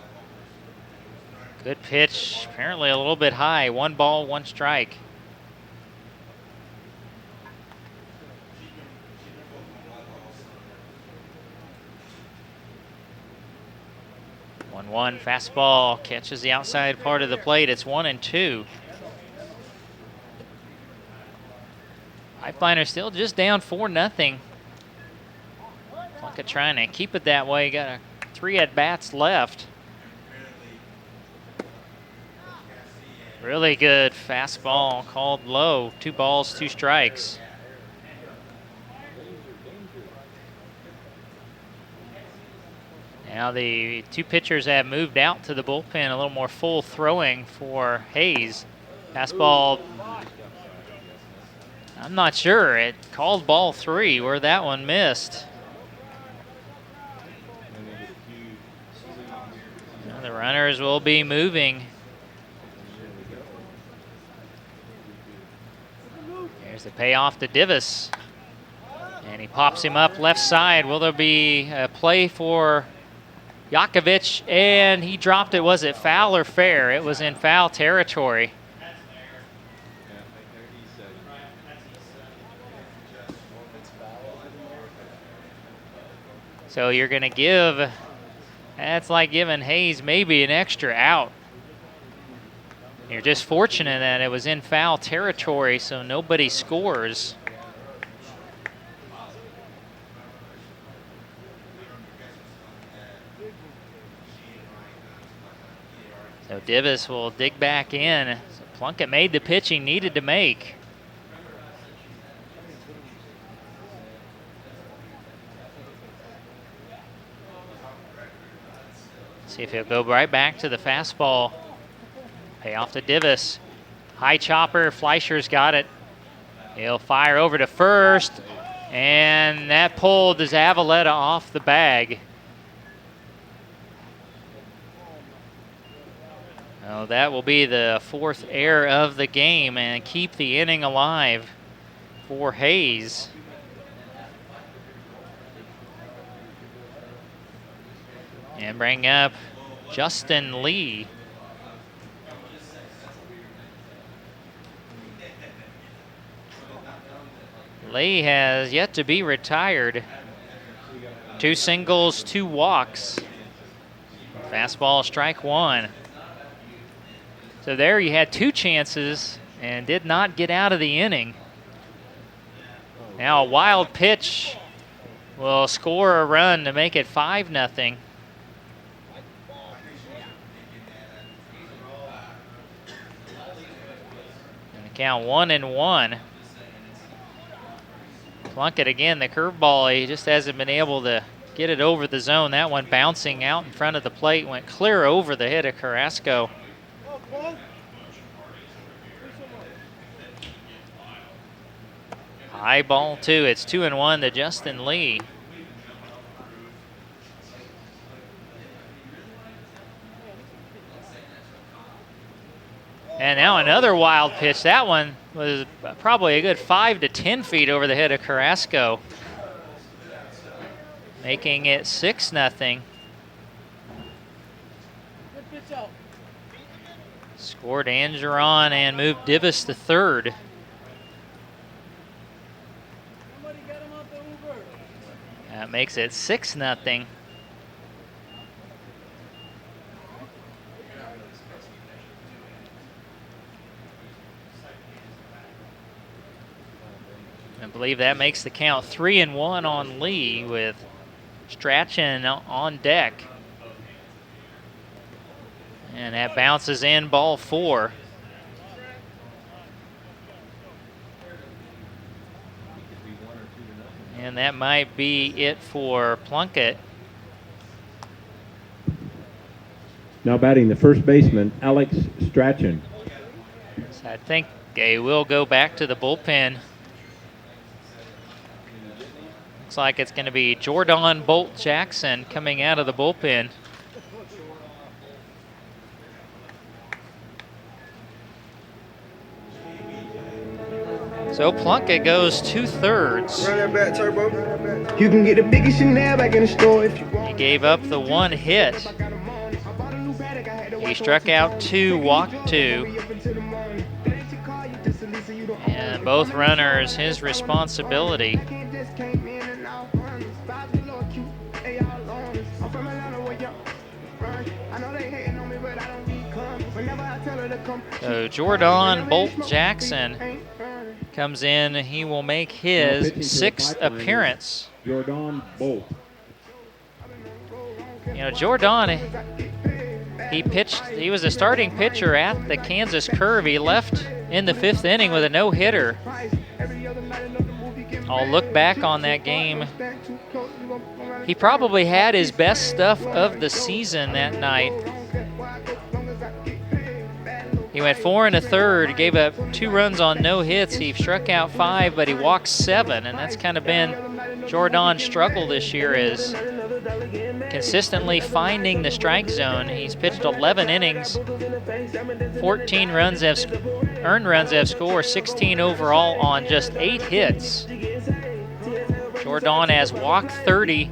Good pitch, apparently a little bit high. 1 ball, 1 strike. 1-1. Fastball catches the outside part of the plate. It's 1-2. Pipeliner still just down 4-0. Plunkett trying to keep it that way. Got 3 at-bats left. Really good fastball called low. 2 balls, 2 strikes. Now the 2 pitchers have moved out to the bullpen, a little more full throwing for Hayes. Fastball, I'm not sure. It called ball 3 where that one missed. Now the runners will be moving. Here's the payoff to Divis. And he pops him up left side. Will there be a play for Yakovich? And he dropped it. Was it foul or fair? It was in foul territory. So you're going to give, that's like giving Hayes maybe an extra out. You're just fortunate that it was in foul territory, so nobody scores. So Divis will dig back in. So Plunkett made the pitch he needed to make. See if he'll go right back to the fastball. Payoff to Divis. High chopper, Fleischer's got it. He'll fire over to first, and that pulled Zavaleta off the bag. Oh, that will be the 4th error of the game and keep the inning alive for Hayes. And bring up Justin Lee. Lee has yet to be retired. 2 singles, 2 walks. Fastball, strike 1. So there you had 2 chances and did not get out of the inning. Now a wild pitch will score a run to make it 5-0. And the count 1-1. Plunkett again, the curveball, he just hasn't been able to get it over the zone. That one bouncing out in front of the plate, went clear over the head of Carrasco. High ball 2, it's 2-1 to Justin Lee. And now another wild pitch. That one was probably a good 5 to 10 feet over the head of Carrasco, making it 6-0. Scored Angeron and moved Divis to third. That makes it 6-0. I believe that makes the count 3-1 on Lee with Strachan on deck. And that bounces in, ball 4. And that might be it for Plunkett. Now batting the first baseman, Alex Strachan. So I think they will go back to the bullpen. Looks like it's going to be Jordan Bolt Jackson coming out of the bullpen. So Plunkett goes 2/3. Run that back, Turbo. You can get the biggest Chanel back in the store if you want. He gave up the 1 hit. He struck out 2, walked 2. And both runners his responsibility. So Jordan Bolt Jackson comes in. He will make his 6th appearance. Jordan Bolt. You know, Jordan, he was a starting pitcher at the Kansas Curve. He left in the 5th inning with a no-hitter. I'll look back on that game. He probably had his best stuff of the season that night. He went 4 1/3, gave up 2 runs on no hits. He struck out 5, but he walked 7, and that's kind of been Jordan's struggle this year, is consistently finding the strike zone. He's pitched 11 innings, 14 earned runs have scored, 16 overall on just 8 hits. Jordan has walked 30.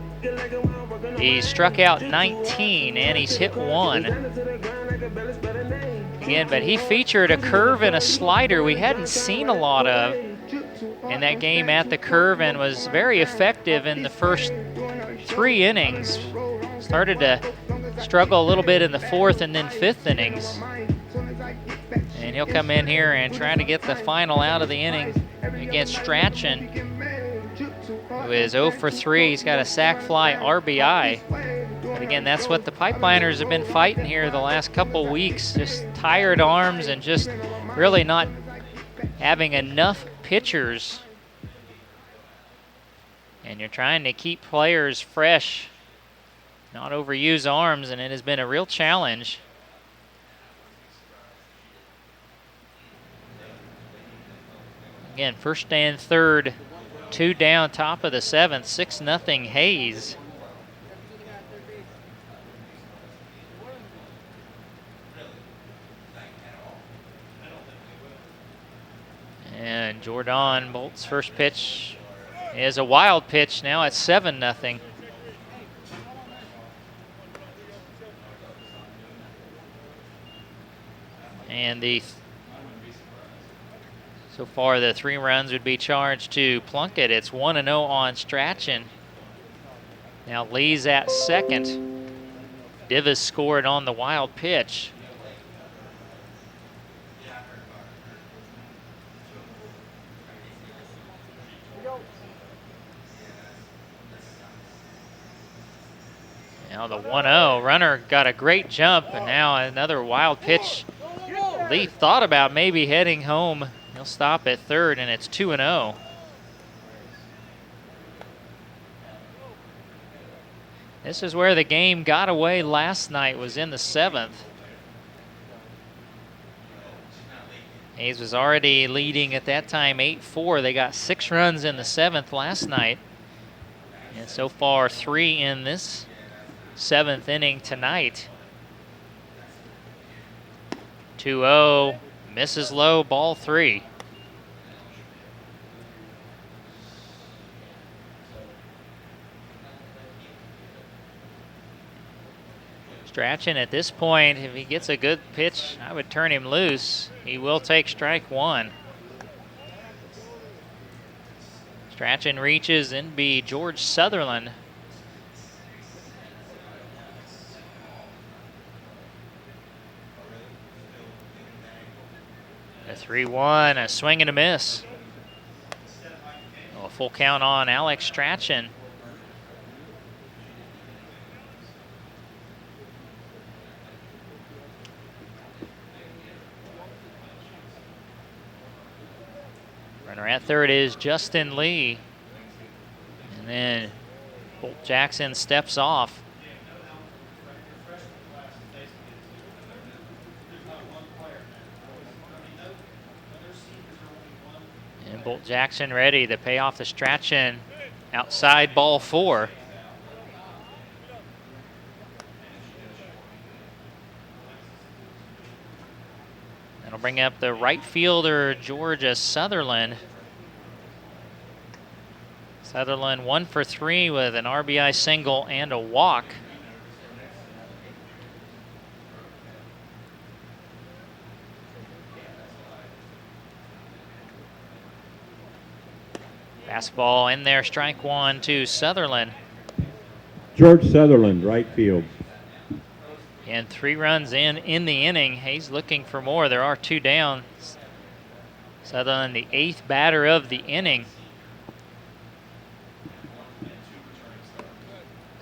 He's struck out 19, and he's hit 1. Again, but he featured a curve and a slider we hadn't seen a lot of in that game at the Curve, and was very effective in the first 3 innings. Started to struggle a little bit in the 4th and then 5th innings. And he'll come in here and try to get the final out of the inning against Strachan, who is 0 for 3. He's got a sac fly RBI. But again, that's what the Pipeliners have been fighting here the last couple weeks. Just tired arms and just really not having enough pitchers. And you're trying to keep players fresh, not overuse arms, and it has been a real challenge. Again, 1st and 3rd, 2 down, top of the 7th, 6-0 Hayes. And Jordan Bolt's first pitch is a wild pitch. Now it's 7-0. And so far the 3 runs would be charged to Plunkett. It's 1-0 on Strachan. Now Lee's at second. Divas scored on the wild pitch. Now the 1-0, runner got a great jump, and now another wild pitch. Lee thought about maybe heading home. He'll stop at 3rd, and it's 2-0. This is where the game got away last night, was in the 7th. Hayes was already leading at that time 8-4. They got 6 runs in the 7th last night. And so far 3 in this 7th inning tonight. 2-0, misses low, ball 3. Strachan at this point, if he gets a good pitch, I would turn him loose. He will take strike 1. Strachan reaches and be George Sutherland. A 3-1, a swing and a miss. A full count on Alex Strachan. Runner at 3rd is Justin Lee. And then Bolt Jackson steps off. And Bolt Jackson ready to pay off the Strachan outside, ball 4. That'll bring up the right fielder, Georgia Sutherland. Sutherland 1 for 3 with an RBI single and a walk. Fastball in there, strike 1 to Sutherland. George Sutherland, right field. And 3 runs in the inning. Hayes looking for more. There are 2 down. Sutherland, the 8th batter of the inning.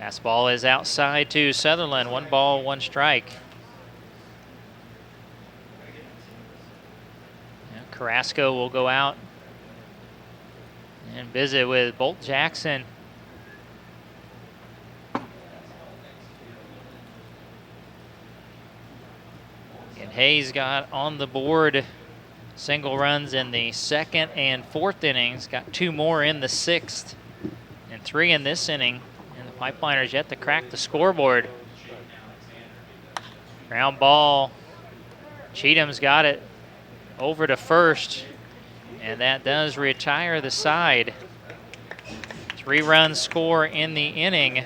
Fastball is outside to Sutherland. 1 ball, 1 strike. And Carrasco will go out and visit with Bolt Jackson. And Hayes got on the board single runs in the 2nd and 4th innings. Got 2 more in the 6th and 3 in this inning. And the Pipeliners yet to crack the scoreboard. Ground ball. Cheatham's got it over to first. And that does retire the side. 3-run score in the inning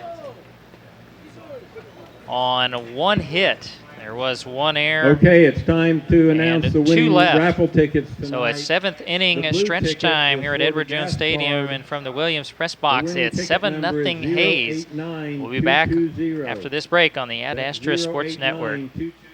on 1 hit. There was 1 error. Okay, it's time to announce and the 2 winning left. raffle tickets tonight. So it's 7th inning The blue stretch ticket time is here at for the Edward Jones gas Stadium, card. and from the Williams press The box, winning it's ticket 7-0 number is Hayes. We'll be back 089220. after this break on the Ad That's Astra Sports Network. 089220.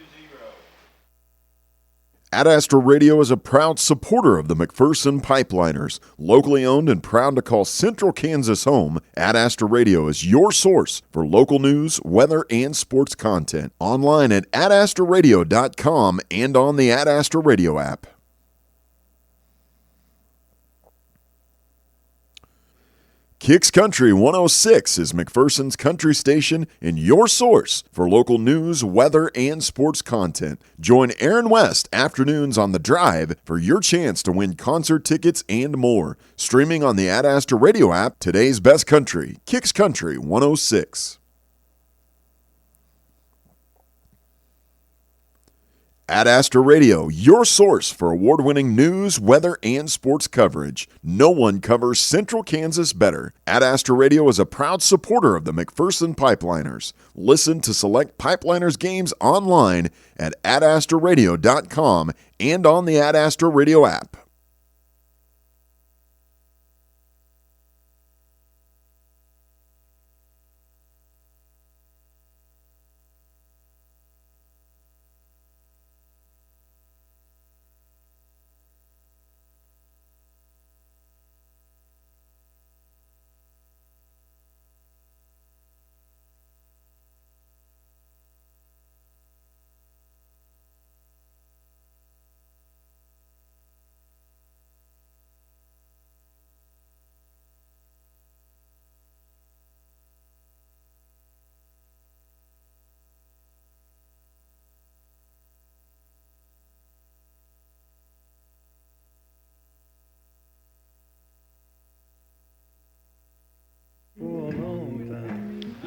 Ad Astra Radio is a proud supporter of the McPherson Pipeliners. Locally owned and proud to call Central Kansas home, Ad Astra Radio is your source for local news, weather, and sports content. Online at adastraradio.com and on the Ad Astra Radio app. Kicks Country 106 is McPherson's country station and your source for local news, weather, and sports content. Join Aaron West afternoons on The Drive for your chance to win concert tickets and more. Streaming on the Ad Astra Radio app, today's best country, Kicks Country 106. Ad Astra Radio, your source for award-winning news, weather, and sports coverage. No one covers Central Kansas better. Ad Astra Radio is a proud supporter of the McPherson Pipeliners. Listen to select Pipeliners games online at adastraradio.com and on the Ad Astra Radio app.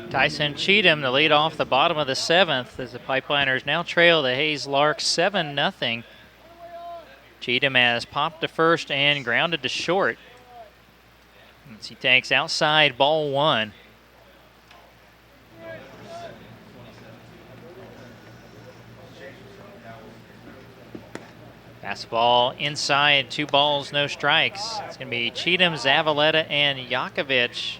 Tyson Cheatham to lead off the bottom of the 7th as the Pipeliners now trail the Hayes Larks 7-0. Cheatham has popped to first and grounded to short. As he takes outside ball 1. Fastball inside, 2 balls, no strikes. It's going to be Cheatham, Zavaleta, and Yakovich.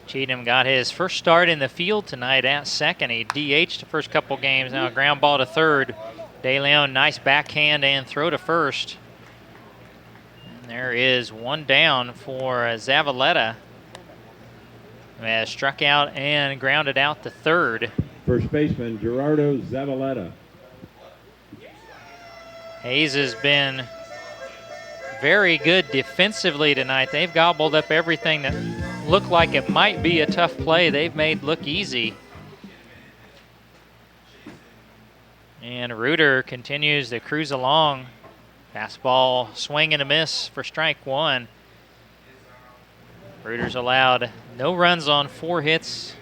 Cheatham got his first start in the field tonight at second. He DH'd the first couple games. Now a ground ball to third. De Leon, nice backhand and throw to first. And there is 1 down for Zavaleta, who has struck out and grounded out to third. First baseman Gerardo Zavaleta. Hayes has been very good defensively tonight. They've gobbled up everything that looked like it might be a tough play. They've made look easy. And Reuter continues to cruise along. Fastball, swing and a miss for strike 1. Reuter's allowed no runs on 4 hits,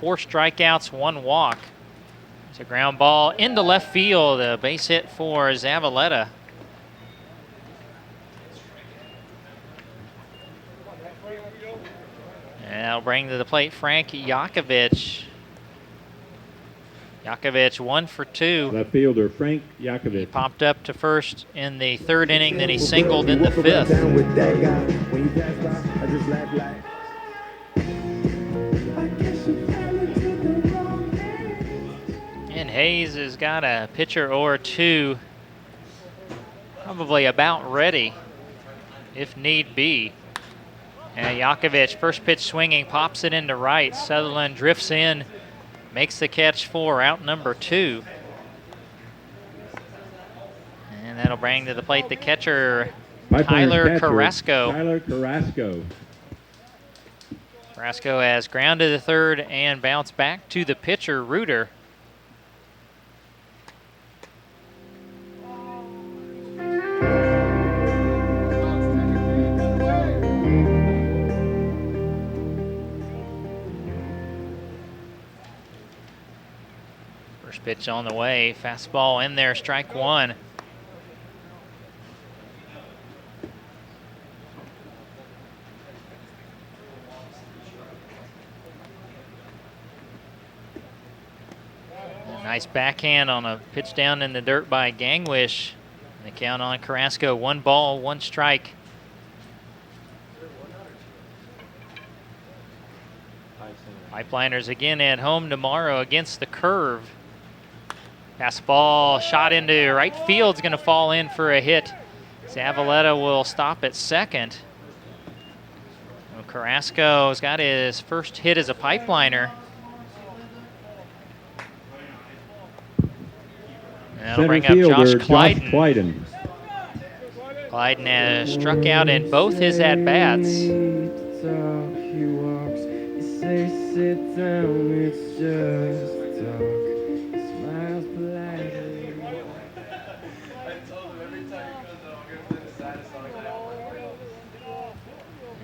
4 strikeouts, 1 walk. It's a ground ball into left field, a base hit for Zavaleta. And that'll bring to the plate Frank Yakovich. Yakovich 1 for 2. Left fielder Frank Yakovich. He popped up to first in the 3rd inning, then he singled in the 5th. Hayes has got a pitcher or two probably about ready if need be. And Yakovich, first pitch swinging, pops it into right. Sutherland drifts in, makes the catch for out number 2. And that'll bring to the plate the catcher, Tyler Carrasco. Tyler Carrasco. Carrasco has grounded to third and bounced back to the pitcher, Reuter. First pitch on the way, fastball in there, strike 1. Nice backhand on a pitch down in the dirt by Gangwish. And the count on Carrasco, 1 ball, 1 strike. Pipeliners again at home tomorrow against the Curve. Fastball shot into right field's going to fall in for a hit. Zavaleta will stop at second. Well, Carrasco's got his first hit as a pipeliner. That'll bring up Josh Clyden. Clyden has struck out in both his at-bats.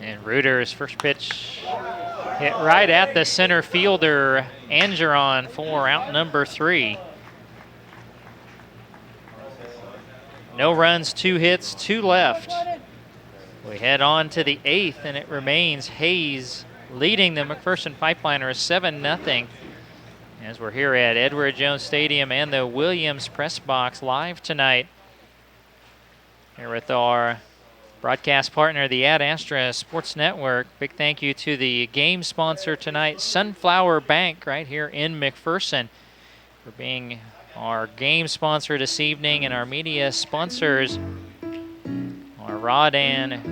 And Reuter's first pitch hit right at the center fielder, Angeron, for out number 3. No runs, 2 hits, 2 left. We head on to the 8th, and it remains Hayes leading the McPherson Pipeliners 7-0 as we're here at Edward Jones Stadium and the Williams Press Box live tonight. Here with our broadcast partner, the Ad Astra Sports Network. Big thank you to the game sponsor tonight, Sunflower Bank, right here in McPherson, for being our game sponsor this evening, and our media sponsors are Rod and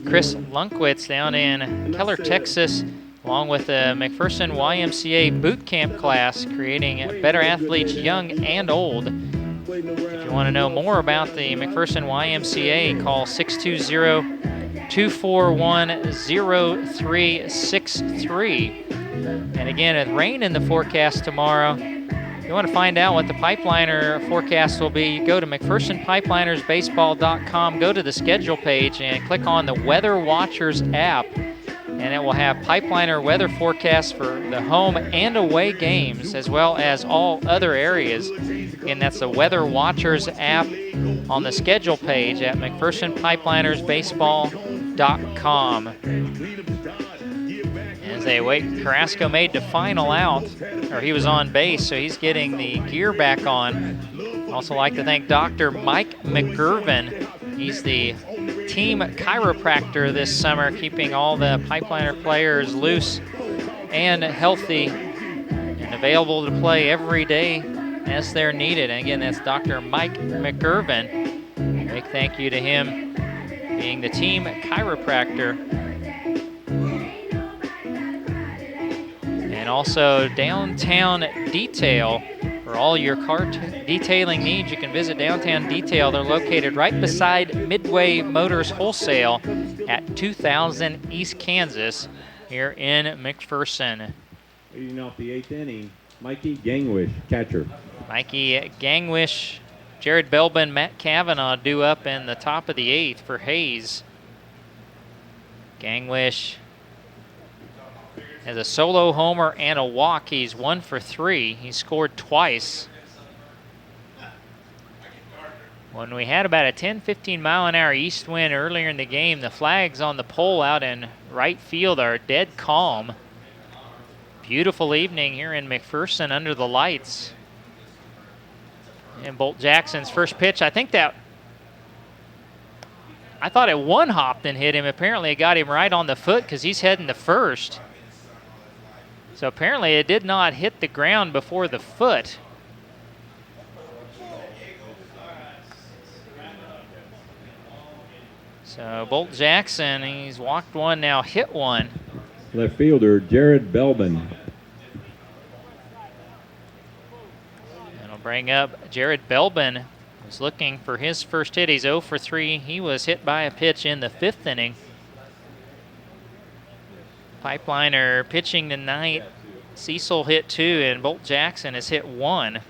Chris Lunkwitz down in Keller, Texas, along with the McPherson YMCA boot camp class, creating better athletes young and old. If you want to know more about the McPherson YMCA, call 620-241-0363. And again, with rain in the forecast tomorrow, if you want to find out what the Pipeliner forecast will be, go to McPhersonPipelinersBaseball.com, go to the schedule page, and click on the Weather Watchers app. And it will have Pipeliner weather forecasts for the home and away games, as well as all other areas. And that's the Weather Watchers app on the schedule page at McPhersonPipelinersBaseball.com. As they wait, Carrasco made the final out, or he was on base, so he's getting the gear back on. Also like to thank Dr. Mike McGurvin. He's the team chiropractor this summer, keeping all the Pipeliner players loose and healthy and available to play every day as they're needed. And again, that's Dr. Mike McGurvin. Big thank you to him being the team chiropractor. And also Downtown Detail. For all your car detailing needs, you can visit Downtown Detail. They're located right beside Midway Motors Wholesale at 2000 East Kansas here in McPherson. Leading off the 8th inning, Mikey Gangwish, catcher. Mikey Gangwish, Jared Belbin, Matt Cavanaugh due up in the top of the 8th for Hayes. Gangwish has a solo homer and a walk. He's 1 for 3. He scored twice. When we had about a 10-15 mile an hour east wind earlier in the game, the flags on the pole out in right field are dead calm. Beautiful evening here in McPherson under the lights. And Bolt Jackson's first pitch, I thought it one-hopped and hit him. Apparently it got him right on the foot because he's heading to first. So apparently it did not hit the ground before the foot. So Bolt Jackson, he's walked one, now hit one. Left fielder Jared Belbin. That'll bring up Jared Belbin, who's looking for his first hit. He's 0 for 3. He was hit by a pitch in the 5th inning. Pipeliner pitching tonight. Cecil hit 2, and Bolt Jackson has hit 1.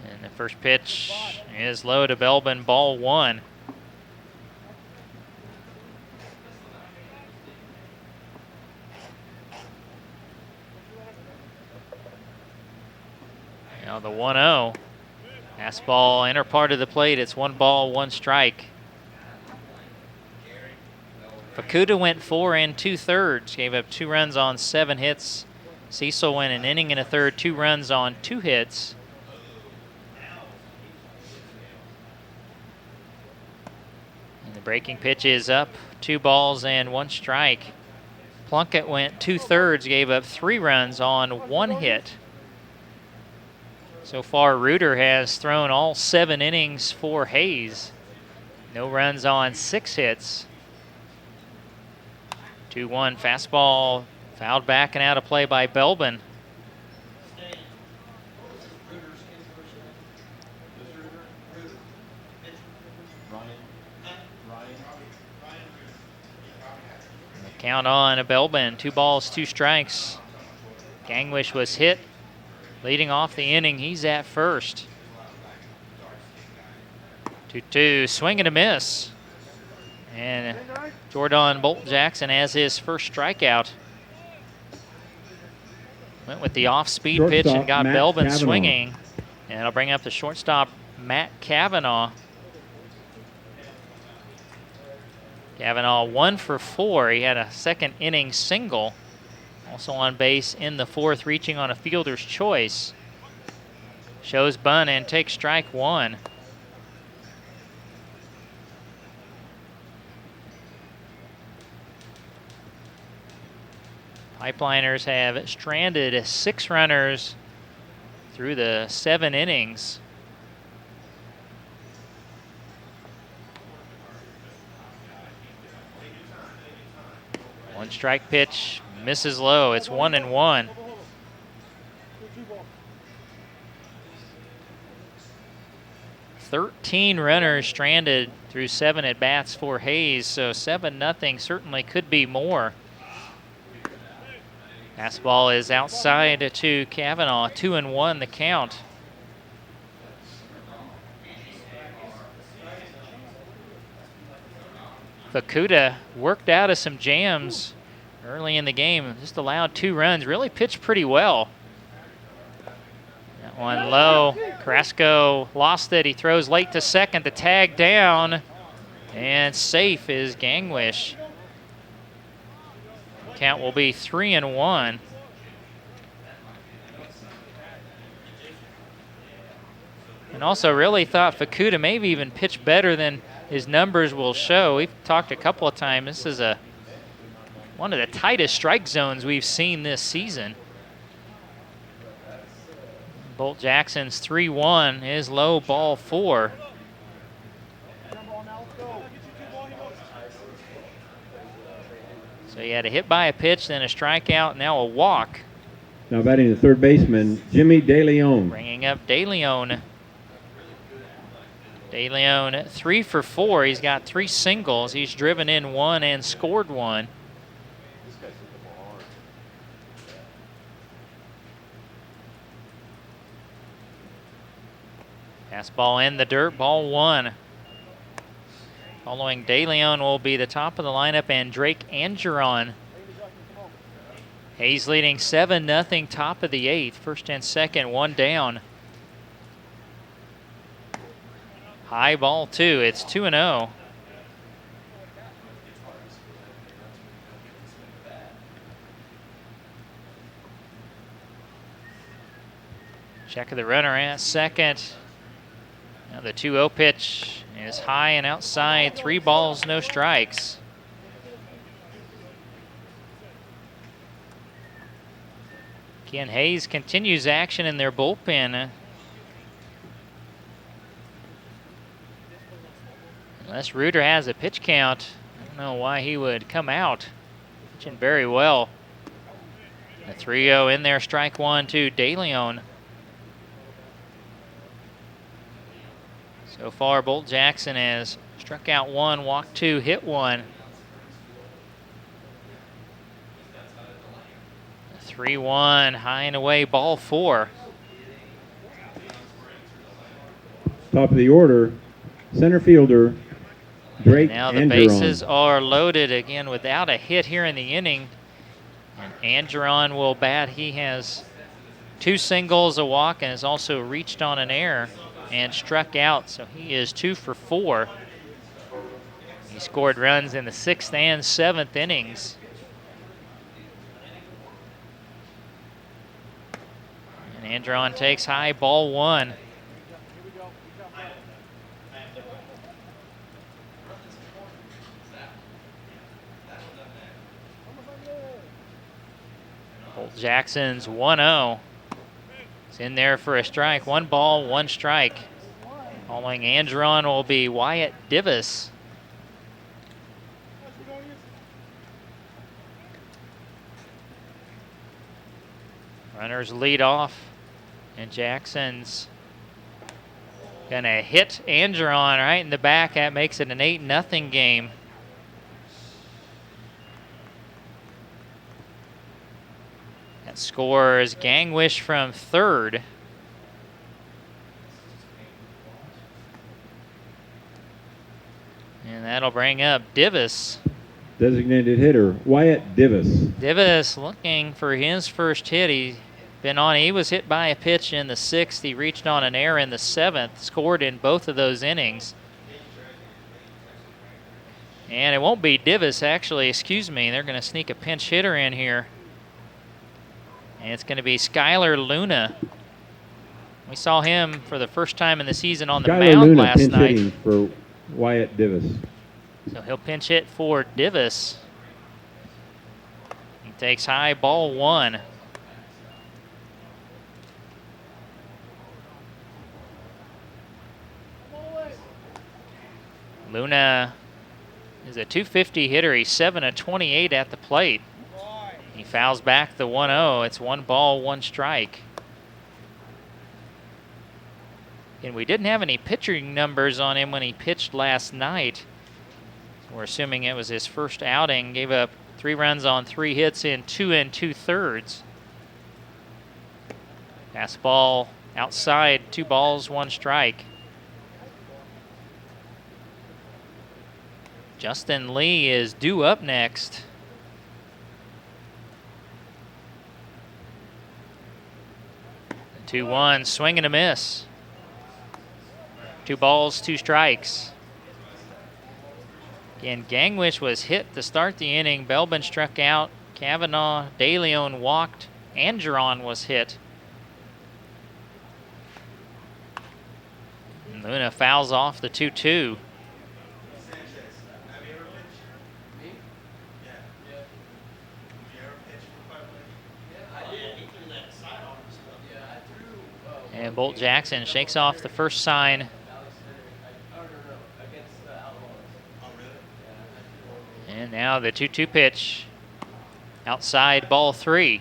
And the first pitch is low to Belbin, ball 1. Now the 1-0. Fastball, inner part of the plate. It's 1 ball, 1 strike. Fukuda went 4 2/3, gave up 2 runs on 7 hits. Cecil went an inning and a third, 2 runs on 2 hits. And the breaking pitch is up, 2 balls and 1 strike. Plunkett went 2/3, gave up 3 runs on 1 hit. So far, Reuter has thrown all 7 innings for Hayes. No runs on 6 hits. 2-1 fastball, fouled back and out of play by Belbin. Count on a Belbin, 2 balls, 2 strikes. Gangwish was hit. Leading off the inning, he's at first. 2-2, swing and a miss. And Jordan Bolt Jackson has his first strikeout. Went with the off-speed pitch and got Matt Belbin Cavanaugh swinging. And it'll bring up the shortstop, Matt Cavanaugh. Cavanaugh 1 for 4. He had a second inning single. Also on base in the 4th, reaching on a fielder's choice. Shows bunt and takes strike 1. Pipeliners have stranded 6 runners through the 7 innings. One strike pitch misses low. It's 1-1. "13 runners stranded through 7 at-bats for Hayes, so 7-0 certainly could be more. Fastball is outside to Cavanaugh, 2-1 the count. Fukuda worked out of some jams early in the game, just allowed 2 runs, really pitched pretty well. That one low, Carrasco lost it, he throws late to second, the tag down, and safe is Gangwish. Count will be 3-1. And also really thought Fukuda maybe even pitched better than his numbers will show. We've talked a couple of times. This is one of the tightest strike zones we've seen this season. Bolt Jackson's 3-1 is low, ball 4. So he had a hit by a pitch, then a strikeout, now a walk. Now batting the third baseman, Jimmy DeLeon. Bringing up DeLeon. DeLeon 3 for 4. He's got 3 singles. He's driven in 1 and scored 1. Fastball in the dirt, ball 1. Following DeLeon will be the top of the lineup and Drake Angeron. Hayes leading 7-0, top of the 8th. First and second, 1 down. High ball 2, it's 2-0. Check of the runner at second. Now the 2-0 pitch is high and outside. 3 balls, no strikes. Ken Hayes continues action in their bullpen. Unless Reuter has a pitch count, I don't know why he would come out. Pitching very well. A 3-0 in there, strike one to DeLeon. So far, Bolt Jackson has struck out one, walked two, hit one. 3-1, high and away, ball four. Top of the order, center fielder, Drake Now the Angeron. bases are loaded again without a hit here in the inning. And Angeron will bat. He has 2 singles, a walk, and has also reached on an error and struck out. So he is 2 for 4. He scored runs in the 6th and 7th innings. And Angeron takes high, ball one. Bolt Jackson's 1-0. It's in there for a strike. 1 ball, 1 strike. Calling Angeron will be Wyatt Divis. Runners lead off, and Jackson's gonna hit Angeron right in the back. That makes it an 8-0 game. That scores Gangwish from third. And that'll bring up Divis. Designated hitter, Wyatt Divis. Divis looking for his first hit. He was hit by a pitch in the 6th. He reached on an error in the 7th, scored in both of those innings. And it won't be Divis, actually, excuse me. They're going to sneak a pinch hitter in here. And it's going to be Skylar Luna. We saw him for the first time in the season on the mound Luna last pinch night. hitting for Wyatt Divis. So he'll pinch hit for Divis. He takes high, ball one. Luna is a 250 hitter. He's 7 of 28 at the plate. He fouls back the 1-0. It's 1 ball, 1 strike. And we didn't have any pitching numbers on him when he pitched last night. So we're assuming it was his first outing. Gave up 3 runs on 3 hits in 2 2/3. Fastball outside, 2 balls, 1 strike. Justin Lee is due up next. The 2-1, swing and a miss. 2 balls, 2 strikes. Again, Gangwish was hit to start the inning. Belbin struck out. Kavanaugh, DeLeon walked. Angeron was hit. And Luna fouls off the 2-2. And Bolt Jackson shakes off the first sign. And now the 2-2 pitch. Outside, ball 3.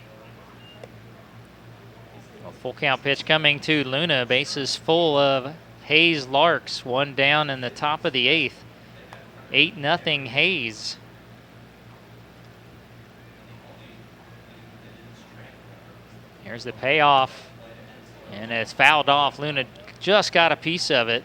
A full count pitch coming to Luna. Bases full of Hayes Larks. 1 down in the top of the 8th. 8-0 Hayes. Here's the payoff. And it's fouled off. Luna just got a piece of it.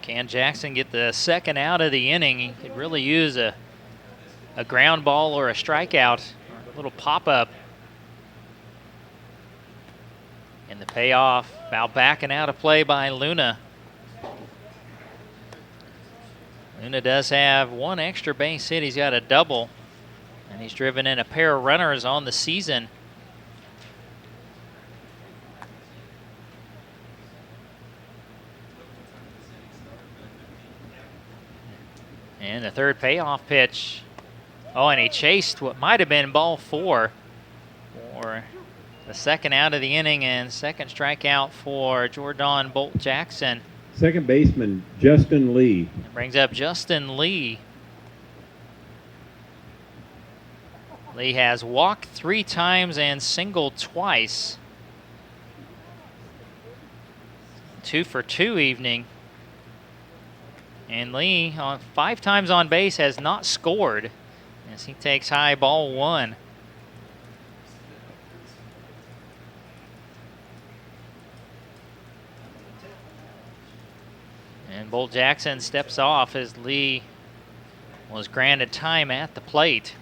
Can Jackson get the second out of the inning? He could really use a ground ball or a strikeout, or a little pop-up. And the payoff, foul back and out of play by Luna. Luna does have 1 extra base hit. He's got a double, and he's driven in a pair of runners on the season. And the third payoff pitch. Oh, and he chased what might have been ball 4. for the second out of the inning and second strikeout for Jordan Bolt Jackson. Second baseman, Justin Lee. That brings up Justin Lee. Lee has walked 3 times and singled twice. 2 for 2 evening. And Lee, 5 times on base, has not scored as he takes high ball 1. And Bolt Jackson steps off as Lee was granted time at the plate.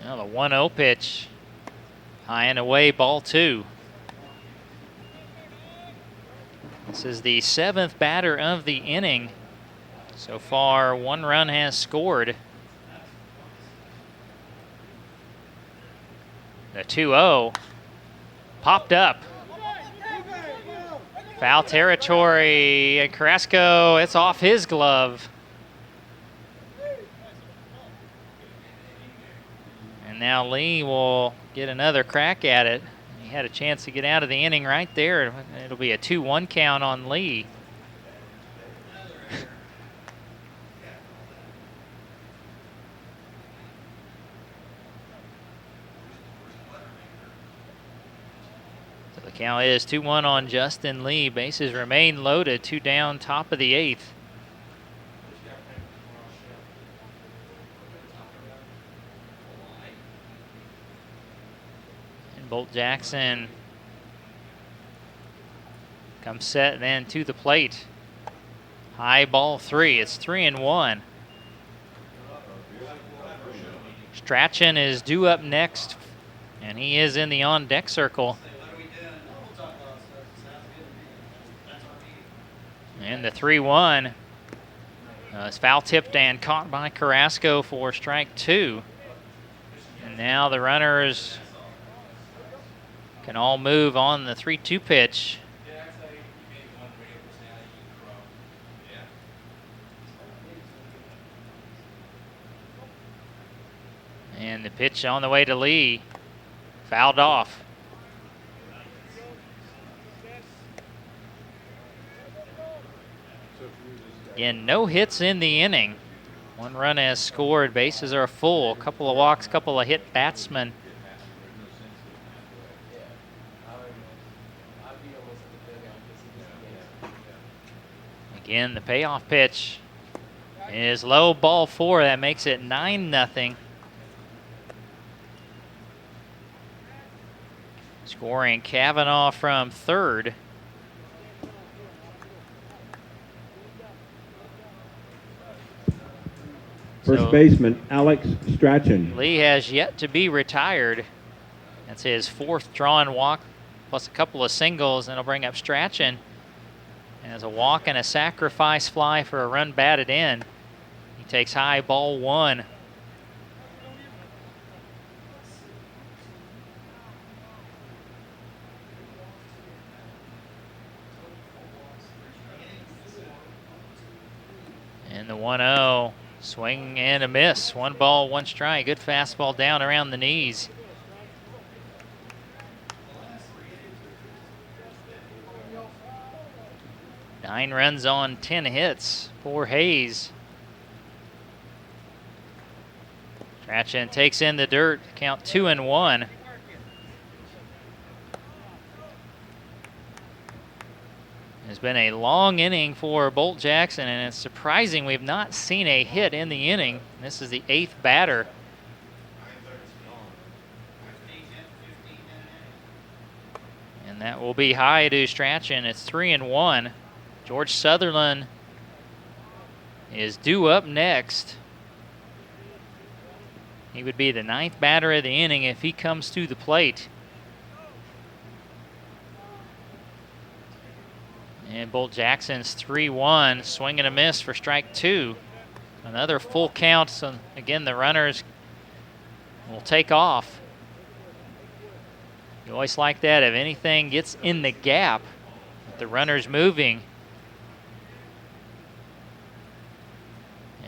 Now the 1-0 pitch, high and away, ball 2. This is the 7th batter of the inning. So far, 1 run has scored. The 2-0 popped up. Foul territory, and Carrasco, it's off his glove. And now Lee will get another crack at it. He had a chance to get out of the inning right there. It'll be a 2-1 count on Lee. So the count is 2-1 on Justin Lee. Bases remain loaded, 2 down, top of the 8th. Bolt Jackson comes set then to the plate. High ball 3. It's 3-1. Strachan is due up next, and he is in the on-deck circle. And the 3-1 is foul tipped and caught by Carrasco for strike 2. And now the runners can all move on the 3-2 pitch. And the pitch on the way to Lee, fouled off. Again, no hits in the inning. 1 run has scored, bases are full. A couple of walks, couple of hit batsmen. Again, the payoff pitch is low, ball 4. That makes it 9-0. Scoring Kavanaugh from third. First baseman, Alex Strachan. Lee has yet to be retired. That's his 4th drawn walk, plus a couple of singles, and it'll bring up Strachan. As a walk and a sacrifice fly for a run batted in. He takes high, ball 1. And the 1-0, swing and a miss. 1 ball, 1 strike. Good fastball down around the knees. Nine runs on 10 hits for Hayes. Strachan takes in the dirt, count 2-1. It's been a long inning for Bolt Jackson, and it's surprising we've not seen a hit in the inning. This is the 8th batter. And that will be high to Strachan. It's 3-1. George Sutherland is due up next. He would be the 9th batter of the inning if he comes to the plate. And Bolt Jackson's 3-1, swing and a miss for strike 2. Another full count, so again the runners will take off. You always like that if anything gets in the gap, the runner's moving.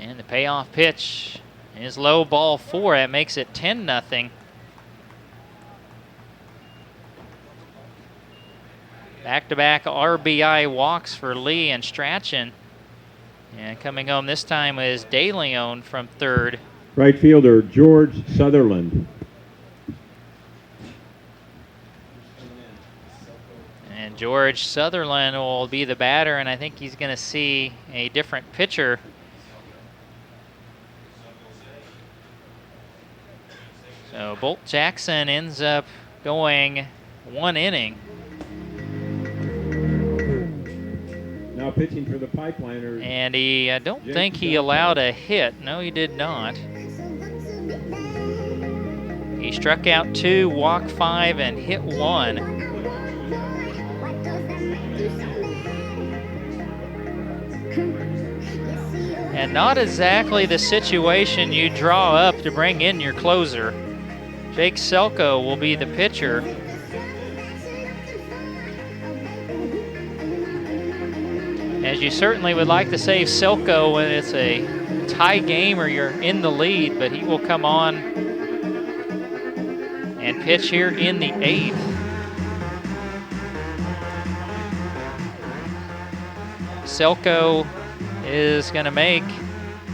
And the payoff pitch is low, ball 4. That makes it 10-0. Back-to-back RBI walks for Lee and Strachan. And coming home this time is De Leon from third. Right fielder George Sutherland. And George Sutherland will be the batter, and I think he's going to see a different pitcher. So Bolt Jackson ends up going 1 inning. Now pitching for the Pipeliners. And I don't think he allowed a hit. No, he did not. He struck out 2, walked 5, and hit 1. And not exactly the situation you draw up to bring in your closer. Jake Selko will be the pitcher. As you certainly would like to save Selko when it's a tie game or you're in the lead, but he will come on and pitch here in the 8th. Selko is going to make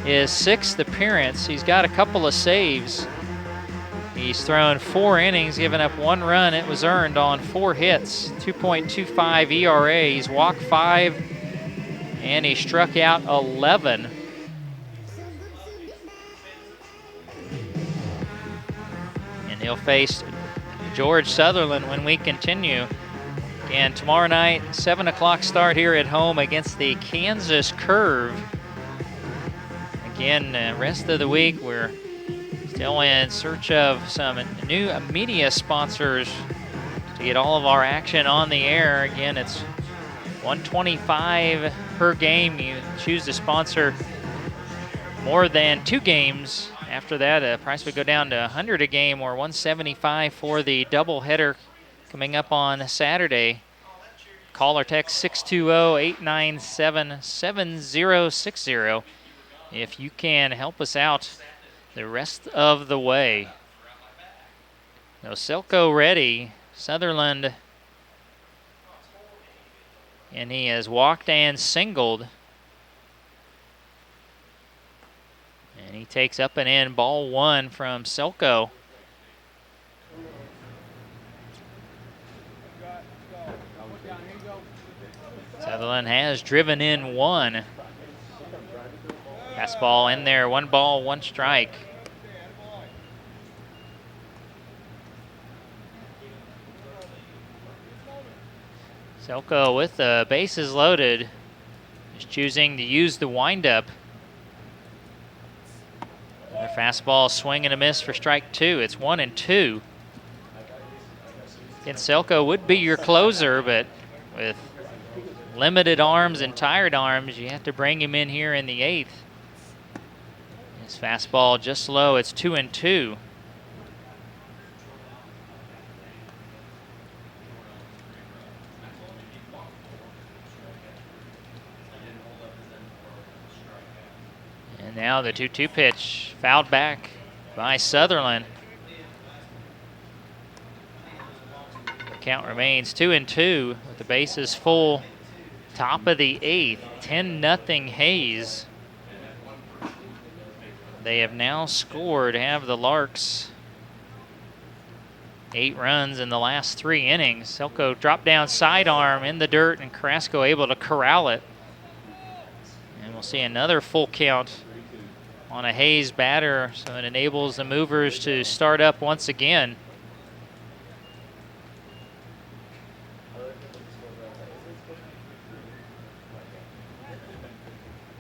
his 6th appearance. He's got a couple of saves. He's thrown 4 innings, given up 1 run. It was earned on 4 hits, 2.25 ERA. He's walked 5, and he struck out 11. And he'll face George Sutherland when we continue. And tomorrow night, 7 o'clock start here at home against the Kansas Curve. Again, rest of the week, we're still in search of some new media sponsors to get all of our action on the air. Again, it's $125 per game. You choose to sponsor more than 2 games. After that, the price would go down to $100 a game, or $175 for the doubleheader coming up on Saturday. Call or text 620-897-7060 if you can help us out the rest of the way. Now Selko ready, Sutherland, and he has walked and singled. And he takes up and in, ball 1 from Selko. Sutherland has driven in 1. Fastball in there, 1 ball, 1 strike. Selko with the bases loaded is choosing to use the windup. Their fastball swing and a miss for strike 2. It's 1-2. And Selko would be your closer, but with limited arms and tired arms, you have to bring him in here in the 8th. His fastball just low. It's 2-2. And now the 2-2 pitch, fouled back by Sutherland. The count remains 2-2 with the bases full. Top of the 8th, 10-0 Hayes. They have now scored, have the Larks, 8 runs in the last 3 innings. Selko dropped down sidearm in the dirt, and Carrasco able to corral it. And we'll see another full count on a Hayes batter, so it enables the movers to start up once again.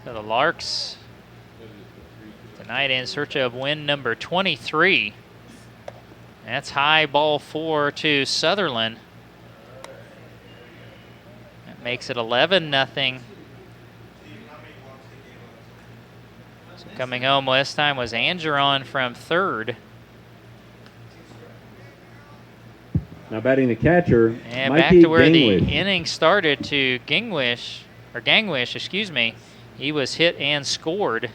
So the Larks tonight in search of win number 23. That's high, ball 4 to Sutherland. That makes it 11-0. So coming home last time was Angeron from third. Now batting the catcher, And Mikey back to where Gangwish. the inning started to Gangwish, excuse me. He was hit and scored.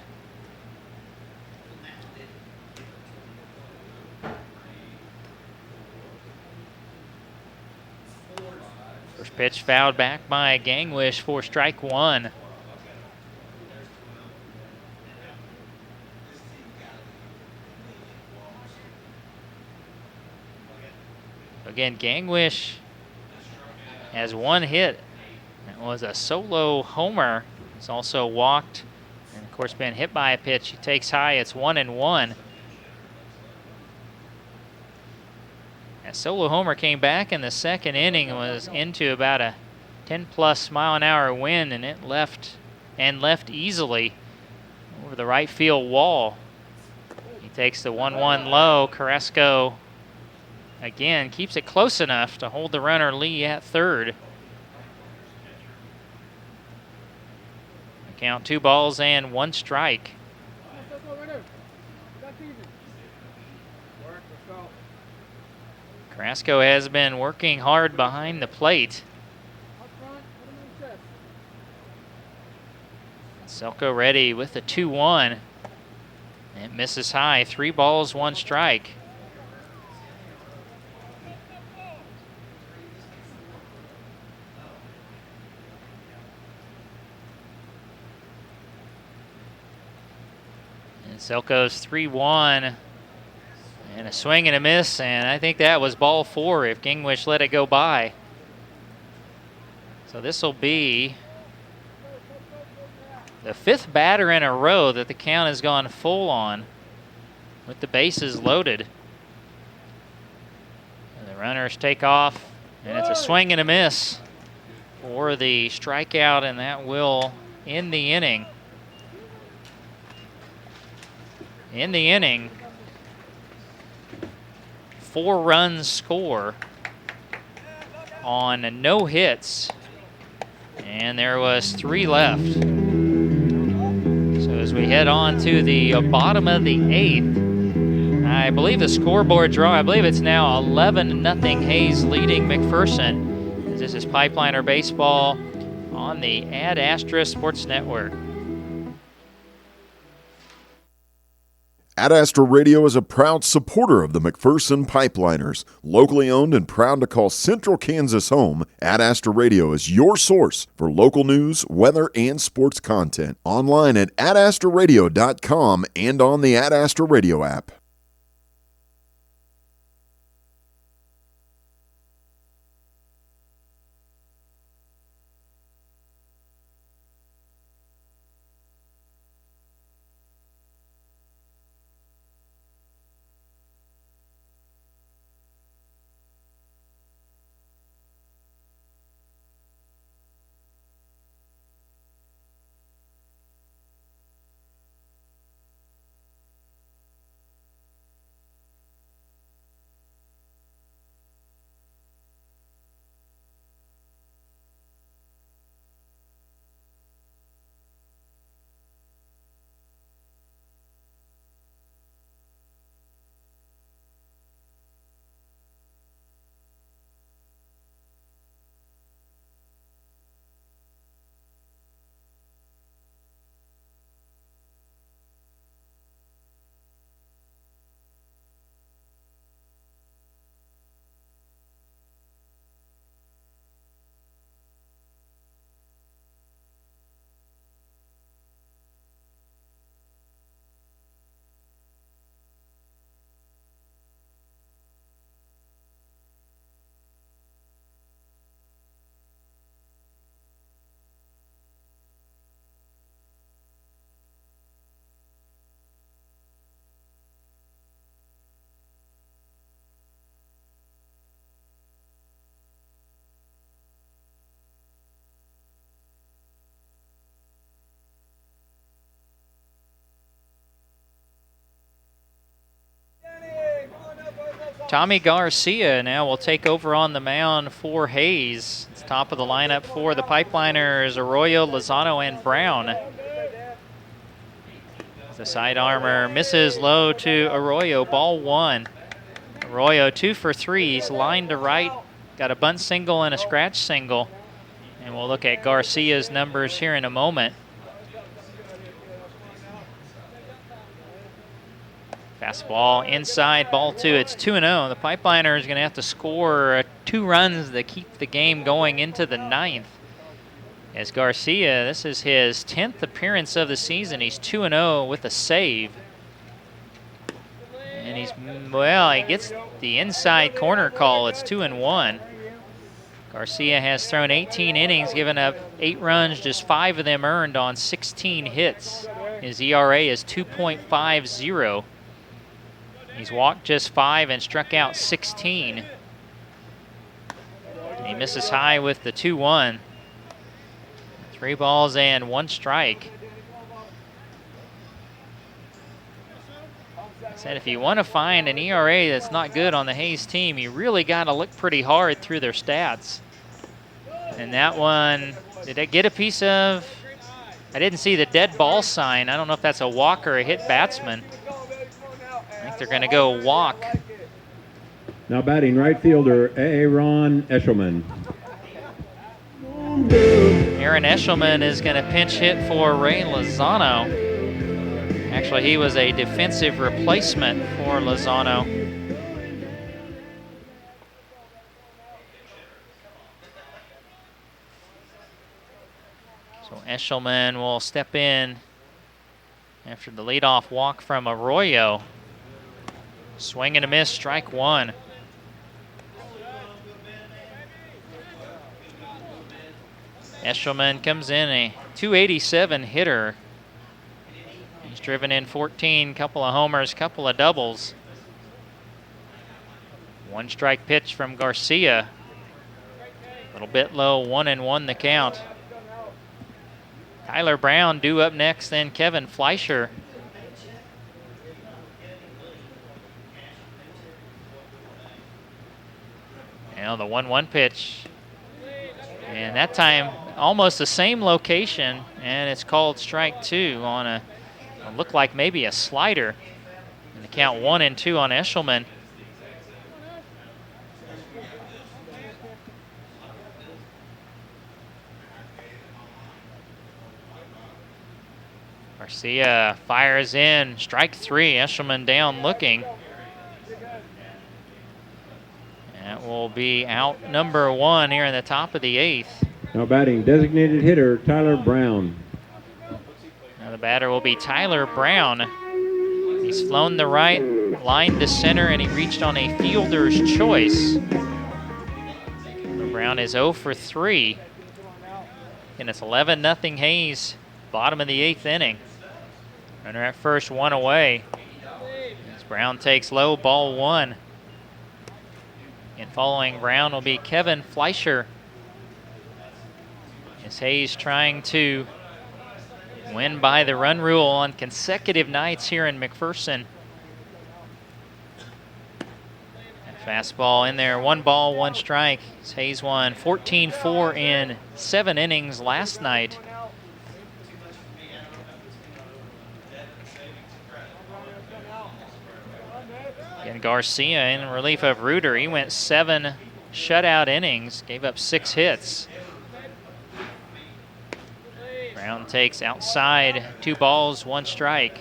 First pitch fouled back by Gangwish for strike one. Again, Gangwish has one hit. That was a solo homer. He's also walked and, of course, been hit by a pitch. He takes high. It's 1-1. That solo homer came back in the second inning and was into about a 10-plus mile-an-hour wind, and it left easily over the right field wall. He takes the 1-1 low. Carrasco again keeps it close enough to hold the runner Lee at third. Count 2 balls and 1 strike. Carrasco has been working hard behind the plate. Selko ready with the 2-1. It misses high. 3 balls, 1 strike. And Selko's 3-1. And a swing and a miss, and I think that was ball 4 if Gangwish let it go by. So this will be the 5th batter in a row that the count has gone full on with the bases loaded. And the runners take off, and it's a swing and a miss for the strikeout, and that will end the inning. In the inning, 4 runs score on no hits, and there was 3 left. So as we head on to the bottom of the 8th, I believe the scoreboard draw, I believe it's now 11-0 Hayes leading McPherson. This is Pipeliner Baseball on the Ad Astra Sports Network. Ad Astra Radio is a proud supporter of the McPherson Pipeliners. Locally owned and proud to call Central Kansas home, Ad Astra Radio is your source for local news, weather, and sports content. Online at adastraradio.com and on the Ad Astra Radio app. Tommy Garcia now will take over on the mound for Hayes. It's top of the lineup for the Pipeliners, Arroyo, Lozano, and Brown. The side armor misses low to Arroyo, ball 1. Arroyo 2 for 3, he's lined to right, got a bunt single and a scratch single. And we'll look at Garcia's numbers here in a moment. Fastball inside, ball 2. It's 2-0. The Pipeliner is going to have to score 2 runs to keep the game going into the 9th. As Garcia, this is his 10th appearance of the season. He's 2-0 with a save. And he gets the inside corner call. It's 2-1. Garcia has thrown 18 innings, given up 8 runs, just 5 of them earned on 16 hits. His ERA is 2.50. He's walked just 5 and struck out 16. And he misses high with the 2-1. 3 balls and 1 strike. I said if you want to find an ERA that's not good on the Hayes team, you really got to look pretty hard through their stats. And that one, did it get a piece of? I didn't see the dead ball sign. I don't know if that's a walk or a hit batsman. I think they're going to go walk. Now batting right fielder Aaron Eshelman. Aaron Eshelman is going to pinch hit for Ray Lozano. Actually, he was a defensive replacement for Lozano. So Eshelman will step in after the leadoff walk from Arroyo. Swing and a miss, strike 1. Eshelman comes in a .287 hitter. He's driven in 14, couple of homers, couple of doubles. 1 strike pitch from Garcia. A little bit low, 1-1 the count. Tyler Brown due up next, then Kevin Fleischer. Now the 1-1 pitch. And that time, almost the same location, and it's called strike 2 on a look like maybe a slider. And the count 1-2 on Eshelman. Garcia fires in, strike 3. Eshelman down looking. That will be out number 1 here in the top of the 8th. Now batting designated hitter Tyler Brown. Now the batter will be Tyler Brown. He's flown the right, line to center, and he reached on a fielder's choice. Brown is 0 for 3. And it's 11-0 Hayes, bottom of the 8th inning. Runner at first, 1 away. As Brown takes low, ball 1. And following Brown will be Kevin Fleischer. As Hayes trying to win by the run rule on consecutive nights here in McPherson. Fastball in there, 1 ball, 1 strike. As Hayes won 14-4 in 7 innings last night. And Garcia in relief of Reuter. He went 7 shutout innings, gave up 6 hits. Brown takes outside, 2 balls, 1 strike.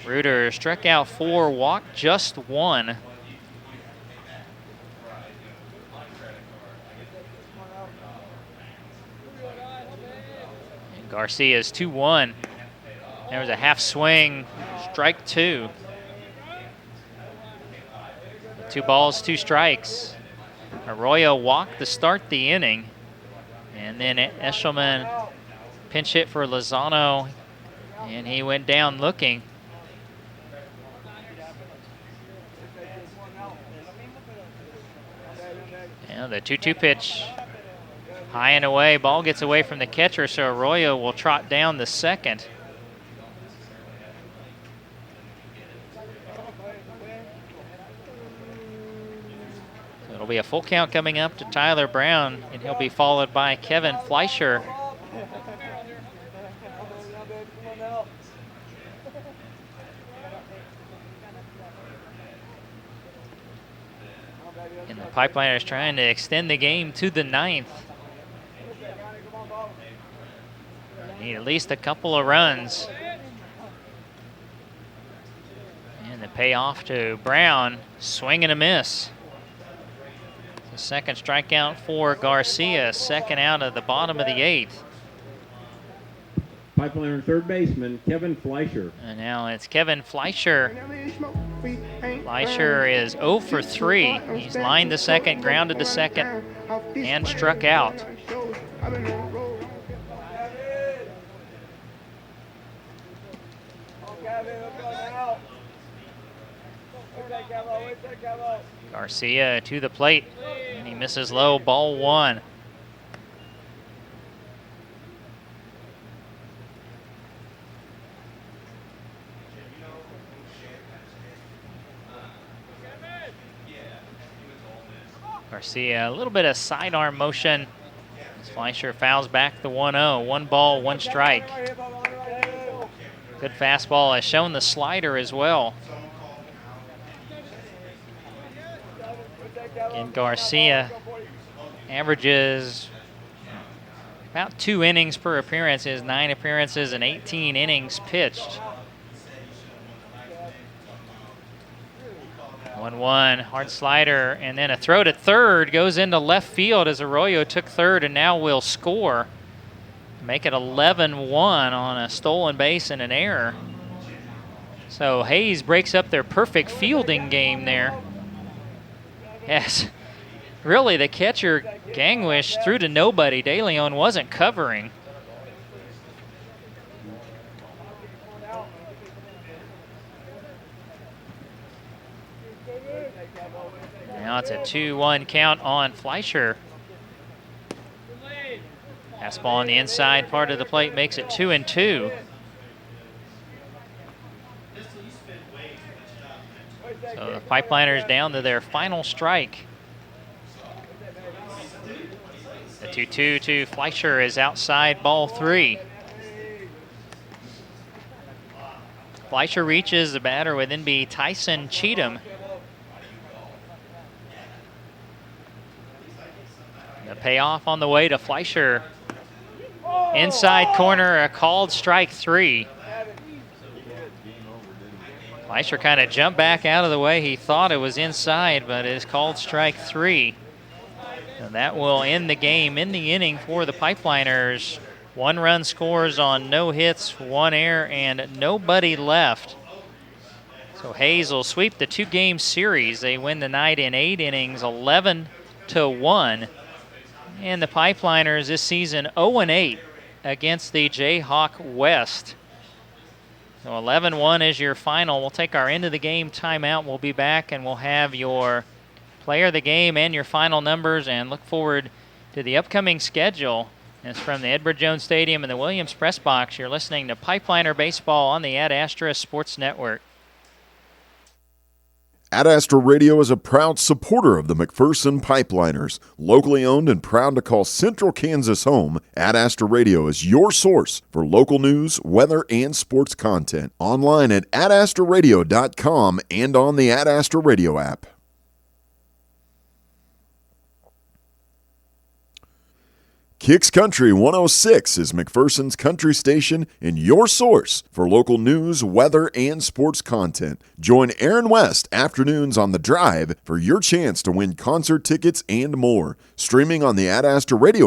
Reuter struck out 4, walked just 1. And Garcia's 2-1. There was a half swing, strike 2. 2 balls, 2 strikes. Arroyo walked to start the inning. And then Eshelman pinch hit for Lozano, and he went down looking. And the 2-2 pitch, high and away. Ball gets away from the catcher, so Arroyo will trot down the second. It'll be a full count coming up to Tyler Brown, and he'll be followed by Kevin Fleischer. And the Pipeliners trying to extend the game to the 9th. Need at least a couple of runs. payoff to Brown, swing and a miss. The second strikeout for Garcia, second out of the bottom of the 8th. Pipeline third baseman Kevin Fleischer. And now it's Kevin Fleischer. Fleischer is 0 for 3. He's lined to second, grounded to second, and struck out. Garcia to the plate, and he misses low, ball 1. Garcia, a little bit of sidearm motion. As Fleischer fouls back the 1-0. 1 ball, 1 strike. Good fastball, has shown the slider as well. And Garcia averages about 2 innings per appearance, his 9 appearances and 18 innings pitched. 1-1, hard slider, and then a throw to third goes into left field as Arroyo took third and now will score. Make it 11-1 on a stolen base and an error. So Hayes breaks up their perfect fielding game there. Yes, really the catcher, Gangwish, threw to nobody. De Leon wasn't covering. Now it's a 2-1 count on Fleischer. Fastball on the inside part of the plate makes it 2-2. So the Pipeliners down to their final strike. The 2-2 to Fleischer is outside ball 3. Fleischer reaches, the batter would then be Tyson Cheatham. The payoff on the way to Fleischer. Inside corner, a called strike 3. Fleischer kind of jumped back out of the way. He thought it was inside, but it is called strike 3. And that will end the game in the inning for the Pipeliners. 1 run scores on no hits, 1 error, and nobody left. So Hayes will sweep the 2-game series. They win the night in 8 innings, 11-1. And the Pipeliners this season 0-8 against the Jayhawk West. So 11-1 is your final. We'll take our end of the game timeout. We'll be back and we'll have your player of the game and your final numbers and look forward to the upcoming schedule. It's from the Edward Jones Stadium and the Williams Press Box. You're listening to Pipeliner Baseball on the Ad Astra Sports Network. Ad Astra Radio is a proud supporter of the McPherson Pipeliners. Locally owned and proud to call Central Kansas home, Ad Astra Radio is your source for local news, weather, and sports content. Online at adastraradio.com and on the Ad Astra Radio app. Kicks Country 106 is McPherson's country station and your source for local news, weather, and sports content. Join Aaron West afternoons on The Drive for your chance to win concert tickets and more. Streaming on the Ad Astra Radio